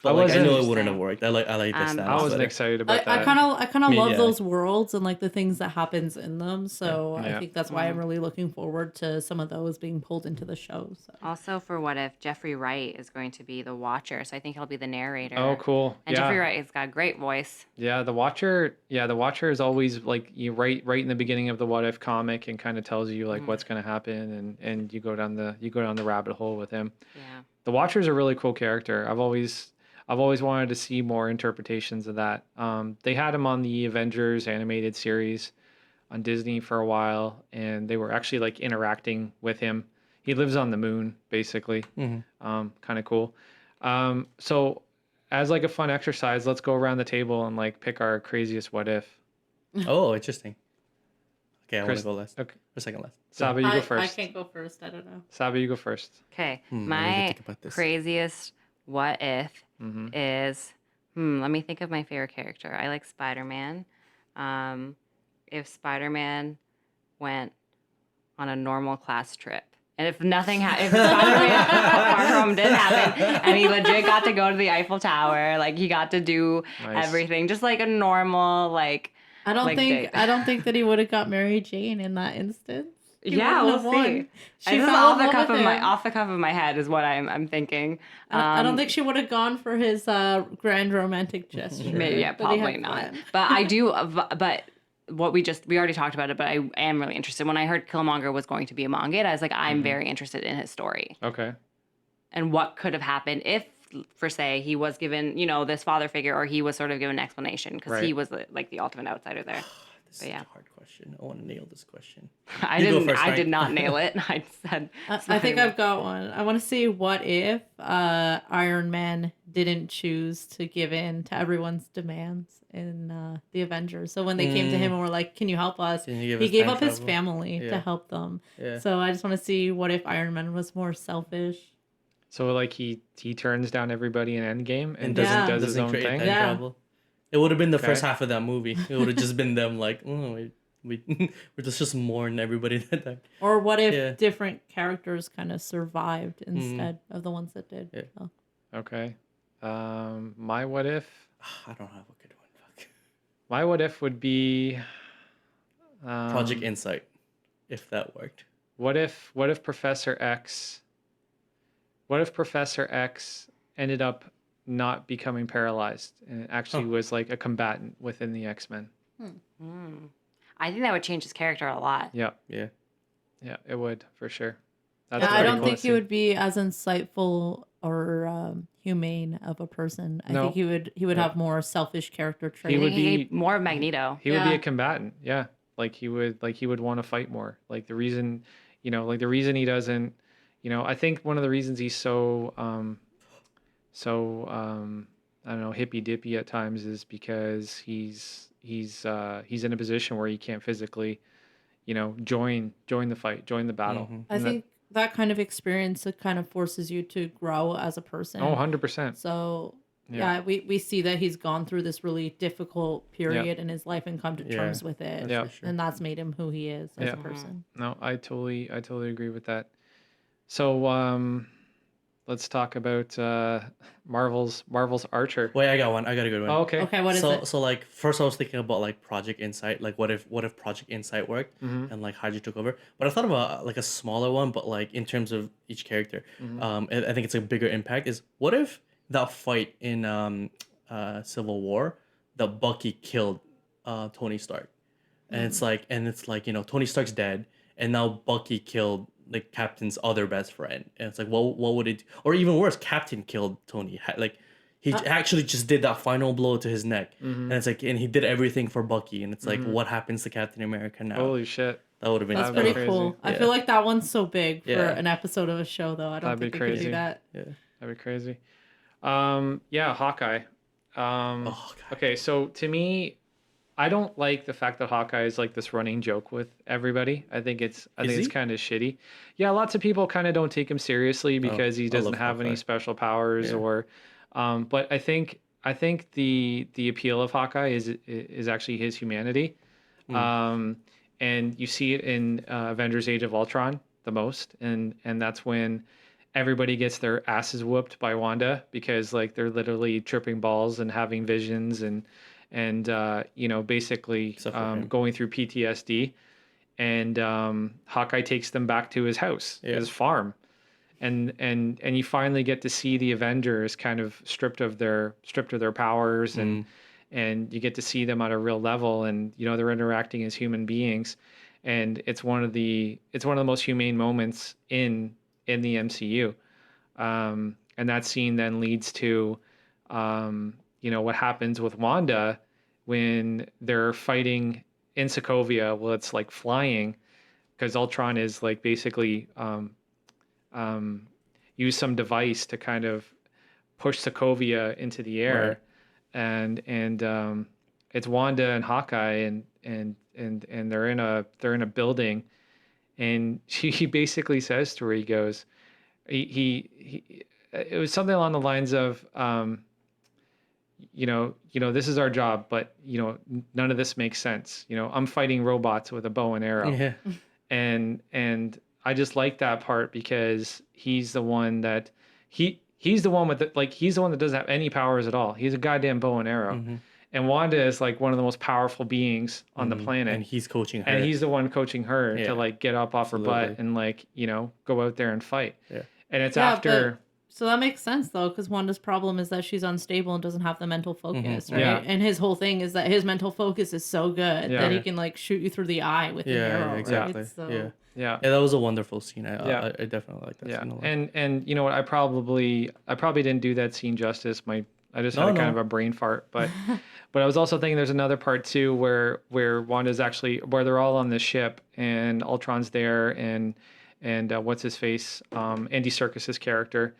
But I I know it wasn't- wouldn't have worked. I like this Thanos. I wasn't better. excited about I that. kind of mean, love yeah. those worlds and like the things that happens in them. So Yeah. I think that's why I'm really looking forward to some of those being pulled into the show. So. Also, for what if Jeffrey Wright is going to be the Watcher, so I think he'll be the narrator. Oh, cool. And yeah. Jeffrey Wright has got a great voice. Yeah, the Watcher. Yeah, the Watcher is always like you right in the beginning of the What If comic and kind of tells you like what's going to happen and you go down the rabbit hole with him. Yeah. The Watcher is a really cool character. I've always wanted to see more interpretations of that. They had him on the Avengers animated series on Disney for a while, and they were actually like interacting with him. He lives on the moon, basically. Kind of cool. So as like a fun exercise, let's go around the table and like pick our craziest what if. Oh, interesting. Okay, I want Chris- to go last. Okay. Or second last. Saba, you go I first. can't go first. I don't know. Saba, you go first. Okay. I need to My think about this. craziest what if is let me think of my favorite character. I like Spider-Man. If Spider-Man went on a normal class trip And if nothing if Spider-Man Far From Home didn't happen, and he legit got to go to the Eiffel Tower, like he got to do Nice. everything, just like a normal like. I don't Like think date. I don't think that he would have got Mary Jane in that instance. He Yeah, wouldn't we'll have see. won. She And this is fell off in the love cuff with of him. off the cuff of my head is what I'm thinking. I don't think she would have gone for his grand romantic gesture. Maybe, yeah, that he probably had not. planned. But I do. But what we already talked about it. But I am really interested. When I heard Killmonger was going to be a manga, I was like, I'm very interested in his story Okay. and what could have happened if, for say, he was given this father figure, or he was sort of given an explanation because he Right. was like the ultimate outsider there. This is yeah. a hard question. I want to nail this question. I You go didn't. first, I Frank. did not nail it. I said. I think I've got one. I want to see what if Iron Man didn't choose to give in to everyone's demands in the Avengers. So when they came to him and were like, "Can you help us?" Can you give He us gave time up his travel? family Yeah. to help them. Yeah. So I just want to see what if Iron Man was more selfish. So like he turns down everybty in Endgame and And does doesn't- his own create thing. time Yeah. travel. It would have been the first Okay. half of that movie. It would have just been them like, oh, we just mourn everybody that died. Or what if Yeah. different characters kind of survived instead of the ones that did? Yeah. So. Okay. My what if? I don't have a good one. Fuck. My what if would be Project Insight, if that worked. What if Professor X ended up not becoming paralyzed and it actually was like a combatant within the X-Men? I think that would change his character a lot. Yeah. Yeah. Yeah, it would for sure. Yeah, pretty I don't cool think to he see. would be as insightful or humane of a person. I No. think he would have more selfish character traits. He would be More of Magneto. He would be Yeah. a combatant. Yeah. Like he would want to fight more. Like the reason he doesn't, I think one of the reasons he's so I don't know, hippy dippy at times is because he's in a position where he can't physically, join the fight, join the battle. Mhm. I think that kind of experience, it kind of forces you to grow as a person. Oh, 100%. So Yeah. yeah, we see that he's gone through this really difficult period in his life and come to Yeah. terms with it. That's Yeah. for sure. And that's made him who he is as Yeah. a person. No, I totally agree with that. So, let's talk about Marvel's Archer. Wait, I got one. I got a good one. Oh, okay. Okay, what is it? So like first I was thinking about like Project Insight, like what if Project Insight worked Mhm. and like Hydra took over, but I thought about like a smaller one, but like in terms of each character, I think it's a bigger impact. Is what if that fight in Civil War, that Bucky killed Tony Stark, and it's like Tony Stark's dead, and now Bucky killed the Captain's other best friend, and it's like what would it, or even worse, Captain killed Tony, like. He actually just did that final blow to his neck, and it's like, and he did everything for Bucky, and it's like, what happens to Captain America now? Holy shit. That would have been That's That'd be pretty crazy. cool. I Yeah. feel like that one's so big for Yeah. an episode of a show, though. I don't That'd be think they could crazy. do that. Yeah. That'd be crazy. Yeah, Hawkeye. Oh, God. Okay, so to me, I don't like the fact that Hawkeye is like this running joke with everybody. I think it's he? kind of shitty. Yeah, lots of people kind of don't take him seriously because he I doesn't love have any Hawkeye. special powers Yeah. or but I think the appeal of Hawkeye is actually his humanity. And you see it in Avengers Age of Ultron the most, and that's when everybody gets their asses whooped by Wanda because like they're literally tripping balls and having visions and basically Except for him. going through PTSD, and Hawkeye takes them back to his house, Yeah. his farm, and you finally get to see the Avengers kind of stripped of their powers and you get to see them at a real level, and they're interacting as human beings, and it's one of the most humane moments in the MCU, and that scene then leads to what happens with Wanda when they're fighting in Sokovia. Well, it's like flying because Ultron is like basically use some device to kind of push Sokovia into the air. Right. And it's Wanda and Hawkeye and they're in a building, and he basically says to her, he goes, he it was something along the lines of this is our job, but none of this makes sense. I'm fighting robots with a bow and arrow. Yeah. And I just like that part because he's the one that he's the one with the, like he's the one that doesn't have any powers at all. He's a goddamn bow and arrow. And Wanda is like one of the most powerful beings on the planet. And he's coaching her. And he's the one coaching her Yeah. to like get up off her butt Absolutely. and like, you know, go out there and fight. Yeah. And it's Yeah, after So that makes sense though, because Wanda's problem is that she's unstable and doesn't have the mental focus, right? Yeah. And his whole thing is that his mental focus is so good Yeah. that he can like shoot you through the eye with an arrow. Right? exactly. So, Yeah. yeah. Yeah, that was a wonderful scene. Yeah. I definitely like that Yeah. scene a lot. And you know what, I probably didn't do that scene justice. I just had No, a kind no. of a brain fart, but but I was also thinking there's another part too where Wanda's actually where they're all on the ship and Ultron's there and what's his face, Andy Serkis's character,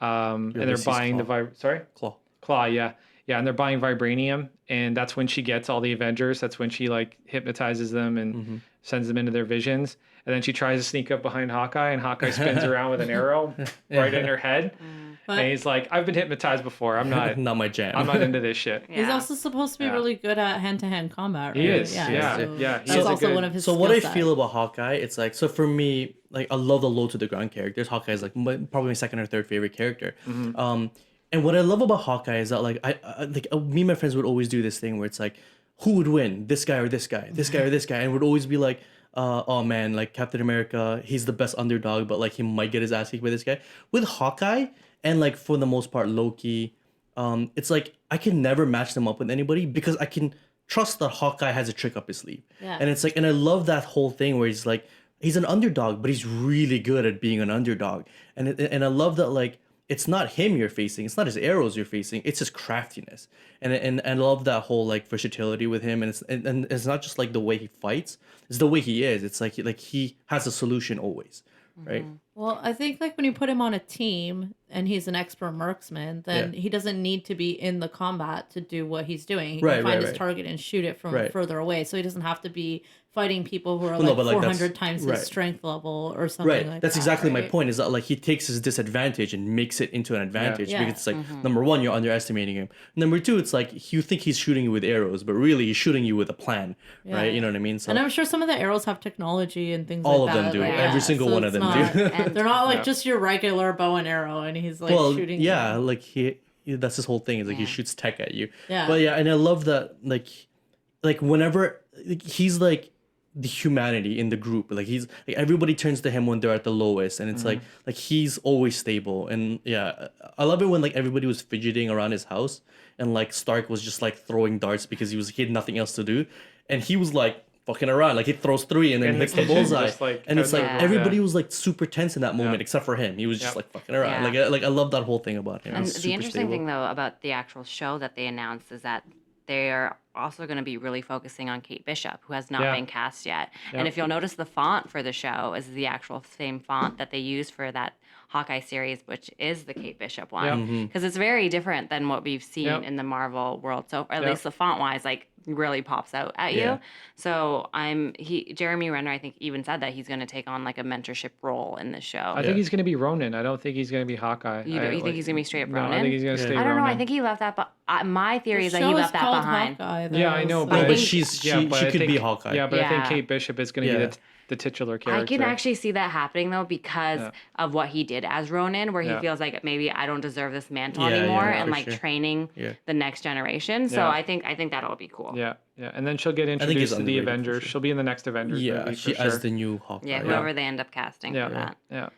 and they're Ulysses buying Claw. the Claw. Claw, yeah, and they're buying vibranium, and that's when she gets all the Avengers. That's when she like hypnotizes them and sends them into their visions, and then she tries to sneak up behind Hawkeye, and Hawkeye spins around with an arrow right in her head, But and he's like, "I've been hypnotized before. I'm not Not my jam. I'm not into this shit." he's also supposed to be Yeah. really good at hand-to-hand combat, right? He is, yeah, so yeah, he That's is a also good- one of his So what I skill feel sets. about Hawkeye, it's like, so for me, like I love the low to the ground characters. Hawkeye is like probably my second or third favorite character. And what I love about Hawkeye is that like me and my friends would always do this thing where it's like, who would win, this guy or this guy, this guy or this guy, and would always be like, oh man, like Captain America, he's the best underdog, but like he might get his ass kicked by this guy. With Hawkeye and like for the most part Loki, it's like I can never match them up with anybody because I can trust that Hawkeye has a trick up his sleeve. Yeah. And it's like, and I love that whole thing where he's like, he's an underdog, but he's really good at being an underdog. And I love that like it's not him you're facing, it's not his arrows you're facing, it's his craftiness. And I love that whole like versatility with him. And it's not just like the way he fights, it's the way he is. It's like he has a solution always, right? Well, I think like when you put him on a team and he's an expert marksman, then Yeah. he doesn't need to be in the combat to do what he's doing. He Right, can find right, his right. target and shoot it from Right. further away. So he doesn't have to be fighting people who are Well, no, like but, like, that's- 400 times right. his strength level or something Right. like That's that. exactly my right? point, is that like he takes his disadvantage and makes it into an advantage Yeah. because it's like number one, you're underestimating him. Number two, it's like you think he's shooting you with arrows, but really he's shooting you with a plan, right? You know what I mean? So And I'm sure some of the arrows have technology and things all like of that. them do. like, Every single one of it's them not- do. And They're not like Yeah. just your regular bow and arrow and he's like Well, shooting. yeah, you. like that's his whole thing. Is like he Yeah. shoots tech at you. Yeah. But yeah, and I love that like whenever like, he's like the humanity in the group. Like he's like everybody turns to him when they're at the lowest, and it's like he's always stable. And yeah, I love it when like everybody was fidgeting around his house, and like Stark was just like throwing darts because he had nothing else to do, and he was like fucking around. Like he throws 3 and then In the hits the kitchen, bullseye. just, like, And it's like Yeah. everybody was like super tense in that moment Yeah. except for him. He was just Yep. like fucking around. Yeah. Like I love that whole thing about him. And He's the super interesting stable. thing, though, about the actual show that they announced is that they are also going to be really focusing on Kate Bishop, who has not Yeah. been cast yet. Yeah. And if you'll notice, the font for the show is the actual same font that they used for that Hawkeye series, which is the Kate Bishop Yeah. one. Because it's very different than what we've seen Yep. in the Marvel world. So, or at Yep. least the font wise, like really pops out at Yeah. you. So Jeremy Renner, I think, even said that he's going to take on like a mentorship role in the show. I think he's going to be Ronin. I don't think he's going to be Hawkeye. You think he's gonna be straight up No, I Ronin? think he's going to Yeah. stay I don't know. Ronin. I think he left that. But my theory The is that show he is left that called behind. Hawkeye, though, Yeah, I know, so- but I But think- she but I could be think- Hawkeye. Yeah, but I think Yeah. Kate Bishop is going to Yeah. be the titular character. I can actually see that happening though because Yeah. of what he did as Ronin, where he Yeah. feels like maybe I don't deserve this mantle Yeah, anymore, yeah, and for like sure. training Yeah. the next generation. So Yeah. I think that'll be cool. Yeah, and then she'll get he's introduced to the underrated for Avengers. sure. She'll be in the next Avengers Yeah, movie she for sure. as the new Hawkeye. Yeah, whoever they end up casting yeah, for that. yeah.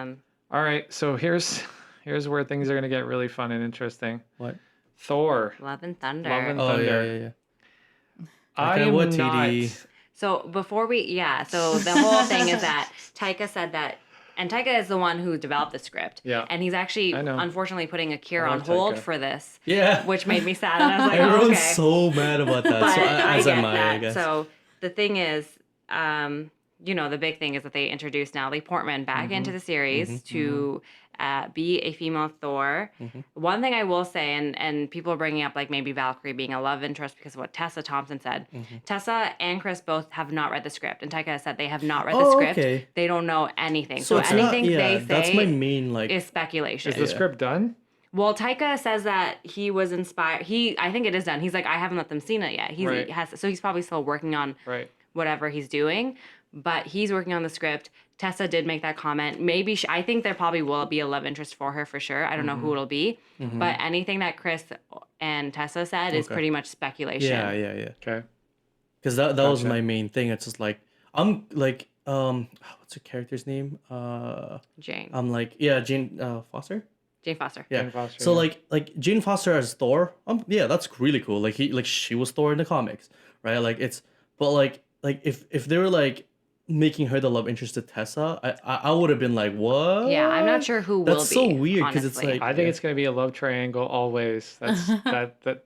Um, All right, so here's where things are going to get really fun and interesting. What? Thor. Love and Thunder. Love and Oh Thunder. yeah. I Okay, am what, not. TD? So before so the whole thing is that Taika said that, and Taika is the one who developed the script. Yeah. And he's actually, I know. unfortunately, putting Akira I on love hold Taika. for this, Yeah. which made me sad. And I was like, oh, Everyone's okay. so mad about that. But so I as get am I that. guess. So the thing is, the big thing is that they introduced Natalie Portman back Mm-hmm. into the series to be a female Thor. Mm-hmm. One thing I will say, and people are bringing up like maybe Valkyrie being a love interest because of what Tessa Thompson said. Mm-hmm. Tessa and Chris both have not read the script, and Taika has said they have not read the Oh, script. okay. They don't know anything. So it's anything not, yeah, they say that's my main like. is speculation. Is the script done? Well, Taika says that he was inspired. I think it is done. He's like, I haven't let them see it yet. Right. So he's probably still working on Right. whatever he's doing. but he's working on the script. Tessa did make that comment. Maybe I think there probably will be a love interest for her for sure. I don't know who it'll be, but anything that Chris and Tessa said is pretty much speculation. Yeah. Okay. Because that was Gotcha. my main thing. It's just like I'm like what's her character's name? Jane. I'm like Jane Foster. Jane Foster. Yeah. Jane Foster, So yeah. like Jane Foster as Thor. Yeah, that's really cool. Like she was Thor in the comics, right? Like it's but like if they were like making her the love interest to Tessa, I would have been like, what? Yeah, I'm not sure who will be. That's so weird because it's honestly. like I think it's going to be a love triangle always. That's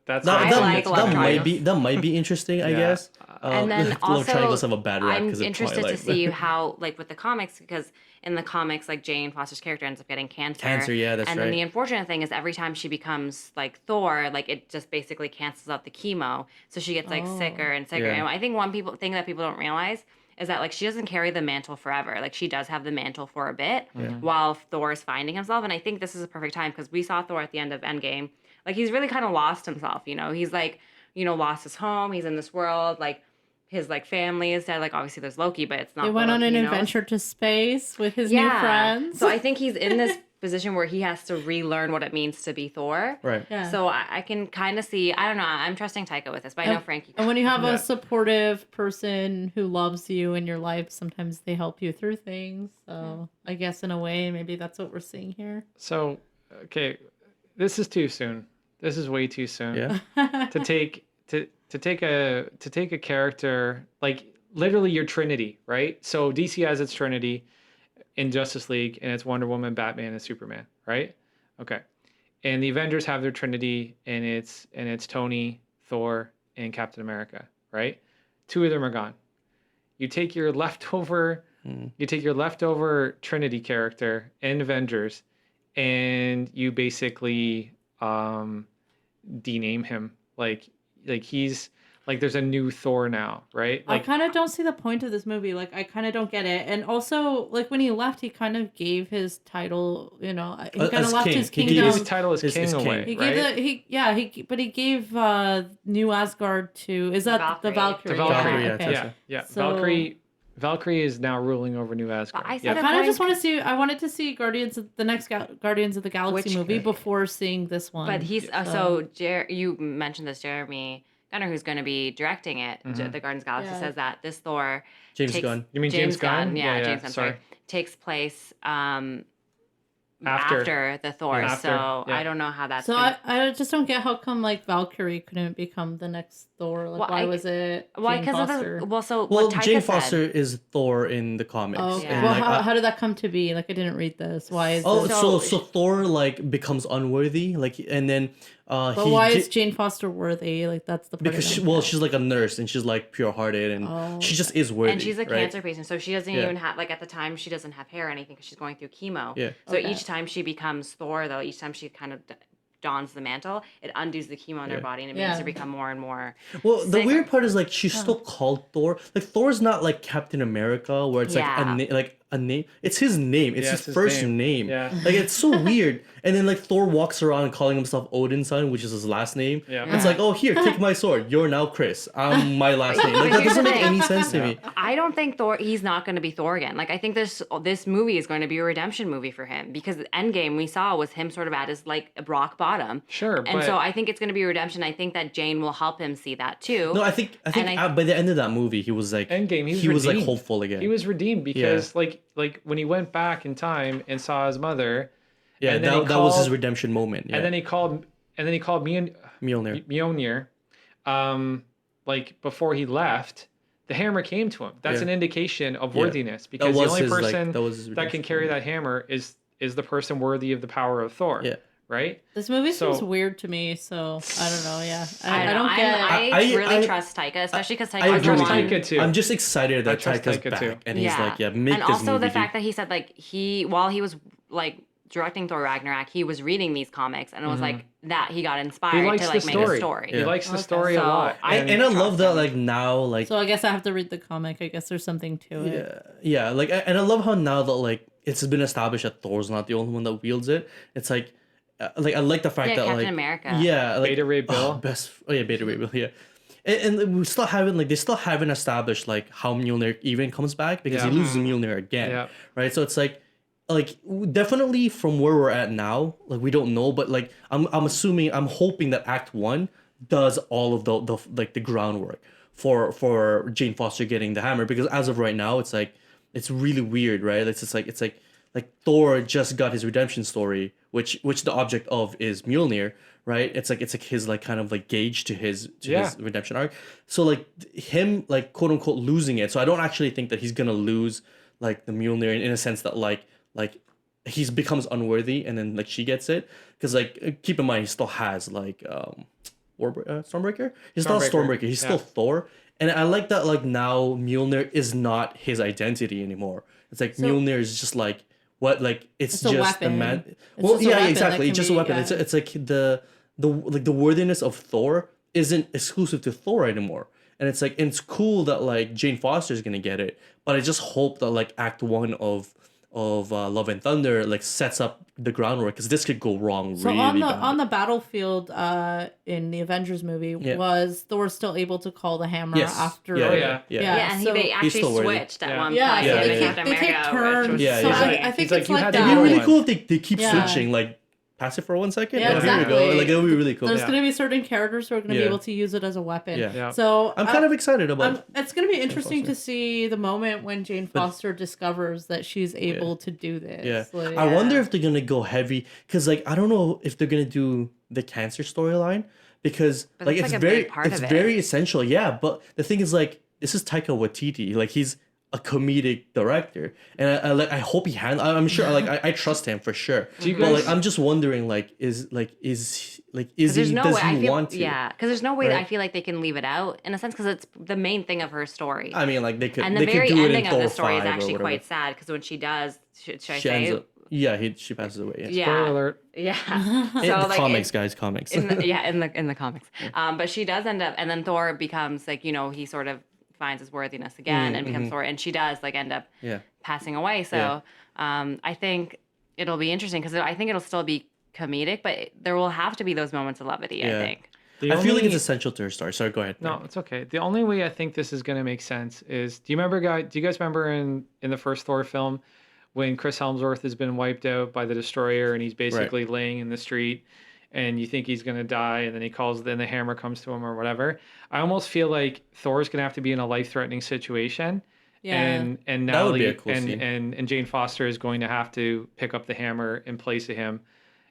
that's I how like it's love gonna be. triangles. that might be interesting, I Yeah. guess. And then love also, triangles have a bad rap I'm because of interested Twilight. to see how, like, with the comics, because in the comics, like, Jane Foster's character ends up getting cancer. Cancer, yeah, that's And then right. the unfortunate thing is every time she becomes, like, Thor, like, it just basically cancels out the chemo. So she gets, like, sicker and sicker. Yeah. And I think one thing that people don't realize is that, like, she doesn't carry the mantle forever. Like, she does have the mantle for a bit while Thor is finding himself. And I think this is a perfect time because we saw Thor at the end of Endgame. Like, he's really kind of lost himself, you know? He's, like, you know, lost his home. He's in this world, like, his like family is dead. Like obviously there's Loki, but it's not. They went on Loki, an you know? adventure to space with his new friends. So I think he's in this position where he has to relearn what it means to be Thor. Right. Yeah. So I can kind of see. I don't know. I'm trusting Taika with this, but I know Frankie. And when you have Yeah. a supportive person who loves you in your life, sometimes they help you through things. So I guess in a way, maybe that's what we're seeing here. So, okay, this is too soon. This is way too soon. Yeah. To take a character like literally your Trinity, right? So DC has its Trinity in Justice League, and it's Wonder Woman, Batman, and Superman, right? Okay, and the Avengers have their Trinity, and it's Tony, Thor, and Captain America, right? Two of them are gone. You take your leftover Trinity character in Avengers, and you basically dename him like he's like there's a new Thor now, right? I Like kind of don't see the point of this movie. Like, I kind of don't get it. And also, like, when he left, he kind of gave his title, you know, he kind As of left king. his He he kingdom. gave his title as His king king. away, He right? gave but he gave New Asgard to, is that the Valkyrie? The Valkyrie, yeah, okay. Tessa. yeah. So- Valkyrie is now ruling over New Asgard. I said Yeah. I The kind of point- just want to see. I wanted to see the next Guardians of the Galaxy Which- movie before seeing this one. But he's you mentioned this, Jeremy Gunner, who's going to be directing it. The Guardians of the Galaxy Yeah. says that this Thor James takes, Gunn. You mean James Gunn? Yeah, Yeah, James Gunn. Sorry, sorry. takes place After. after the Thor. After, So yeah. I don't know how that's. so gonna, I just don't get how come like Valkyrie couldn't become the next Thor. Like Well, why was it? why? Jane Because of Foster? the so Well, what Taika Jane said- Foster is Thor in the comics. Oh, okay. Yeah. Well, like, how did that come to be? Like I didn't read this. Why is oh, this? so Thor like becomes unworthy, like, and then But why is Jane Foster worthy? Like that's the part because I don't get. she's like a nurse and she's like pure-hearted and Oh. she just is worthy. and she's a right? cancer patient, so she doesn't Yeah. even have like at the time she doesn't have hair or anything because she's going through chemo. Yeah. So Okay. each time she becomes Thor, though, each time she kind of dons the mantle, it undoes the chemo in her Yeah. body and it Yeah. makes her become more and more. Well, the sick. weird part is like she's still called Thor. Like Thor's not like Captain America, where it's Yeah. like a name. It's his name. It's Yeah, his it's his first name. name. Yeah. Like it's so weird. And then like Thor walks around calling himself Odin's son, which is his last name. Yeah. It's like, oh here, take my sword. You're now Chris. I'm my last name. Like that Here's the doesn't make thing. any sense to me. I don't think he's not going to be Thor again. Like I think this movie is going to be a redemption movie for him because the Endgame we saw was him sort of at his like rock bottom. Sure, And but so I think it's going to be a redemption. I think that Jane will help him see that too. No, I think by the end of that movie, he was like Endgame, he was like redeemed. hopeful again. He was redeemed because like when he went back in time and saw his mother, yeah, and then he that was his called- redemption moment. Yeah. and then he called Mjolnir. Mjolnir, like before he left, the hammer came to him. That's Yeah. an indication of Yeah. worthiness because the was only his, like, person that was his that can redemption. carry that hammer is the person worthy of the power of Thor. Yeah. Right? This movie seems So- weird to me, so I don't know. Yeah, I, I don't get. I really I- trust Taika, especially because I Taika trust was the one. Taika too. I'm just excited that trust Taika's Taika back, too. and he's like, yeah, make and this also movie. the fact that he said like while he was like directing Thor Ragnarok, he was reading these comics and it was like that he got inspired He likes to the like make story. a story. He likes the Okay. story a So, lot. I- and I love trust that him. like now like So I guess I have to read the comic. I guess there's something to it. yeah like and I love how now that like it's been established that Thor's not the only one that wields it. It's like I like the fact Yeah, that Captain like America. yeah like Beta Ray Bill. Beta Ray Bill, yeah. and we still haven't like they still haven't established like how Mjolnir even comes back because he Yeah. loses Mjolnir again, Yeah. right? So it's like definitely from where we're at now, like we don't know, but like I'm hoping that Act 1 does all of the like the groundwork for Jane Foster getting the hammer, because as of right now it's really weird, right? It's like Thor just got his redemption story, which the object of is Mjolnir, right? It's like his like kind of like gauge to his redemption arc. So like him like quote unquote losing it. So I don't actually think that he's gonna lose like the Mjolnir in a sense that like he becomes unworthy and then like she gets it, because like keep in mind he still has like Stormbreaker. He's still Stormbreaker. He's still Thor. And I like that like now Mjolnir is not his identity anymore. It's like Mjolnir is just like what, like it's a just the weapon. man. It's Well, just a yeah, weapon exactly. that It's just a can be, weapon. yeah. It's like the worthiness of Thor isn't exclusive to Thor anymore. And it's like it's cool that like Jane Foster is gonna get it, but I just hope that like Act 1 of Love and Thunder like sets up the groundwork, because this could go wrong So really bad. on the battlefield in the Avengers movie, was Thor still able to call the hammer Yes. after? Yeah. Yeah, and so, they actually still worthy. switched at Yeah. one yeah, point. so with they Captain take America, turns. which was Yeah, so yeah. I think He's like, it's you like had that. to It'd be do really one. cool if they keep Yeah. switching, like pass it for 1 second. Yeah, Here we go. exactly. Like it would be really cool. There's Yeah. going to be certain characters who are going to be Yeah. able to use it as a weapon. Yeah. Yeah. So I'm kind of excited about it's going to be interesting Foster. to see the moment when Jane Foster discovers that she's able to do this. Yeah. Like, I wonder if they're gonna go heavy, because like I don't know if they're gonna do the cancer storyline, because But like that's, it's like, a very big part it's of it. very essential. Yeah, but the thing is like this is Taika Waititi. Like he's a comedic director, and I hope he I'm sure like I trust him for sure. you But like guys- I'm just wondering like is There's he no does way. he I feel, want to? yeah, because there's no way that Right. I feel like they can leave it out in a sense, because it's the main thing of her story. I mean like they could And they the very could do it in ending of Thor the story is 5 or actually whatever. quite sad, because when she does, should I She ends say? up, yeah, she passes away. Yeah. Yeah. Spoiler alert. Yeah. In So the like comics, guys, comics. in the comics. But she does end up, and then Thor becomes like, he sort of finds his worthiness again and becomes Thor, and she does like end up Yeah. passing away. So I think it'll be interesting, because I think it'll still be comedic, but there will have to be those moments of levity. Yeah. I think. I feel like it's essential to her story. Sorry, go ahead. No, it's okay. The only way I think this is going to make sense is, do you guys remember in the first Thor film when Chris Hemsworth has been wiped out by the destroyer and he's basically laying in the street, and you think he's going to die, and then the hammer comes to him or whatever? I almost feel like Thor's going to have to be in a life-threatening situation. Yeah. And That would Natalie be a cool scene. and Jane Foster is going to have to pick up the hammer in place of him,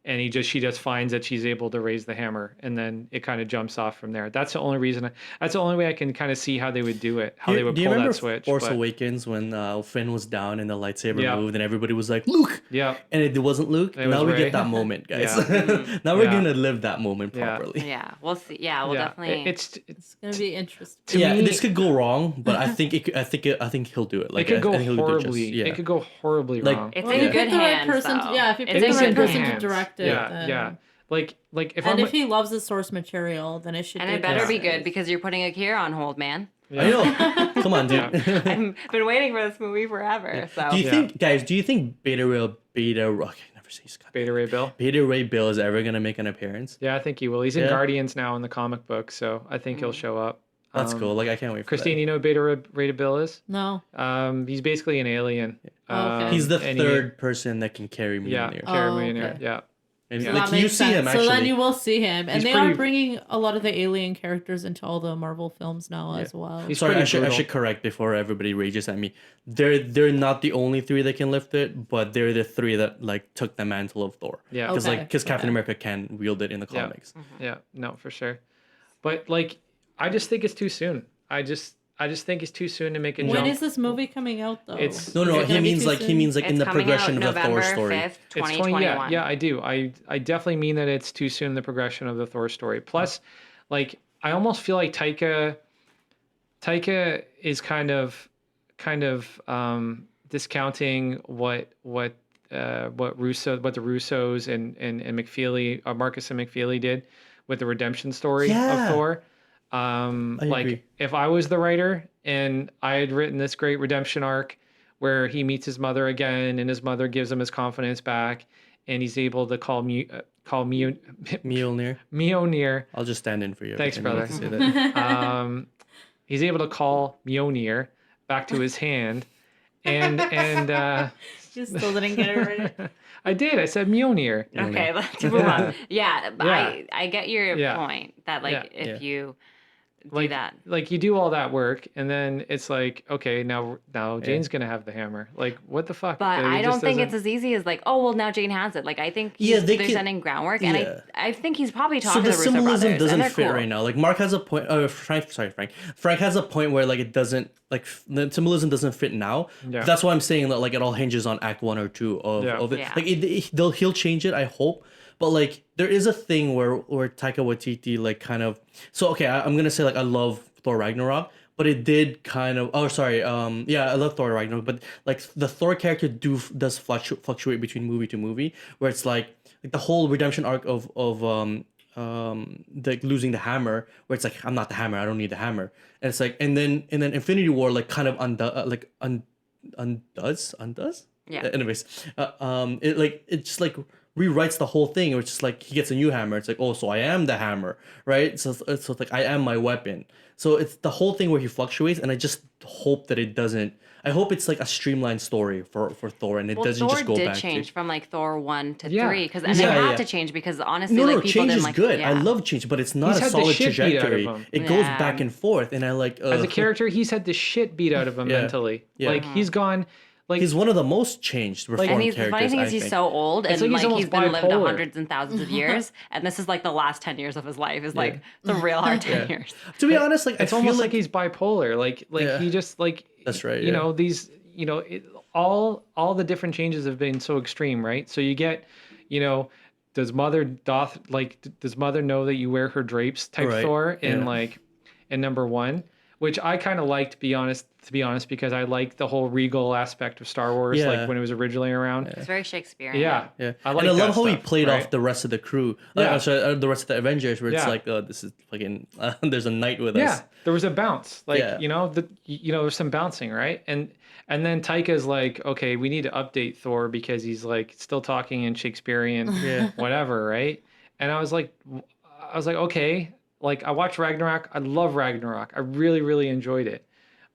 and she just finds that she's able to raise the hammer, and then it kind of jumps off from there. That's the only reason. That's the only way I can kind of see how they would do it, how they would do you pull remember that switch. Force but- Awakens when Finn was down and the lightsaber Yeah. moved and everybody was like, Luke! Yeah, And it wasn't Luke. It Now was we Rey. get that moment, guys. Yeah. Now we're Yeah. going to live that moment Yeah. properly. Yeah, we'll see. Yeah, we'll yeah. definitely. It's It's going to be interesting. to Yeah, me, this could go wrong, but I think I think he'll do it. Like it could go I think he'll do horribly. just- yeah. It could go horribly Like- wrong. It's Well, in you good pick the right hands, person. though. Yeah, if you It's pick in the right good person to hands. direct it, Yeah, then, yeah. Like if and I'm if he loves the source material, then it should. And be it better be good. good, because you're putting Akira on hold, man. I know. Come on, dude. I've been waiting for this movie forever. So Do you Yeah. think, guys? Do you think Beta Ray Bill? I can never say his goddamn- Beta Ray Bill. Beta Ray Bill is ever gonna make an appearance? Yeah, I think he will. He's in Yeah. Guardians now in the comic book, so I think he'll show up. That's cool. Like I can't wait for Christine, you know what Beta Ray Bill is? No. He's basically an alien. Oh, okay. that. He's the and he- third person that can carry Yeah, Mjolnir. Carrie Oh, Millionaire. okay. Yeah. And So like that you makes see him sense. actually. So then you will see him, and He's they pretty- are bringing a lot of the alien characters into all the Marvel films now as well. He's Sorry, pretty I brutal. should correct before everybody rages at me. They're not the only three that can lift it, but they're the three that like took the mantle of Thor. Yeah. Because Okay. Captain Okay. America can wield it in the Yeah. comics. Yeah, no, for sure. But like, I just think it's too soon. I just think it's too soon to make a When jump. is this movie coming out though? It's- No, Is no, it he gonna be means too like soon? in the coming progression out of the Thor November story. 5th, It's 2021. yeah, I do. I definitely mean that it's too soon in the progression of the Thor story. Plus, like, I almost feel like Taika is kind of discounting what the Russos and McFeely, Marcus and McFeely did with the redemption story Yeah. of Thor. I Like agree. if I was the writer and I had written this great redemption arc where he meets his mother again and his mother gives him his confidence back and he's able to call call Mjolnir. Mjolnir. I'll just stand in for you. Thanks, Anyone brother. can say that. He's able to call Mjolnir back to his hand, and You still didn't get it right. I did. I said Mjolnir. Okay, let's move on. Yeah, but Yeah. I get your Yeah. point that like Yeah. if you do Like that. like you do all that work, and then it's like, okay, now Jane's gonna have the hammer. Like, what the fuck? But It I don't just think it's doesn't- as easy as like, oh well, now Jane has it. Like I think Yeah, they they're can- sending groundwork, and yeah. I think he's probably So talking the to the Russo symbolism brothers, and doesn't they're fit cool. right now. Like Mark has a point. Frank has a point where like it doesn't like the symbolism doesn't fit now. Yeah. That's why I'm saying that like it all hinges on Act 1 or 2 of it. Yeah. Like he'll change it. I hope. But like there is a thing where Taika Waititi like kind of I'm gonna say like I love Thor Ragnarok, but it did kind of I love Thor Ragnarok, but like the Thor character does fluctuate between movie to movie, where it's like the whole redemption arc of like losing the hammer, where it's like I'm not the hammer, I don't need the hammer, and it's like and then Infinity War like kind of undoes. Yeah. Anyways, it just like rewrites the whole thing. It's just like he gets a new hammer. It's like, oh, so I am the hammer, right? So it's like I am my weapon. So it's the whole thing where he fluctuates, and I just hope that it doesn't. I hope it's like a streamlined story for Thor, and it Well, doesn't Thor just go did back change to. from like Thor 1 to Yeah. 3 because and Yeah, they had yeah. to change because honestly No, like people change didn't is like good. Yeah. I love change, but it's not He's a had the solid shit beat out of trajectory. him. It goes Yeah. back and forth, and I like. As a character, he's had the shit beat out of him Yeah. mentally. Yeah. Like he's gone. Like he's one of the most changed reformed And the characters. funny thing I is he's think. so old and It's like he's like almost he's been lived bipolar. hundreds and thousands of years and this is like the last 10 years of his life is like the real hard 10 years. To be honest, like it's I feel almost like like he's bipolar. Like Yeah. he just like That's right, You yeah. know these. You know all the different changes have been so extreme, right? So you get, does mother know that you wear her drapes type Right, Thor in yeah. like in number 1, which I kind of liked to be honest, because I like the whole regal aspect of Star Wars, Yeah. like when it was originally around. It's very Shakespearean. Yeah, Yeah, I like and I that love how he stuff, played right? off the rest of the crew. Yeah. The rest of the Avengers, where it's Yeah. like, oh, this is fucking. There's a knight with Yeah, us. there was a bounce. Like, Yeah. there's some bouncing, right? And then Taika's like, okay, we need to update Thor because he's like still talking in Shakespearean, Yeah. whatever, right? And I was like, okay. Like I watched Ragnarok. I love Ragnarok. I really, really enjoyed it.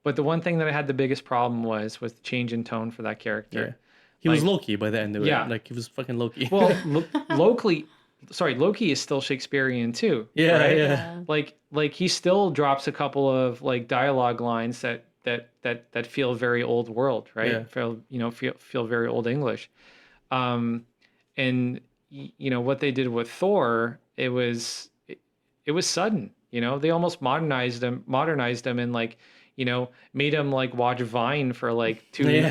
But the one thing that I had the biggest problem was the change in tone for that character. Yeah. He was Like- Loki by the end of it. Yeah. Like he was fucking Loki. Well, Loki is still Shakespearean too. yeah, right? yeah. Like he still drops a couple of like dialogue lines that feel very old world, right? Yeah. Feel very old English. And what they did with Thor, it was sudden. They almost modernized him and like, made him like watch Vine for like two and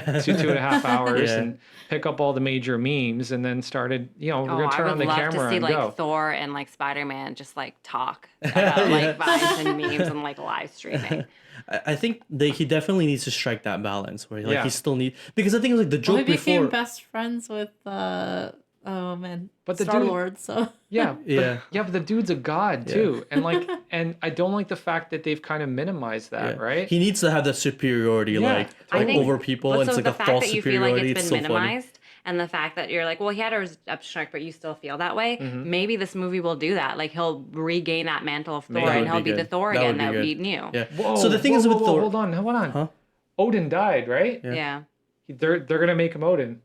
a half hours Yeah. and pick up all the major memes and then started, we're Oh, gonna I turn would on the love camera to see and like go. Thor and like Spider-Man just like talk about like vines and memes and like live streaming. I think he definitely needs to strike that balance where like Yeah. he still need because I think like the Well, joke he became before. best friends with But the Star dude- Lord. So Yeah, Yeah. but the dude's a god too, and like, and I don't like the fact that they've kind of minimized that, Yeah. right? He needs to have that superiority, Yeah, I think- over people. But And it's so like the a fact false that you feel like superiority. it's It's been so funny. minimized and the fact that you're like, well, he had a redemption arc, but you still feel that way. Mm-hmm. Maybe this movie will do that. Like he'll regain that mantle of Thor That and would he'll be be the good. Thor That again would be that good. we knew. Yeah. Whoa, So the thing is with Thor. hold on. Huh? Odin died, right? Yeah. They're gonna make him Odin.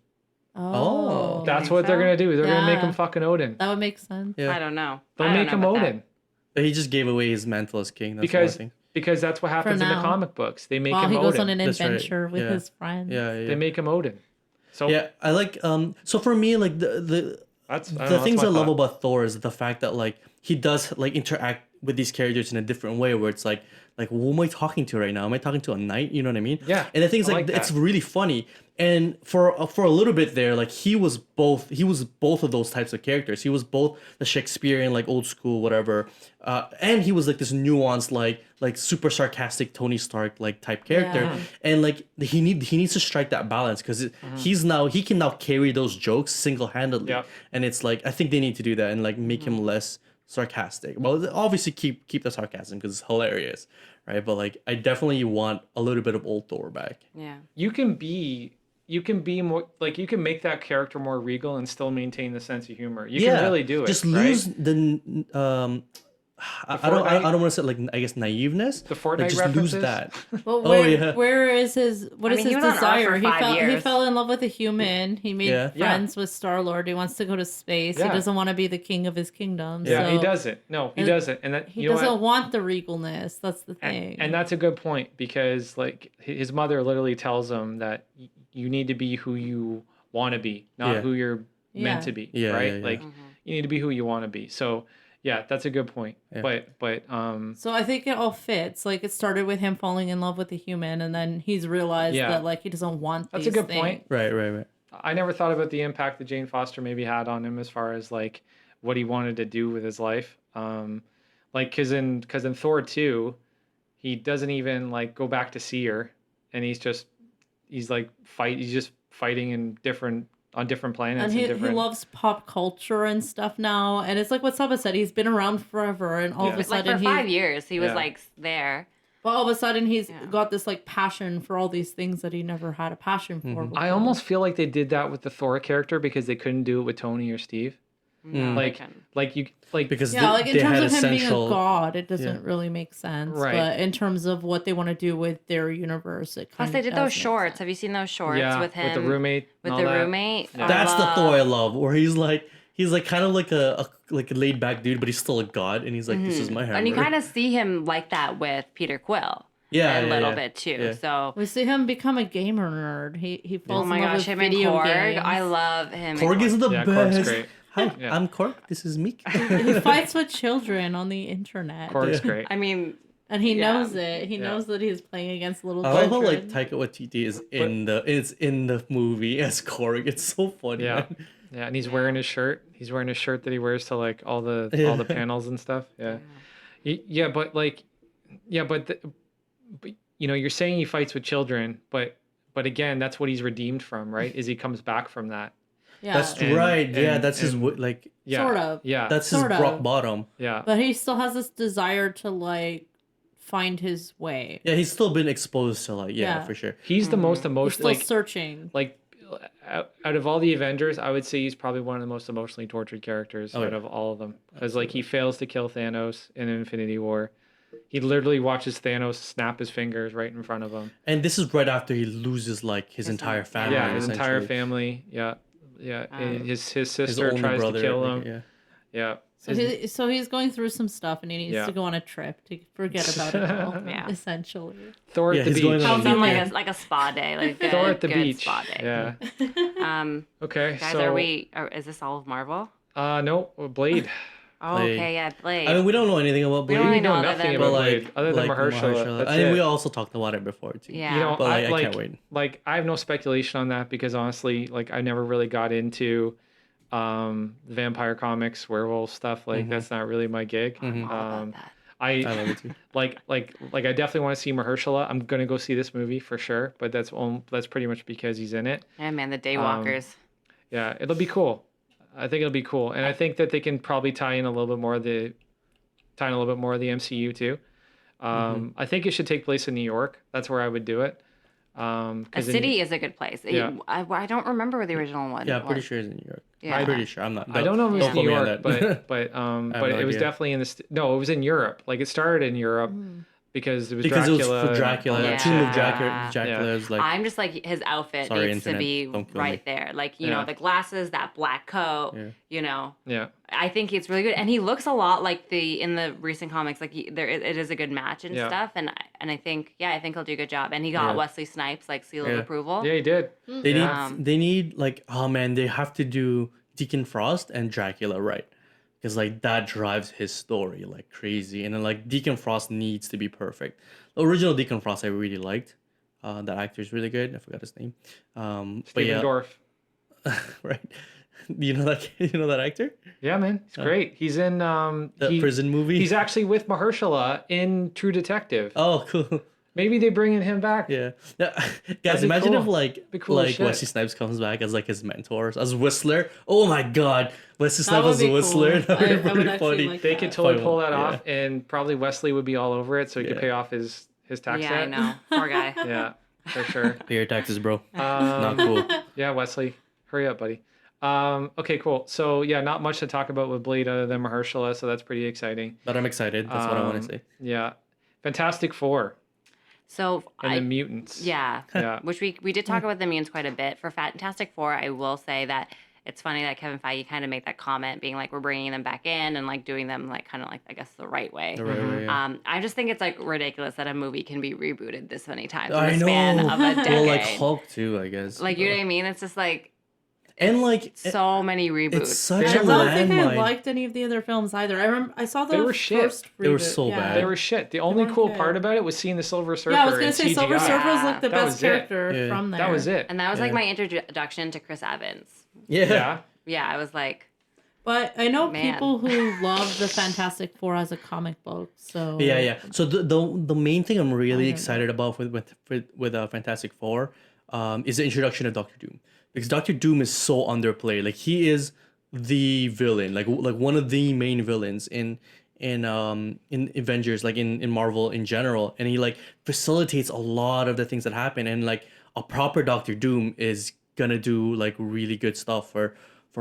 Oh. That's think what they're so? gonna do. They're gonna make Yeah. him fucking Odin. that would make sense. Yeah. I don't know. They'll I don't make know him about that. Odin But he just gave away his mantle as king. That's because one thing. that's what happens in the now. comic books. They make While him he goes Odin. on an That's right. adventure with Yeah. his friends. Yeah. They make him Odin. So Yeah, I like so for me like the that's the things I love about Thor is the fact that like he does like interact with these characters in a different way where it's like who am I talking to right now? Am I talking to a knight? You know what I mean? Yeah, And the thing is I like like it's that. really funny. And for a little bit there, like he was both of those types of characters. He was both the Shakespearean like old school whatever, and he was like this nuanced like super sarcastic Tony Stark like type character. Yeah. And like he needs to strike that balance because he can now carry those jokes single handedly. Yep. And it's like I think they need to do that and like make him less sarcastic. Well, obviously keep the sarcasm because it's hilarious, right? But like I definitely want a little bit of old Thor back. Yeah. you can be you can be more like you can make that character more regal and still maintain the sense of humor. You can really do it. Just right? lose the I don't want to say like I guess naiveness. The Fortnite like, just references? lose that. Well, Oh, yeah. where is his what I is mean, he his was on Earth desire? for He 5 fell he years. fell in love with a human. He made Yeah. friends with Star-Lord. He wants to go to space. Yeah. He doesn't want to be the king of his kingdom. Yeah, so he doesn't. No, he doesn't. And that He you know doesn't what? want the regalness. That's the thing. And that's a good point because like his mother literally tells him that you need to be who you want to be, not Yeah. who you're Yeah. meant to be, Yeah, right? yeah, yeah. Like you need to be who you want to be. So yeah, that's a good point. Yeah. But So I think it all fits. Like it started with him falling in love with a human, and then he's realized Yeah. that like he doesn't want. that's these a good things. point. Right. I never thought about the impact that Jane Foster maybe had on him as far as like what he wanted to do with his life. Like because in Thor 2, he doesn't even like go back to see her, and he's just fighting in different planets And he different. loves pop culture and stuff now. And it's like what Saba said, he's been around forever, and all of a Like sudden for he 5 years, he was Yeah. like there. but all of a sudden he's Yeah. got this like passion for all these things that he never had a passion for before. I almost feel like they did that with the Thor character because they couldn't do it with Tony or Steve. No, Like- they couldn't. Like you like Because yeah, like in they terms had of him being a essential. god, it doesn't really make sense. Right. But in terms of what they want to do with their universe, it Plus, kind they of did those shorts. Have you seen those shorts yeah, with him? with the roommate. With and the all that. roommate. Yeah. That's the love- Thor I love, where he's like kind of like a laid back dude, but he's still a god, and he's like, this is my hammer. And you kind of see him like that with Peter Quill. Yeah, a yeah, little yeah. bit too. Yeah. So, We see him become a gamer nerd. He falls oh my in love gosh, with him and video Korg. games. I love him. Korg and is the Yeah, Korg's best. great. Hi, Yeah. I'm Korg. This is Meek. He fights with children on the internet. Korg's great. I mean, And he Yeah. knows it. He knows that he's playing against little I love how children. like Taika Waititi is in the movie as Korg. It's so funny. Yeah. Man. Yeah, and he's wearing his shirt. He's wearing his shirt that he wears to like all the panels and stuff. Yeah. Yeah, but like but you know, you're saying he fights with children, but again, that's what he's redeemed from, right? Is he comes back from that. yeah, That's And- right. Yeah, and- that's his and- like. Yeah. Sort of. Yeah. That's his Sort of. rock bottom. yeah. but he still has this desire to like find his way. Yeah, he's still been exposed to like Yeah. for sure. He's the most He's emotional still searching. like out of all the Avengers, I would say he's probably one of the most emotionally tortured characters Oh, out yeah. of all of them. Because like he fails to kill Thanos in Infinity War. He literally watches Thanos snap his fingers right in front of him. And this is right after he loses like his entire family. Yeah, his entire essentially. family. Yeah. Yeah. And his His sister older tries brother, to kill like, him. yeah. Yeah. So he's going through some stuff, and he needs Yeah. to go on a trip to forget about it all. Yeah. Essentially. Thor Yeah, at the he's beach. going on sounds a like weekend. like a spa day, like a Thor at the good beach. spa day. Yeah. Okay. Guys, so is this all of Marvel? no, Blade. Oh, Blade. okay, yeah, Blade. I mean, we don't know anything about We Blade. don't really We know know other nothing than- about but Blade other than Mahershala. That's I mean, it. we also talked about it before too. yeah. You know, But I like, can't wait. Like I have no speculation on that because honestly, like I never really got into vampire comics, werewolf stuff. Like that's not really my gig. I'm all about that. I love it too. like I definitely want to see Mahershala. I'm gonna go see this movie for sure, but that's pretty much because he's in it. Yeah, man, the Daywalkers. Yeah, it'll be cool. I think it'll be cool, and I think that they can probably tie in a little bit more of the MCU too. I think it should take place in New York. That's where I would do it. A 'Cause in- city is a good place. Yeah. I don't remember where the original one Yeah, I'm pretty was. sure it's in New York. Yeah. I'm pretty sure. I'm not. I don't know if it was quote New me on York, that. but no it was idea. definitely in the no, it was in Europe. Like it started in Europe because it was because Dracula. it was for Dracula. Yeah. Tomb of Yeah. Dracula's like. I'm just like his outfit Sorry, needs to internet. be Don't kill right me. there. Like you Yeah. know the glasses, that black coat. Yeah. You know, Yeah, I think it's really good, and he looks a lot like in the recent comics. Like it is a good match and Yeah. stuff, and I think he'll do a good job. And he got Yeah. Wesley Snipes like seal of Yeah. approval. yeah, he did. They Yeah. need like, oh man, they have to do Deacon Frost and Dracula right, because like that drives his story like crazy, and then like Deacon Frost needs to be perfect. The original Deacon Frost I really liked. That actor's really good. I forgot his name. But Stephen yeah, Dorff. right. You know that actor? Yeah, man, he's great. He's in The prison movie. He's actually with Mahershala in True Detective. Oh, cool. Maybe they bringing him back. Yeah. Guys, be imagine cool. if like Be cool as like shit. Wesley Snipes comes back as like his mentor, as Whistler. Oh my god. Wesley That Snipes would as be Whistler. cool. That would I be would pretty actually funny. like They that. could totally Fine, pull that yeah. off, and probably Wesley would be all over it, so he could Yeah. pay off his tax Yeah, debt. I know. Poor guy. Yeah. for sure. Pay your taxes, bro. Not cool. Yeah, Wesley, hurry up, buddy. Okay, cool. So yeah, not much to talk about with Blade other than Mahershala, so that's pretty exciting. But I'm excited. That's what I want to say. Yeah, Fantastic Four So and the mutants. yeah, Yeah. which we did talk about the mutants quite a bit. For Fantastic Four, I will say that it's funny that Kevin Feige kind of made that comment, being like, we're bringing them back in and like doing them like kind of like, I guess, the right way. The right way, yeah. I just think it's like ridiculous that a movie can be rebooted this many times in I the know. span of a decade. Well, like Hulk too, I guess. Like, you know what I mean? It's just like and like so many reboots. it's such I a don't think I landmine. liked any of the other films either. I remember I saw the They were shit. first They were reboot, so yeah. bad. They were shit. The only weren't cool good. part about it was seeing the Silver Surfer. Yeah, I was gonna in say Silver CGI. Surfer was like the That best was it. character Yeah. from there. That was it. And that was like Yeah. my introduction to Chris Evans. Yeah. Yeah. Yeah, I was like, But I know Man. people who love the Fantastic Four as a comic book. So Yeah. So the main thing I'm really know. excited about with Fantastic Four, is the introduction of Doctor Doom, because Doctor Doom is so underplayed. Like, he is the villain, like one of the main villains in Avengers, like in Marvel in general, and he like facilitates a lot of the things that happen, and like a proper Doctor Doom is gonna do like really good stuff for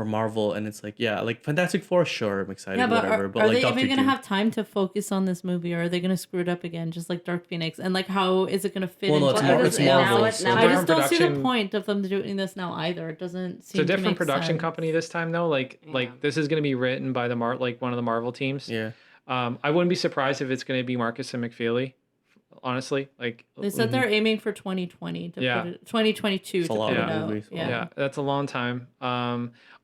Marvel, and it's like, yeah, like Fantastic Four, sure, I'm excited, Yeah, but whatever, are but like they Doctor even gonna Doom. have time to focus on this movie, or are they gonna screw it up again, just like Dark Phoenix? And like, how is it gonna fit Well, no, into it's Mar- it's everything Marvel, else? so- Now I it's just don't see the production- point of them doing this now either. It doesn't It's seem a to different make production sense. company this time though. Like this is going to be written by one of the Marvel teams. Yeah. I wouldn't be surprised if it's going to be Marcus and McFeely. Honestly, like They said they're aiming for 2020 to Yeah. put it 2022 It's to a lot put of it out. movies. yeah, that's a long time.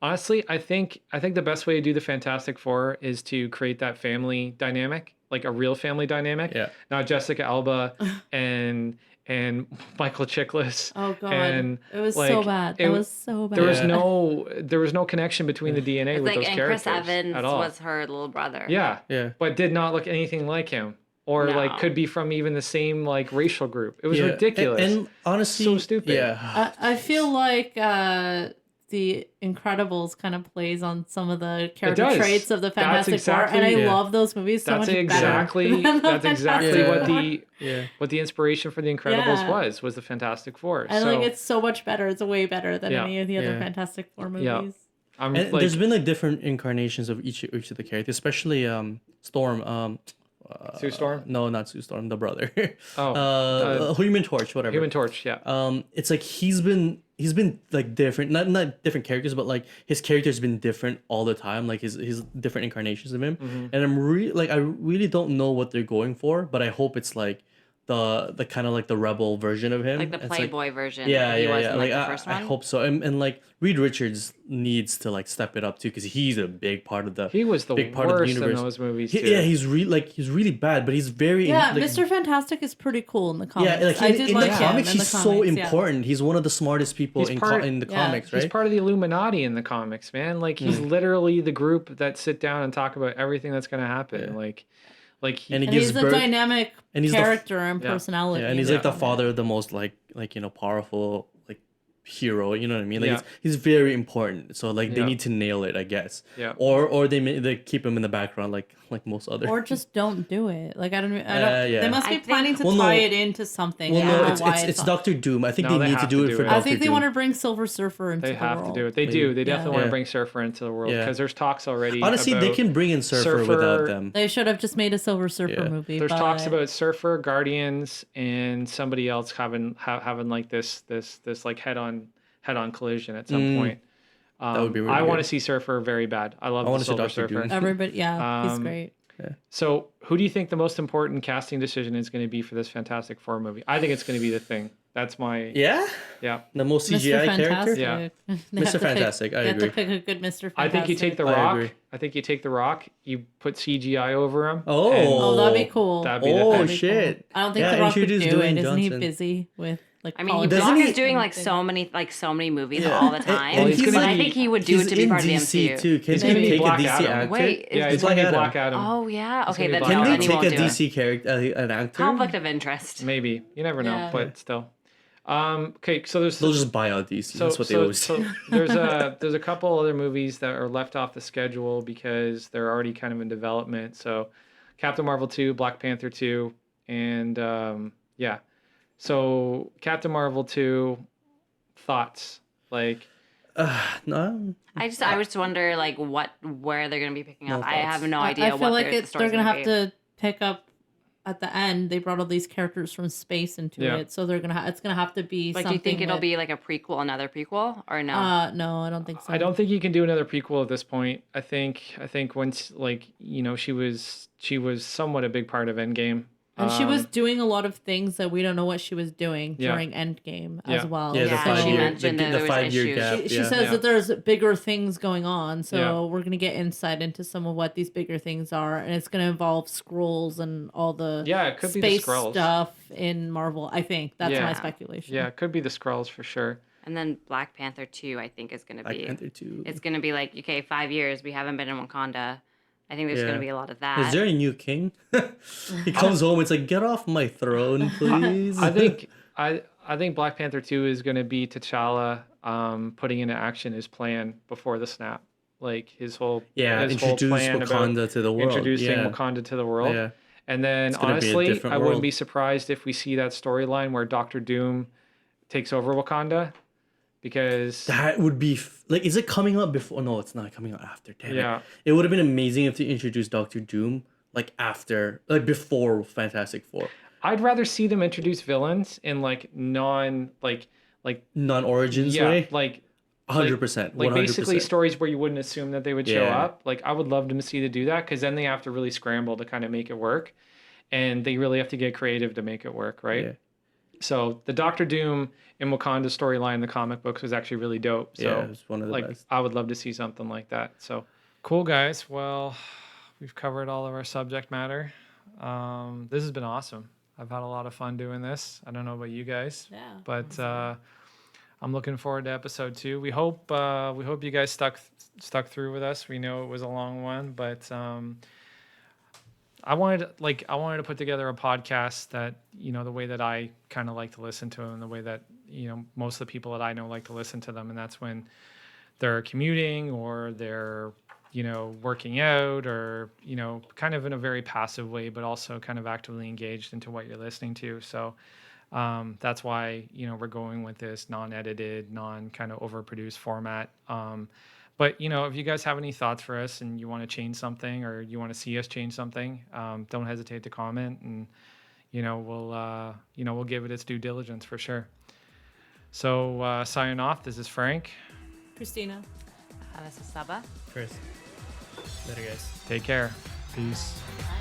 Honestly, I think the best way to do the Fantastic Four is to create that family dynamic, like a real family dynamic. Yeah. Not Jessica Alba and Michael Chiklis. Oh god, And, it was like, so bad. it- It was so bad. There was Yeah. there was no connection between the DNA it's with like, those and characters Chris Evans at all. was her little brother. Yeah, Yeah. but did not look anything like him, or like No. could be from even the same like racial group. It was Yeah. ridiculous. And honestly, So stupid. Yeah. I feel like the Incredibles kind of plays on some of the character does. traits of the That's Fantastic exactly- Four, and I Yeah. love those movies so that's much exactly better. than the that's exactly Fantastic what Four. the what the inspiration for the Incredibles Yeah. was the Fantastic Four. And So like it's so much better. It's way better than Yeah. any of the other Yeah. Fantastic Four movies. Yeah. I'm And like there's been like different incarnations of each of the characters, especially Storm. Sue Storm. No, not Sue Storm, the brother. Oh, Human Torch, whatever. Human Torch. Yeah. It's like he's been like different, not different characters, but like his character's been different all the time, like his different incarnations of him. Mm-hmm. And I really don't know what they're going for, but I hope it's like the kind of like the rebel version of him, Like the It's Playboy version. Yeah, that he yeah, was yeah. in, Like, the first one. I hope so. And like Reed Richards needs to like step it up too, because he's a big part of the He was the big part of the worst in universe. those movies too. Yeah, he's really bad, but he's very Yeah, like, Mr. Fantastic is pretty cool in the comics. yeah, like I in, did in like the him comics, in the he's so comics, yeah. important. He's one of the smartest people He's part- in the yeah, comics, right? He's part of the Illuminati in the comics, man. Like he's literally the group that sit down and talk about everything that's going to happen. Yeah. Like he, And he And gives he's a birth. dynamic and he's the- character and Yeah. personality. Yeah, and he's in like the it. father of the most like powerful like hero. You know what I mean? Like Yeah. he's very important. So like they Yeah. need to nail it, I guess. Yeah. Or they keep him in the background like most other. Or just don't do it. Like I don't. Yeah. They must I be think- planning to Well, no. tie it into something. well, I don't no, know it's why it's on. Doctor Doom. I think No, they they need to have do to it do for it. Doctor I think they Doom. want to bring Silver Surfer into they the have world. to do it. They do. They definitely want Yeah. to bring Surfer into the world Yeah. because there's talks already. Honestly, they about can bring in Surfer without them. They should have just made a Silver Surfer Yeah. movie. There's talks but- about Surfer, Guardians, and somebody else having like this like head on collision at some point. would be really I want to good. see Surfer very bad. I love I the wanna see Silver Dr. Surfer. Doom. Everybody, yeah, he's Um, great. So, who do you think the most important casting decision is going to be for this Fantastic Four movie? I think it's going to be the Thing. That's my Yeah, yeah. the most Mr. CGI character. Fantastic. Yeah. They have Mr. to pick- Fantastic, I they agree. have to pick a good Mr. Fantastic. I think you take the I Rock. agree. I think you take the Rock. You put CGI over him. Oh. Oh, that'd be cool. That'd be the Oh thing. That'd be shit! cool. I don't think Yeah, The Rock would do introduce it. Dwayne Isn't he Johnson. busy with like? I mean, politics Rock he- is doing and like things? so many movies Yeah. all the And- time. and he's but gonna I be- think he would do He's it to be in part of the DC MCU. too. Can He's they gonna be take a Black DC Adam. actor? Wait, Yeah, is he's Black going to be Adam. Black Adam. Oh yeah. It's Okay, gonna then be Can no, Black they then he take won't a do it. DC character, an actor? Conflict of interest. Maybe. You never know, Yeah. but still. Okay, so there's They'll just buy out DC. That's what they always do. there's a couple other movies that are left off the schedule because they're already kind of in development. So Captain Marvel 2, Black Panther 2, and yeah. So Captain Marvel 2, thoughts? Like, No, I just wonder like where they're gonna be picking up. No I have thoughts. no I idea feel what like the they're story's gonna have be. to pick up at the end. They brought all these characters from space into Yeah. it, so they're gonna it's gonna have to be Like, do something. you think it'll with- be like a prequel, another prequel, or no? No, I don't think so. I don't think you can do another prequel at this point. I think once, like, she was somewhat a big part of Endgame. And she was doing a lot of things that we don't know what she was doing Yeah. during Endgame Yeah. as well. yeah, the Yeah, five she year, mentioned that the there was 5 year issues. gap. She yeah. says Yeah. that there's bigger things going on, so Yeah. we're gonna get insight into some of what these bigger things are, and it's gonna involve scrolls and all the Yeah, it could be the space Skrulls. stuff in Marvel. I think that's Yeah. my speculation. Yeah, it could be the Skrulls for sure. And then Black Panther 2, I think, is gonna Black be. Panther 2. It's gonna be like, okay, 5 years we haven't been in Wakanda. I think there's Yeah. gonna be a lot of that. Is there a new king? He comes home. It's like, get off my throne, please. I think Black Panther 2 is going to be T'Challa putting into action his plan before the snap. Like his whole introduce plan about Wakanda to the world. introducing yeah. Wakanda to the world. Yeah. And then It's gonna be a honestly, different I wouldn't world. be surprised if we see that storyline where Doctor Doom takes over Wakanda, because That would be like, is it coming out before? No, it's not coming out after. Damn Yeah. it would have been amazing if they introduced Doctor Doom like after, like before Fantastic Four, I'd rather see them introduce villains in like non-origins yeah, way. like 100%. like 100%. basically stories where you wouldn't assume that they would show Yeah. up. Like I would love to see them do that, because then they have to really scramble to kind of make it work, and they really have to get creative to make it work, right? Yeah. So the Doctor Doom in Wakanda storyline in the comic books was actually really dope. So Yeah, it's one of the like best. I would love to see something like that. So cool, guys. Well, we've covered all of our subject matter. This has been awesome. I've had a lot of fun doing this. I don't know about you guys. Yeah. But I'm looking forward to episode 2. We hope you guys stuck through with us. We know it was a long one, but I wanted to put together a podcast that, the way that I kind of like to listen to them, and the way that, most of the people that I know like to listen to them. And that's when they're commuting, or they're, working out, or, kind of in a very passive way, but also kind of actively engaged into what you're listening to. So that's why, we're going with this non-edited, kind of overproduced format. But, if you guys have any thoughts for us and you want to change something, or you want to see us change something, don't hesitate to comment, and, we'll give it its due diligence for sure. So signing off, this is Frank. Christina. This is Saba. Chris. Later, guys. Take care. Peace. Bye.